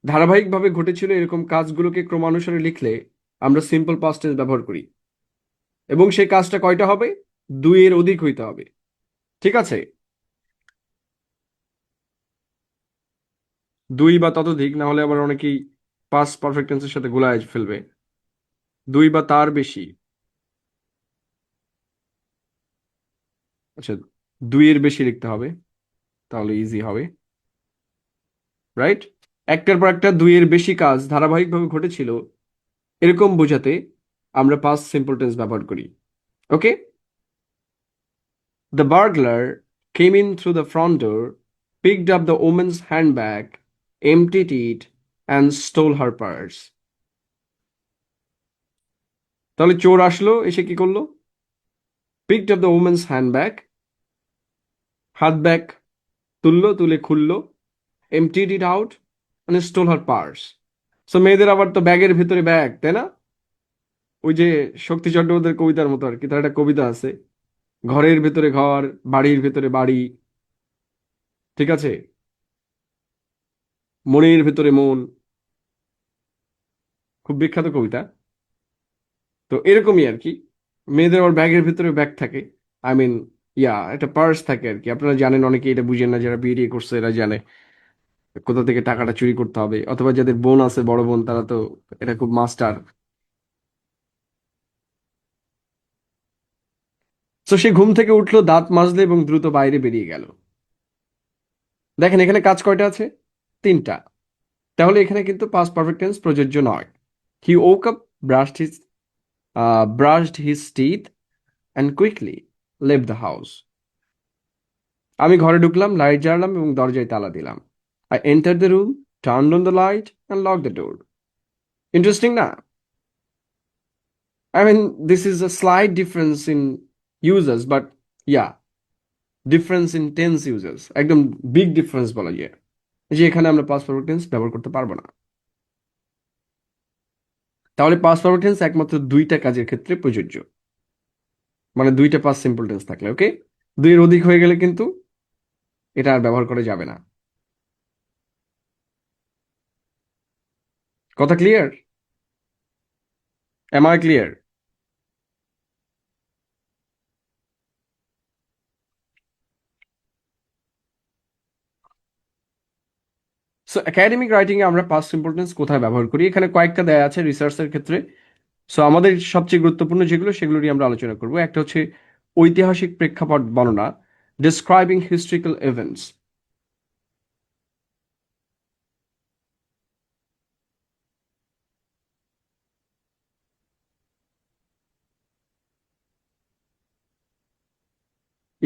ধারাবাহিকভাবে ঘটেছিল এরকম কাজগুলোকে ক্রমানুসারে লিখলে আমরা সিম্পল পাস্ট টেন্স ব্যবহার করি, এবং সেই কাজটা কয়টা হবে? দুইয়ের অধিক হইতে হবে। ঠিক আছে, দুই বা ততোধিক, না হলে আবার অনেকেই পাস্ট পারফেক্ট টেন্সের সাথে গোলায় ফেলবে। দুই বা তার বেশি। আচ্ছা, দুইয়ের বেশি লিখতে হবে, তাহলে ইজি হবে, রাইট? একটার পর একটা দুইয়ের বেশি কাজ ধারাবাহিকভাবে ঘটেছিল এরকম বোঝাতে আমরা পাস্ট সিম্পল টেন্স ব্যবহার করি। Okay, the burglar came in through the front door, picked up the woman's handbag, emptied it, and stole her purse. তাহলে চোর আসলো, এসে কি করলো? picked up the woman's handbag, হাত ব্যাগ তুললো, তুলে খুললো, emptied it out, and stole her purse. So মেয়েদের আবার তো ব্যাগের ভেতরে ব্যাগ, তাই না? ওই যে শক্তি চট্টোপাধ্যায়ের কবিতার মতো আর কি, তার একটা কবিতা আছে, ঘরের ভেতরে ঘর, বাড়ির ভেতরে বাড়ি, ঠিক আছে, মনের ভেতরে মন, খুব বিখ্যাত কবিতা। তো এরকমই আর কি, মেয়েদের আবার ব্যাগের ভেতরে ব্যাগ থাকে, আই মিন, একটা পার্স থাকে আর কি। আপনারা জানেন, অনেকে এটা বুঝেন না, যারা বিয়ে করছে এরা জানে কোথা থেকে টাকাটা চুরি করতে হবে, অথবা যাদের বোন আছে, বড় বোন, তারা তো এটা খুব মাস্টার। তো সে ঘুম থেকে উঠলো, দাঁত মাজলে এবং দ্রুত বাইরে বেরিয়ে গেল। দেখেন এখানে কাজ কয়টা আছে? তিনটা। তাহলে এখানে কিন্তু পাস্ট পারফেক্ট টেন্স প্রযোজ্য নয়। হি woke up, brushed his teeth and quickly left the house. আমি ঘরে ঢুকলাম, লাইট জ্বালালাম এবং দরজায় তালা দিলাম। I entered the room, turned on the light and locked the door. Interesting না? I mean, this is a slight difference in users, but yeah, difference in tense users, একদম বিগ ডিফারেন্স বলা যায়, যে এখানে আমরা পাস্ট পারফেক্ট টেন্স ব্যবহার করতে পারবো না। তাহলে পাস্ট পারফেক্ট টেন্স একমাত্র দুইটা কাজের ক্ষেত্রে প্রযোজ্য, মানে দুইটা পাস্ট সিম্পল টেন্স থাকলে। ওকে, দুইয়ের অধিক হয়ে গেলে কিন্তু এটা আর ব্যবহার করা যাবে না। কথা clear? Am I clear? So academic writing এ আমরা পাস্ট সিম্পল টেন্স কোথায় ব্যবহার করি, এখানে কয়েকটা দেয়া আছে রিসার্চের ক্ষেত্রে। সো আমাদের সবচেয়ে গুরুত্বপূর্ণ যেগুলো, সেগুলো নিয়ে আমরা আলোচনা করব। একটা হচ্ছে ঐতিহাসিক প্রেক্ষাপট বর্ণনা, ডিসক্রাইবিং হিস্ট্রিক্যাল ইভেন্টস।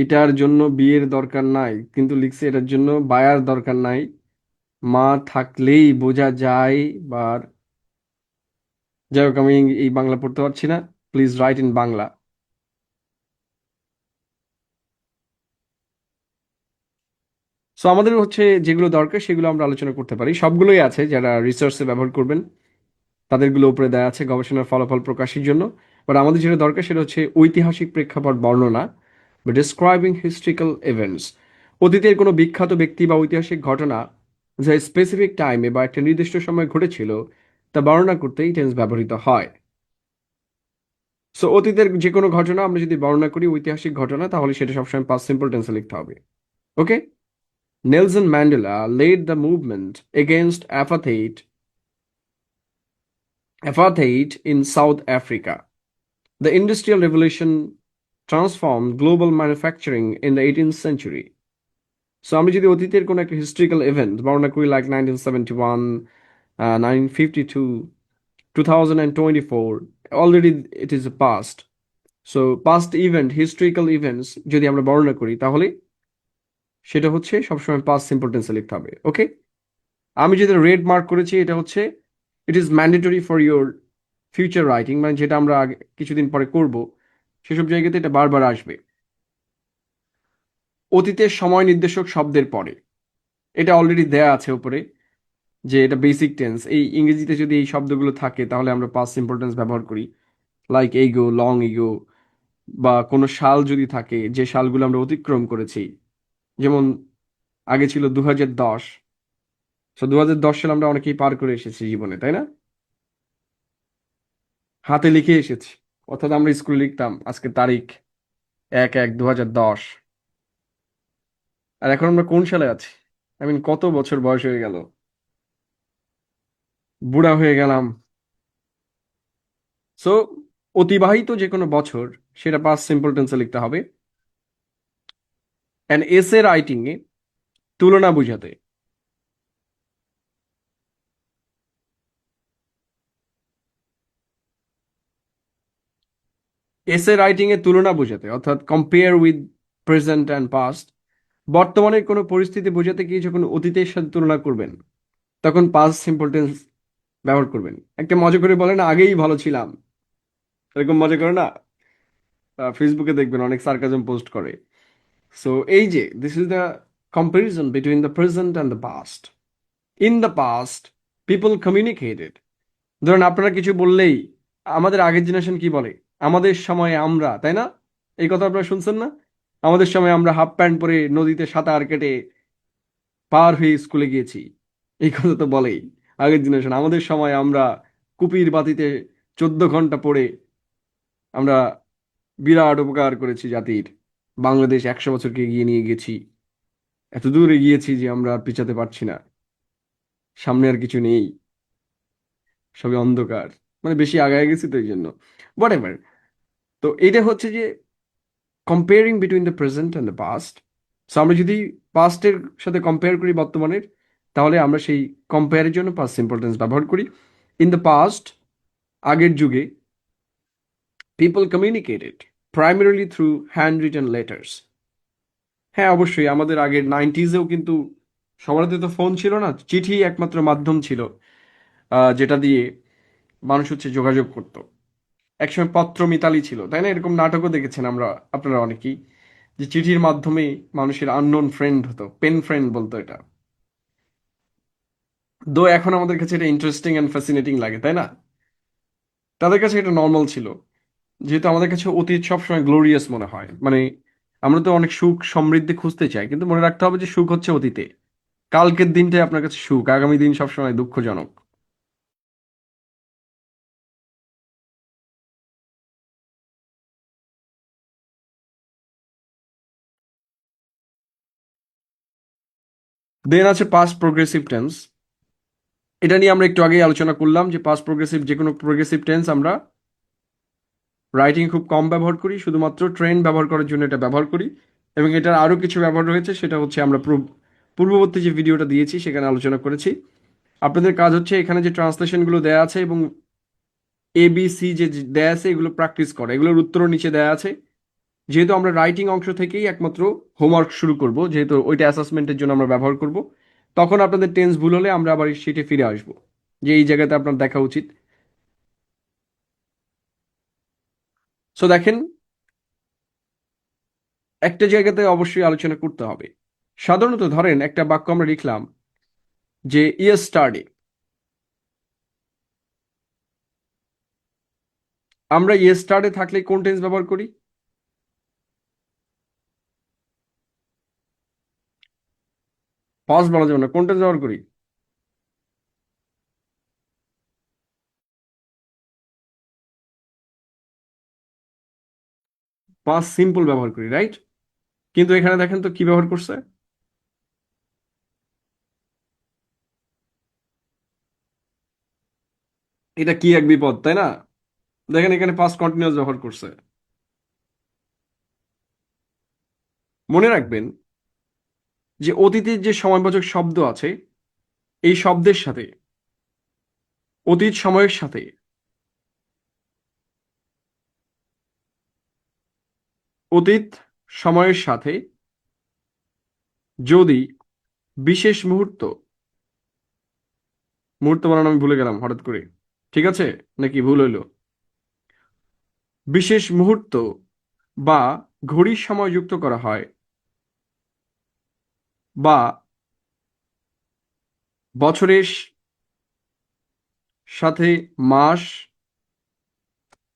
এটার জন্য বিয়ের দরকার নাই, কিন্তু লিখছে এটার জন্য বায়ার দরকার নাই, মা থাকলেই বোঝা যায়। বার যাই হোক, আমি এই বাংলা পড়তে পারছি না, please write in Bangla. So আমাদের হচ্ছে যেগুলো দরকার সেগুলো আমরা আলোচনা করতে পারি, সবগুলোই আছে, যারা রিসার্চে ব্যবহার করবেন তাদেরগুলো উপরে দেওয়া আছে গবেষণার ফলাফল প্রকাশের জন্য। বাট আমাদের যেটা দরকার সেটা হচ্ছে ঐতিহাসিক প্রেক্ষাপট বর্ণনা, বা ডিসক্রাইবিং হিস্ট্রিক্যাল ইভেন্টস। অতীতের কোনো বিখ্যাত ব্যক্তি বা ঐতিহাসিক ঘটনা যা স্পেসিফিক টাইমে বা একটা নির্দিষ্ট সময় ঘটেছিল তা বর্ণনা করতেই টেন্স ব্যবহৃত হয়। সো অতীতের যে কোনো ঘটনা আমরা যদি বর্ণনা করি, ঐতিহাসিক ঘটনা, তাহলে সেটা সবসময় পাস্ট সিম্পল টেন্সে লিখতে হবে। Okay. Nelson Mandela led the movement against apartheid in South Africa. The Industrial Revolution transformed global manufacturing in the 18th century. So আমি যদি অতীতের কোনো একটা হিস্ট্রিক্যাল ইভেন্ট বর্ণনা করি, like 1971, 1952, 2024, already it is past. So past event, historical events যদি আমরা বর্ণনা করি, তাহলে সেটা হচ্ছে সবসময় পাস্ট সিম্পল টেন্সে লিখতে হবে। ওকে। আমি যেটা রেড মার্ক করেছি এটা হচ্ছে ইট is mandatory for your future writing, মানে যেটা আমরা আগে কিছুদিন পরে করব, সেসব জায়গাতে এটা বারবার আসবে। অতীতের সময় নির্দেশক শব্দের পরে, এটা অলরেডি দেয়া আছে উপরে, যে এটা বেসিক টেন্স। এই ইংরেজিতে যদি এই শব্দগুলো থাকে তাহলে আমরা পাস্ট সিম্পল টেন্স ব্যবহার করি, লাইক এগো, লং এগো। বা কোনো সাল যদি থাকে, যে সালগুলো আমরা অতিক্রম করেছি, যেমন আগে ছিল 2010, তো 2010 সাল আমরা অনেকেই পার করে এসেছি জীবনে, তাই না? হাতে লিখে এসেছি, অর্থাৎ আমরা স্কুলে লিখতাম আজকে তারিখ 1/1/2010। আর এখন আমরা কোন সালে আছি? আই মিন, কত বছর বয়স হয়ে গেল, বুড়া হয়ে গেলাম। সো অতিবাহিত যে কোনো বছর, সেটা পাস্ট সিম্পল টেন্সে লিখতে হবে। অ্যান্ড এসে রাইটিং এ তুলনা বুঝাতে, এসে রাইটিং এ তুলনা বোঝাতে, অর্থাৎ compare with present and past, বর্তমানের কোনো পরিস্থিতি বোঝাতে গিয়ে যখন অতীতের সাথে তুলনা করবেন, তখন পাস্ট সিম্পল টেন্স ব্যবহার করবেন। একটা মজা করে বলে না, আগেই ভালো ছিলাম, এরকম মজা করে না, ফেসবুকে দেখবেন অনেক সার্কাজম পোস্ট করে। সো এই যে this is the comparison between the present and the past. In the past people communicated. ধরুন আপনারা কিছু বললেই আমাদের আগের জেনারেশন কি বলে, আমাদের সময়ে আমরা, তাই না? এই কথা আপনারা শুনছেন না? আমাদের সময় আমরা হাফ প্যান্ট পরে নদীতে সাঁতার কেটে পার হয়ে স্কুলে গিয়েছি, এই কথা তো বলেই আগের জেনারেশন। আমাদের সময় আমরা কুপির বাতিতে 14 ঘন্টা পড়ে আমরা বিরাট উপকার করেছি জাতির, বাংলাদেশ 100 বছরকে এগিয়ে নিয়ে গেছি, এত দূর এগিয়েছি যে আমরা আর পিছাতে পারছি না, সামনে আর কিছু নেই, সবই অন্ধকার। মানে বেশি আগায় গেছি তো এই জন্য, হোয়াট এভার। তো এটা হচ্ছে যে comparing between the present and the past. So আমরা যদি পাস্টের সাথে কম্পেয়ার করি বর্তমানের, তাহলে আমরা সেই কম্পেয়ারের জন্য পাস্ট সিম্পল টেন্স ব্যবহার করি। ইন দ্য পাস্ট, আগের যুগে, people communicated primarily through hand written letters. হ্যাঁ, অবশ্যই আমাদের আগের 90s-এও কিন্তু সবার হাতে তো ফোন ছিল না, চিঠি একমাত্র মাধ্যম ছিল যেটা দিয়ে মানুষ হচ্ছে যোগাযোগ করত। একসময় পত্র মিতালি ছিল, তাই না? এরকম নাটকও দেখেছেন আমরা, আপনারা অনেকেই, যে চিঠির মাধ্যমে মানুষের আননোন ফ্রেন্ড হতো, পেন ফ্রেন্ড বলতো এটা। দো এখন আমাদের কাছে এটা ইন্টারেস্টিং অ্যান্ড ফ্যাসিনেটিং লাগে, তাই না? তাদের কাছে এটা নর্মাল ছিল, যেহেতু আমাদের কাছে অতীত সবসময় গ্লোরিয়াস মনে হয়। মানে আমরা তো অনেক সুখ সমৃদ্ধি খুঁজতে চাই, কিন্তু মনে রাখতে হবে যে সুখ হচ্ছে অতীতে। কালকের দিনটাই আপনার কাছে সুখ, আগামী দিন সবসময় দুঃখজনক। দেন আছে পাস্ট প্রোগ্রেসিভ টেন্স। এটা নিয়ে আমরা একটু আগেই আলোচনা করলাম যে পাস্ট প্রোগ্রেসিভ, যে কোনো প্রোগ্রেসিভ টেন্স আমরা রাইটিং খুব কম ব্যবহার করি, শুধুমাত্র ট্রেন্ড ব্যবহার করার জন্য এটা ব্যবহার করি। এবং এটার আরও কিছু ব্যবহার রয়েছে, সেটা হচ্ছে আমরা পূর্ববর্তী যে ভিডিওটা দিয়েছি সেখানে আলোচনা করেছি। আপনাদের কাজ হচ্ছে এখানে যে ট্রান্সলেশনগুলো দেয়া আছে এবং ABC যে দেয়া আছে, এগুলো প্র্যাকটিস করা, এগুলোর উত্তরও নিচে দেয়া আছে। যেহেতু আমরা রাইটিং অংশ থেকেই একমাত্র হোমওয়ার্ক শুরু করব, যেহেতু ওইটা অ্যাসাসমেন্টের জন্য আমরা ব্যবহার করব, তখন আপনাদের টেন্স ভুল হলে আমরা আবার শিটে ফিরে আসব যে এই জায়গাতে আপনার দেখা উচিত। সো দেখেন, একটা জায়গাতে অবশ্যই আলোচনা করতে হবে। সাধারণত ধরেন একটা বাক্য আমরা লিখলাম যে ইয়েস্টারডে, আমরা ইয়েস্টারডে থাকলে কোন টেন্স ব্যবহার করি? পাস্ট বলা যাবে না, কোন টেন্স ব্যবহার করি? পাস্ট সিম্পল ব্যবহার করি, রাইট? কিন্তু এখানে দেখেন তো কি ব্যবহার করছে, এটা কি এক বিপদ, তাই না? দেখেন এখানে পাস্ট কন্টিনিউয়াস ব্যবহার করছে। মনে রাখবেন যে অতীতের যে সময়বাচক শব্দ আছে, এই শব্দের সাথে, অতীত সময়ের সাথে অতীত সময়ের সাথে যদি বিশেষ মুহূর্ত, মুহূর্ত বানানো আমি ভুলে গেলাম হঠাৎ করে, ঠিক আছে নাকি ভুল হইলো? বিশেষ মুহূর্ত বা ঘড়ির সময় যুক্ত করা হয়, বা বছরের সাথে মাস,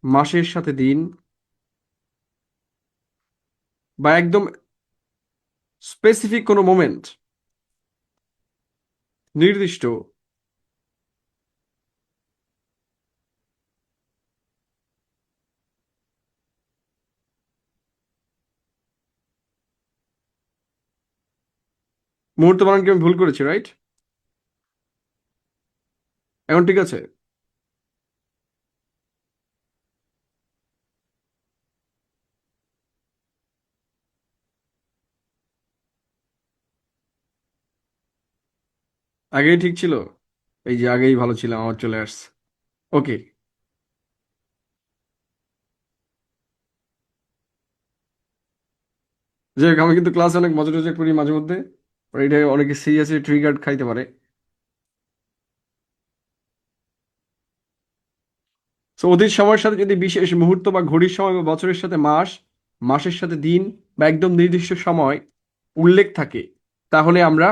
মাসের সাথে দিন, বা একদম স্পেসিফিক কোনো মোমেন্ট, নির্দিষ্ট মুহূর্ত বানান কি আমি ভুল করেছি, রাইট? এখন ঠিক আছে? আগেই ঠিক ছিল, এই যে আগেই ভালো ছিলাম, আমার চলে আসছে। ওকে, যাই হোক, আমি কিন্তু ক্লাসে অনেক মজা টজা করি মাঝে মধ্যে, আর এটা অনেকে সিরিয়াসলি ট্রিগার খাইতে পারে। তো অতীত সময়ের সাথে যদি বিশেষ মুহূর্ত বা ঘড়ির সময় বা বছরের সাথে মাস, মাসের সাথে দিন, বা একদম নির্দিষ্ট সময় উল্লেখ থাকে, তাহলে আমরা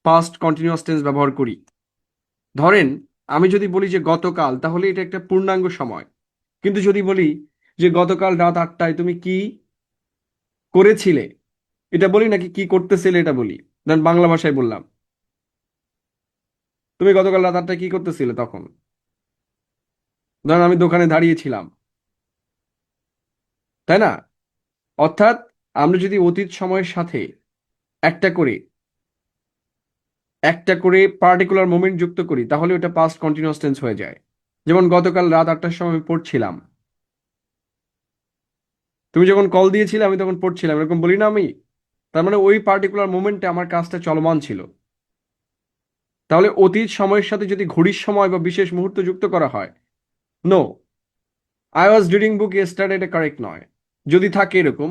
পাস্ট কন্টিনিউয়াস টেন্স ব্যবহার করি। ধরেন আমি যদি বলি যে গতকাল, তাহলে এটা একটা পূর্ণাঙ্গ সময়। কিন্তু যদি বলি যে গতকাল রাত 8টায় তুমি কি করেছিলে, এটা বলি নাকি কি করতেছিলে এটা বলি? ধরেন বাংলা ভাষায় বললাম, তুমি গতকাল রাত 8টায় কি করতেছিলে তখন? ধরেন আমি দোকানে দাঁড়িয়েছিলাম, তাই না? অর্থাৎ আমরা যদি অতীত সময়ের সাথে একটা করে একটা করে পার্টিকুলার মোমেন্ট যুক্ত করি, তাহলে ওটা পাস্ট কন্টিনিউয়াস টেন্স হয়ে যায়। যেমন গতকাল রাত 8টার সময় আমি পড়ছিলাম, তুমি যখন কল দিয়েছিলে আমি তখন পড়ছিলাম, এরকম বলি না আমি? তার মানে ওই পার্টিকুলার মোমেন্টে আমার কাজটা চলমান ছিল। তাহলে অতীত সময়ের সাথে যদি ঘড়ির সময় বা বিশেষ মুহূর্ত যুক্ত করা হয়, no, I was reading book yesterday, এটা কারেক্ট নয়। যদি থাকে এরকম,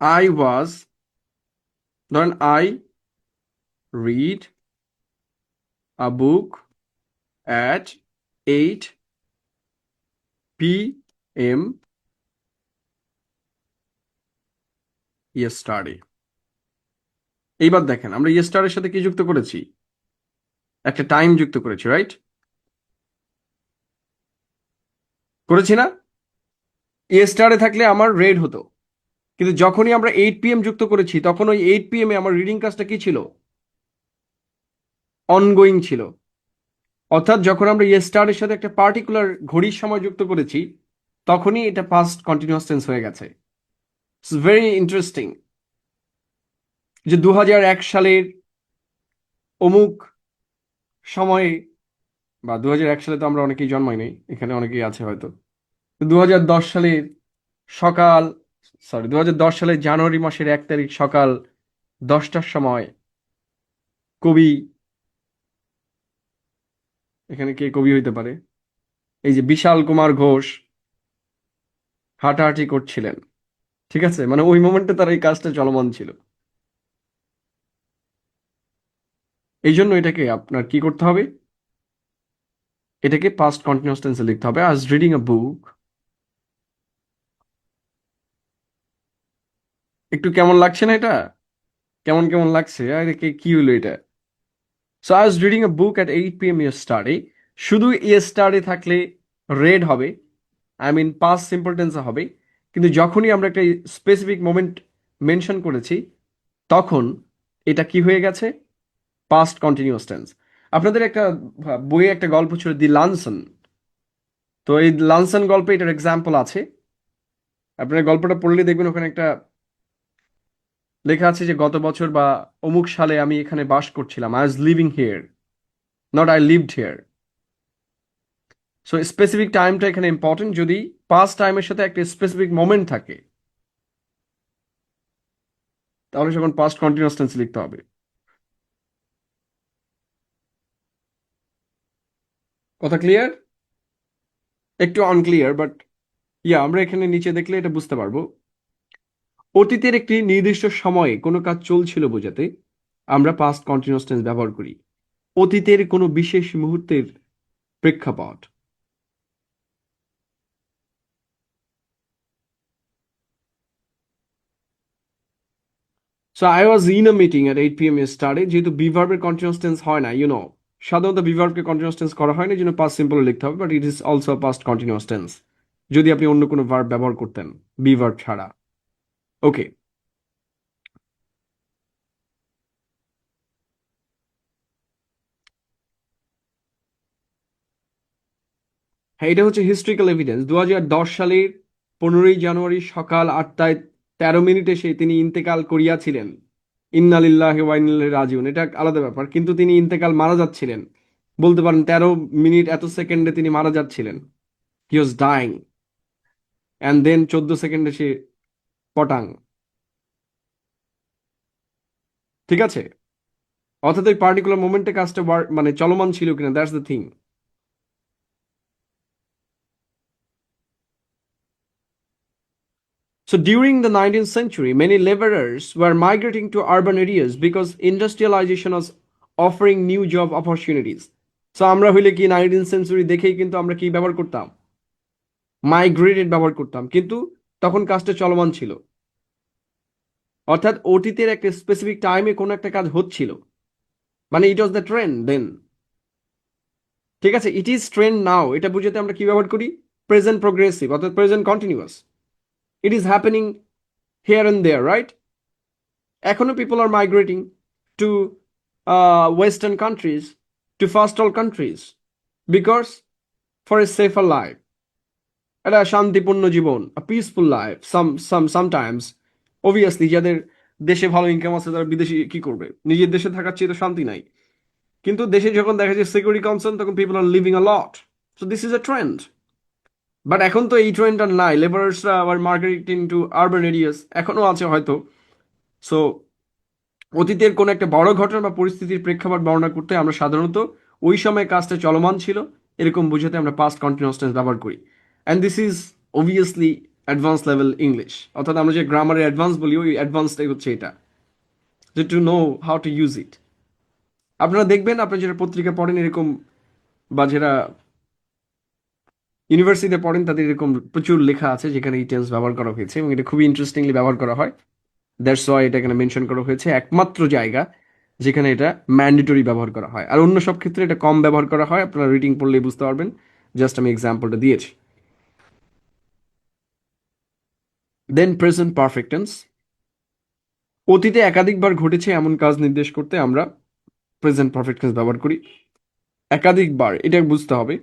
আই ওয়াজ, ধরেন I read a book at 8 p.m. Yesterday. এইবার দেখেন আমরা ইয়েস্টারের সাথে কি যুক্ত করেছি? একটা টাইম যুক্ত করেছি, রাইট? করেছি না? ইয়েস্টারে থাকলে আমার রেড হতো, কিন্তু যখনই আমরা 8 p.m. যুক্ত করেছি, তখন ওই 8 p.m. আমার রিডিং কাজটা কি ছিল? অনগোয়িং ছিল। অর্থাৎ যখন আমরা ইয়েস্টারের সাথে একটা পার্টিকুলার ঘড়ির সময় যুক্ত করেছি, তখনই এটা পাস্ট কন্টিনিউয়াস টেন্স হয়ে গেছে। ইটস ভেরি ইন্টারেস্টিং যে 2001 সালের অমুক সময়ে, বা 2001 সালে তো আমরা অনেকেই জন্মাই নাই, এখানে অনেকেই আছে হয়তো, 2010 সালের সকাল, সরি 2010 সালের জানুয়ারি মাসের 1 তারিখ সকাল 10টার সময় কবি, এখানে কে কবি হইতে পারে? এই যে বিশাল কুমার ঘোষ হাঁটাহাঁটি করছিলেন, ঠিক আছে? মানে ওই মোমেন্টে তার এই কাজটা চলমান ছিল। এই জন্য এটাকে আপনার কি করতে হবে? এটাকে পাস্ট কন্টিনিউয়াস টেন্সে লিখতে হবে। আই ওয়াজ রিডিং আ বুক। একটু কেমন লাগছে না এটা? কেমন কেমন লাগছে? আরে কি হলো এটা? So I was reading a book at 8 p.m. Yesterday. শুধু ইয়েস্টারডে থাকলে রেড হবে, আই মিন পাস্ট সিম্পল টেন্সে হবে। কিন্তু যখনই আমরা একটা স্পেসিফিক মোমেন্ট মেনশন করেছি, তখন এটা কি হয়ে গেছে? Past continuous tense. আপনাদের একটা বইয়ে একটা গল্প ছিল দি লানসন। তো এই লানসন গল্পে এটার এক্সাম্পল আছে। আপনার গল্পটা পড়লে দেখবেন ওখানে একটা লেখা আছে যে গত বছর বা অমুক সালে আমি এখানে বাস করছিলাম। I was living here, not I lived here. So specific টাইমটা এখানে ইম্পর্টেন্ট। যদি পাস্ট টাইমের সাথে একটা স্পেসিফিক মোমেন্ট থাকে, তাহলে সেখন পাস্ট কন্টিনিউয়াস টেন্স লিখতে হবে। কথা ক্লিয়ার? একটু আনক্লিয়ার, বাট আমরা এখানে নিচে দেখলে এটা বুঝতে পারবো। অতীতের একটি নির্দিষ্ট সময়ে কোনো কাজ চলছিল বোঝাতে আমরা পাস্ট কন্টিনিউয়াস টেন্স ব্যবহার করি। অতীতের কোনো বিশেষ মুহূর্তের প্রেক্ষাপট। So I was in a meeting at 8 p.m. স্টার্টে। যেহেতু বি ভার্বের কন্টিনিউয়াস টেন্স হয় না, সাধারণত বি ভার্বকে কন্টিনিউয়াস টেন্স করা হয় না, এই জন্য পাস্ট সিম্পল লিখতে হবে, but it is also past continuous tense যদি আপনি অন্য কোনো ভার্ব ব্যবহার করতেন বি ভার্ব ছাড়া। ওকে, হ্যাঁ, এটা হচ্ছে হিস্ট্রিক্যাল এভিডেন্স। 2010 সালের 15ই জানুয়ারি সকাল 8টা 13 মিনিটে তিনি ইন্তেকাল করিয়াছিলেন। ইন্না লিল্লাহি ওয়া ইন্না ইলাইহি রাজিউন, এটা আলাদা ব্যাপার, কিন্তু তিনি মারা যাচ্ছিলেন। বলতে পারেন 13 মিনিট এত সেকেন্ডে তিনি মারা যাচ্ছিলেন। হি ওয়াজ ডাইং, অ্যান্ড দেন 14 সেকেন্ডে সে পটাং। ঠিক আছে? অর্থাৎ ওই পার্টিকুলার মোমেন্টে কাজটা মানে চলমান ছিল কিনা, that's the thing. So during the 19th century, many laborers were migrating to urban areas because industrialization was offering new job opportunities. So আমরা হইলে কি 19th সেঞ্চুরি দেখেই কিন্তু আমরা কি ব্যবহার করতাম? মাইগ্রেটেড ব্যবহার করতাম, কিন্তু তখন কাজটা চলমান ছিল। অর্থাৎ অতীতের একটা স্পেসিফিক টাইমে কোনো একটা কাজ হচ্ছিল, মানে ইট ওয়াজ দ্য ট্রেন্ড দেন। ঠিক আছে, ইট ইজ ট্রেন্ড নাও, এটা বুঝাতে আমরা কি ব্যবহার করি? প্রেজেন্ট প্রোগ্রেসিভ, অর্থাৎ present continuous. It is happening here and there, right? এখনো people are migrating to western countries, to first world countries, because for a safer life, একটা শান্তিপূর্ণ জীবন, a peaceful life. Sometimes obviously যাদের দেশে ভালো ইনকাম আছে তারা বিদেশে কি করবে? নিজের দেশে থাকার চেয়ে তো শান্তি নাই। কিন্তু দেশে যখন দেখা যায় সিকিউরিটি কনসার্ন, তখন people are living a lot. So this is a trend. But এখন তো এই ট্রেন্ড আর নাই। লেবারার্সরা আবার মার্কেটিং টু আরবান এরিয়াস এখনো আছে হয়তো। সো অতীতের কোনো একটা বড় ঘটনা বা পরিস্থিতির প্রেক্ষাপট বর্ণনা করতে আমরা সাধারণত ওই সময় কাজটা চলমান ছিল এরকম বোঝাতে আমরা পাস্ট কন্টিনিউয়াস টেন্স ব্যবহার করি। And this is obviously advance level English. অর্থাৎ আমরা যে গ্রামারের অ্যাডভান্স বলি, ওই অ্যাডভান্সটাই হচ্ছে এটা, যে to know how to use it. আপনারা দেখবেন, আপনারা যেটা পত্রিকা পড়েন এরকম, বা যারা ইউনিভার্সিটিতে পড়েন তাদের এরকম প্রচুর লেখা আছে যেখানে এই টেন্স ব্যবহার করা হয়েছে, এবং এটা খুবই ইন্টারেস্টিংলি ব্যবহার করা হয়। দ্যাটস ওয়াই এটা এখানে মেনশন করা হয়েছে। একমাত্র জায়গা যেখানে এটা ম্যান্ডেটরি ব্যবহার করা হয়, আর অন্য সব ক্ষেত্রে এটা কম ব্যবহার করা হয়। আপনারা রিডিং পড়লেই বুঝতে পারবেন। জাস্ট আমি এক্সাম্পলটা দিয়েছি। দেন প্রেজেন্ট পারফেক্ট টেন্স। অতীতে একাধিকবার ঘটেছে এমন কাজ নির্দেশ করতে আমরা প্রেজেন্ট পারফেক্ট টেন্স ব্যবহার করি। একাধিকবার, এটা বুঝতে হবে।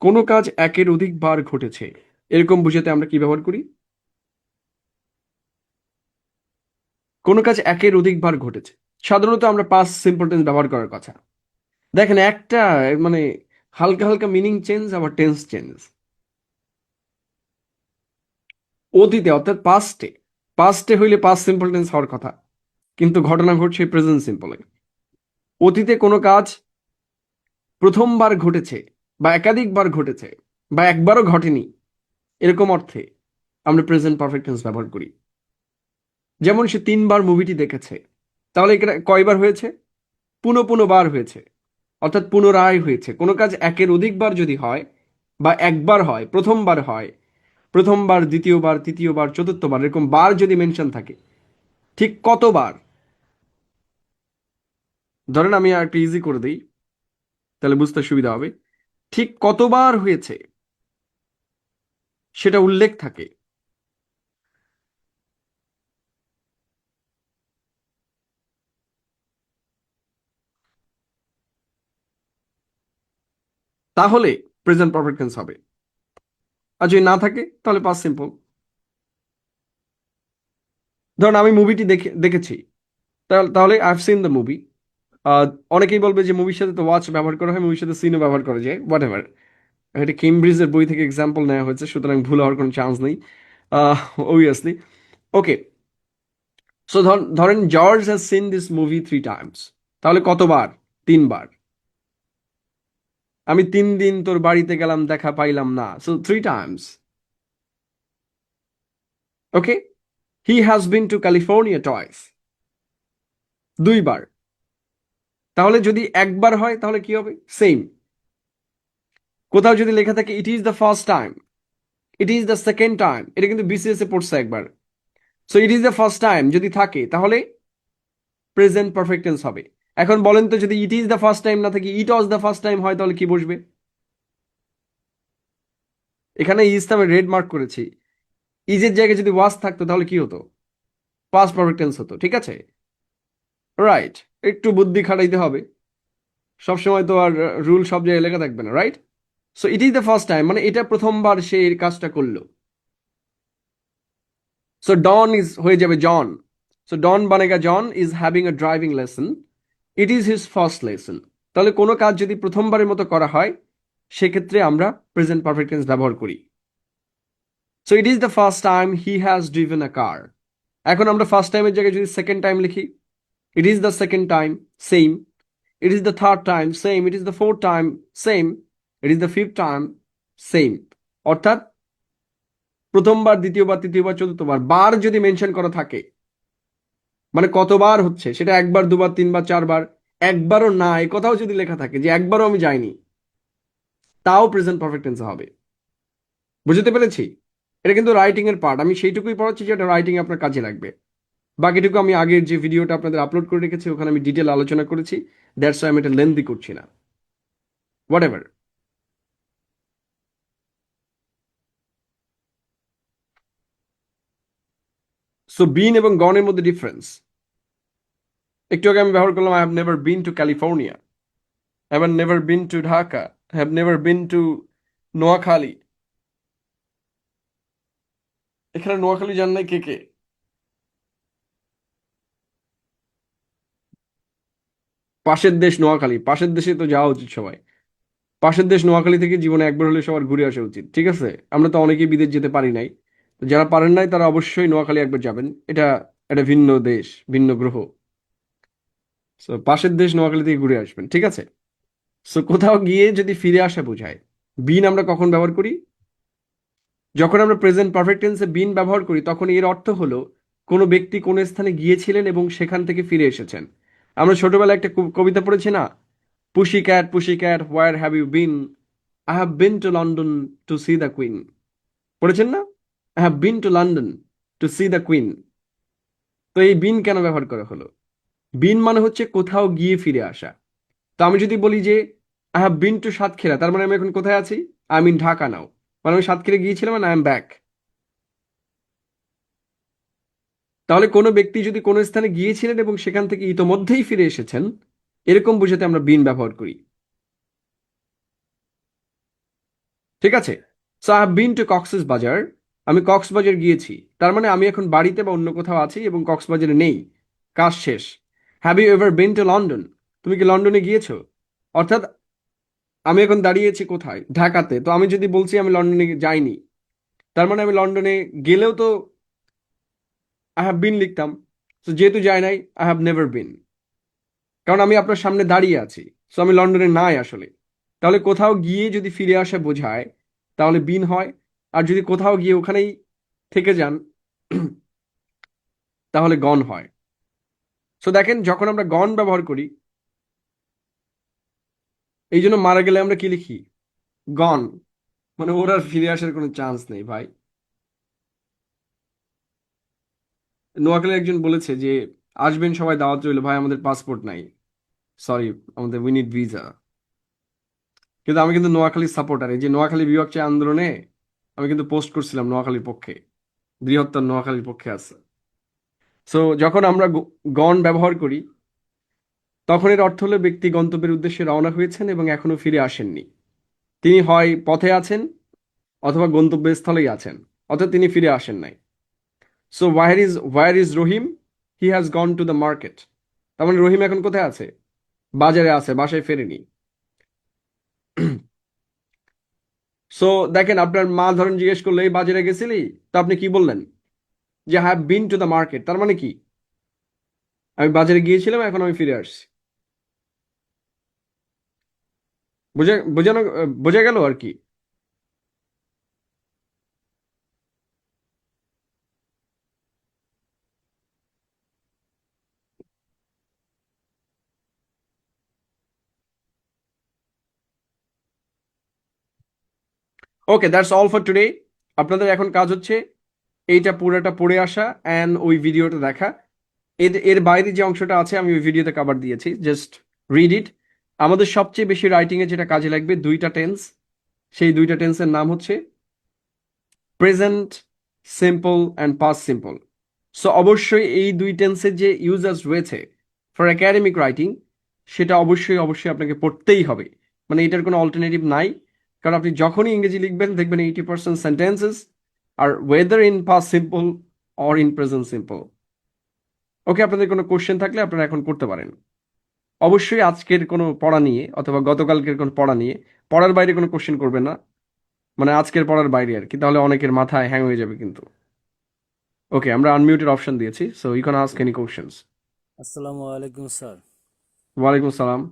কোনো কাজ একের অধিকবার ঘটেছে এরকম বুঝাতে আমরা কি ব্যবহার করি? কোনো কাজ একের অধিকবার ঘটেছে, সাধারণত আমরা পাস্ট সিম্পল টেন্স ব্যবহার করার কথা। দেখেন, একটা মানে হালকা হালকা মিনিং চেঞ্জ, আবার টেন্স চেঞ্জ। অতীতে অর্থাৎ পাস্টে, পাস্টে হইলে পাস্ট সিম্পল টেন্স হওয়ার কথা, কিন্তু ঘটনা ঘটছে প্রেজেন্ট সিম্পলে। অতীতে কোনো কাজ প্রথমবার ঘটেছে বা একাধিকবার ঘটেছে বা একবারও ঘটেনি এরকম অর্থে আমরা প্রেজেন্ট পারফেক্ট টেন্স ব্যবহার করি। যেমন সে 3বার মুভিটি দেখেছে, তাহলে এটা কয়বার হয়েছে? পুনঃ পুনঃ বার হয়েছে। অর্থাৎ পুনরায় হয়েছে। কোনো কাজ একের অধিকবার যদি হয় বা একবার হয়, প্রথমবার হয়, প্রথমবার, দ্বিতীয়বার, তৃতীয়বার, চতুর্থবার, এরকম বার যদি মেনশন থাকে, ঠিক কতবার? ধরেন আমি আর একটু ইজি করে দিই, তাহলে বুঝতে সুবিধা হবে। ঠিক কতবার হয়েছে সেটা উল্লেখ থাকে। তাহলে প্রেজেন্ট পারফেক্ট টেন্স হবে। আর যদি না থাকে তাহলে পাস্ট সিম্পল। ধরুন আমি মুভিটি দেখেছি, তাহলে I have seen the movie. অনেকেই বলবে যে মুভির সাথে তো ওয়াচ ব্যবহার করা হয়, মুভির সাথে সিনও ব্যবহার করা যায়, হোয়াট এভার। এটা কেমব্রিজের বই থেকে এক্সাম্পল নেওয়া হয়েছে, সুতরাং ভুল হওয়ার কোনো চান্স নেই, অবভিয়াসলি। ওকে, সো ধরেন George has seen this movie 3 Times. তাহলে কতবার? 3 বার। আমি 3 দিন তোর বাড়িতে গেলাম, দেখা পাইলাম না, so 3 times. Okay, he has been to California twice, 2 বার। তাহলে যদি একবার হয় তাহলে কি হবে? সেম। কোথাও যদি লেখা থাকে ইট is the first time, it is the second time, এটা কিন্তু বিসিএস এ পড়ছে একবার। So it is the first time যদি থাকে তাহলে প্রেজেন্ট পারফেক্ট টেন্স হবে। এখন বলেন তো, যদি ইট ইজ দ্য ফার্স্ট টাইম না থাকে, ইট ওয়াজ দ্য ফার্স্ট টাইম হয়, তাহলে কি বসবে? এখানে ইজটা আমি রেড মার্ক করেছি। ইজের জায়গায় যদি ওয়াজ থাকতো তাহলে কি হতো? পাস্ট পারফেক্ট টেন্স হতো, ঠিক আছে? রাইট, একটু বুদ্ধি খাটাইতে হবে। সবসময় তো আর রুল সব জায়গায় লেখা থাকবে না, right? So it is the first time মানে এটা প্রথমবার সে এই কাজটা করলো। সো ডন ইজ হয়ে যাবে জন। সো ডন বানেগা John is having a driving lesson, it is his first lesson. তাহলে কোনো কাজ যদি প্রথমবারের মতো করা হয় সেক্ষেত্রে আমরা প্রেজেন্ট পারফেক্ট টেন্স ব্যবহার করি। So it is the first time he has driven a car. এখন আমরা ফার্স্ট টাইমের জায়গায় যদি সেকেন্ড টাইম লিখি, it is the second time, same. It is the third time, same. It is the fourth time, same. It is the fifth time, same. অর্থাৎ প্রথমবার, দ্বিতীয়বার, তৃতীয়বার, চতুর্থবার, বার যদি মেনশন করা থাকে, মানে কতবার হচ্ছে, সেটা একবার, দুবার, 3 বার, 4 বার, একবারও না এ কথাও যদি লেখা থাকে যে একবারও আমি যাইনি, তাও প্রেজেন্ট পারফেক্ট টেন্সে হবে। বুঝতে পেরেছি? এটা কিন্তু রাইটিং এর পার্ট, আমি সেইটুকুই পড়াচ্ছি যেটা রাইটিং আপনার কাজে লাগবে। বাকিটুকু আমি আগের যে ভিডিওটা আপনাদের আপলোড করে রেখেছি ওখানে আমি ডিটেল আলোচনা করেছি, দ্যাটস ওয়াই আমি এটা লেন্দি করছি না, হোয়াট এভার। সো বিন এবং গনের মধ্যে ডিফারেন্স একটু আগে আমি ব্যবহার করলাম, I have never been to California, I have never been to Dhaka, I have never been to Noakhali. এখানে নোয়াখালী যান নাই কে কে? পাশের দেশ নোয়াখালী, পাশের দেশে তো যাওয়া উচিত সবাই। পাশের দেশ নোয়াখালী থেকে জীবনে একবার হলে সবার ঘুরে আসা উচিত, ঠিক আছে? আমরা তো অনেকেই বিদেশ যেতে পারি নাই, তো যারা পারেন নাই তারা অবশ্যই নোয়াখালী একবার যাবেন। এটা একটা ভিন্ন দেশ, ভিন্ন গ্রহ। সো পাশের দেশ নোয়াখালী থেকে ঘুরে আসবেন, ঠিক আছে? সো কোথাও গিয়ে যদি ফিরে আসা বোঝায়, বিন আমরা কখন ব্যবহার করি? যখন আমরা প্রেজেন্ট পারফেক্ট টেন্সে বিন ব্যবহার করি তখন এর অর্থ হলো কোনো ব্যক্তি কোনো স্থানে গিয়েছিলেন এবং সেখান থেকে ফিরে এসেছেন। আমরা ছোটবেলায় একটা কবিতা পড়েছি না, pussy cat where have you been, I have been to London to see the queen. পড়েছেন না? I have been to London to see the queen. তো এই বিন কেন ব্যবহার করা হলো? বিন মানে হচ্ছে কোথাও গিয়ে ফিরে আসা। তো আমি যদি বলি যে I have been two Satkhira, তার মানে আমি এখন কোথায় আছি? আই মিন ঢাকা নাও, মানে আমি সাতক্ষীরা গিয়েছিলাম and আই এম ব্যাক। তাহলে কোনো ব্যক্তি যদি কোনো স্থানে গিয়েছিলেন এবং সেখান থেকে ইতোমধ্যেই ফিরে এসেছেন, এরকম বোঝাতে আমরা বিন ব্যবহার করি, ঠিক আছে? So I have been two Cox's বাজার, আমি কক্সবাজার গিয়েছি, তার মানে আমি এখন বাড়িতে বা অন্য কোথাও আছি এবং কক্সবাজারে নেই, কাজ শেষ। Have you ever been to London, তুমি কি লন্ডনে গিয়েছো? অর্থাৎ আমি এখন দাঁড়িয়েছি কোথায়? ঢাকাতে। তো আমি যদি বলছি আমি লন্ডনে যাইনি, তার মানে আমি লন্ডনে গেলেও তো আই হ্যাভ বিন লিখতাম। তো যেহেতু যাই নাই, আই হ্যাভ নেভার বিন, কারণ আমি আপনার সামনে দাঁড়িয়ে আছি, সো আমি লন্ডনে নাই আসলে। তাহলে কোথাও গিয়ে যদি ফিরে আসা বোঝায় তাহলে বিন হয়, আর যদি কোথাও গিয়ে ওখানেই থেকে যান তাহলে গন হয়। সো দেখেন, যখন আমরা গন ব্যবহার করি এই জন্য মারা গেলে আমরা কি লিখি? গন। মানে ওর আর ফিরে আসার কোনো চান্স নেই ভাই। নোয়াখালীর একজন বলেছে যে আসবেন সবাই, দাওয়াত রইল, ভাই আমাদের পাসপোর্ট নাই, সরি, আমাদের উই নিড ভিসা। কিন্তু আমি কিন্তু নোয়াখালীর সাপোর্টার। এই যে নোয়াখালী বিভাগ চেয়ে আন্দোলনে আমি কিন্তু পোস্ট করছিলাম নোয়াখালীর পক্ষে, বৃহত্তর নোয়াখালীর পক্ষে আছে। সো যখন আমরা গণ ব্যবহার করি তখন এর অর্থ হলো ব্যক্তি গন্তব্যের উদ্দেশ্যে রওনা হয়েছেন এবং এখনো ফিরে আসেননি। তিনি হয় পথে আছেন অথবা গন্তব্যস্থলেই আছেন, অথবা তিনি ফিরে আসেন নাই। So where is Rahim? He has gone to the market. তার মানে রহিম এখন কোথায় আছে? বাজারে আছে, বাসায় ফেরেনি। সো দেখেন, আপনার মা ধরেন জিজ্ঞেস করলো এই বাজারে গেছিলি, তো আপনি কি বললেন? যে have been two the market. তার মানে কি? আমি বাজারে গিয়েছিলাম, এখন আমি ফিরে আসছি। বোঝা গেল আর কি। ওকে, দ্যাটস অল ফর টুডে। আপনাদের এখন কাজ হচ্ছে এইটা পুরোটা পড়ে আসা অ্যান্ড ওই ভিডিওটা দেখা। এর বাইরে যে অংশটা আছে আমি ওই ভিডিওতে কভার দিয়েছি, জাস্ট রিড ইট। আমাদের সবচেয়ে বেশি রাইটিংয়ে যেটা কাজে লাগবে দুইটা টেন্স, সেই দুইটা টেন্সের নাম হচ্ছে present simple and past simple. So অবশ্যই এই দুই টেন্সের যে ইউজার্স রয়েছে ফর একাডেমিক রাইটিং, সেটা অবশ্যই অবশ্যই আপনাকে পড়তেই হবে। মানে এটার কোনো অল্টারনেটিভ নাই। কারণ আপনি যখনই ইংরেজি লিখবেন দেখবেন 80% sentences are whether in past simple or in present simple. Okay, আপনাদের কোনো কোশ্চেন থাকলে আপনারা এখন করতে পারেন। অবশ্যই আজকের কোনো পড়া নিয়ে অথবা গতকালকের কোনো পড়া নিয়ে, পড়ার বাইরে কোনো কোশ্চেন করবেন না। মানে আজকের পড়ার বাইরে আর কি, তাহলে অনেকের মাথায় হ্যাং হয়ে যাবে কিন্তু। ওকে, আমরা আনমিউটেড অপশন দিয়েছি, so you can ask any questions. আসসালামু আলাইকুম স্যার। ওয়ালাইকুম আসসালাম।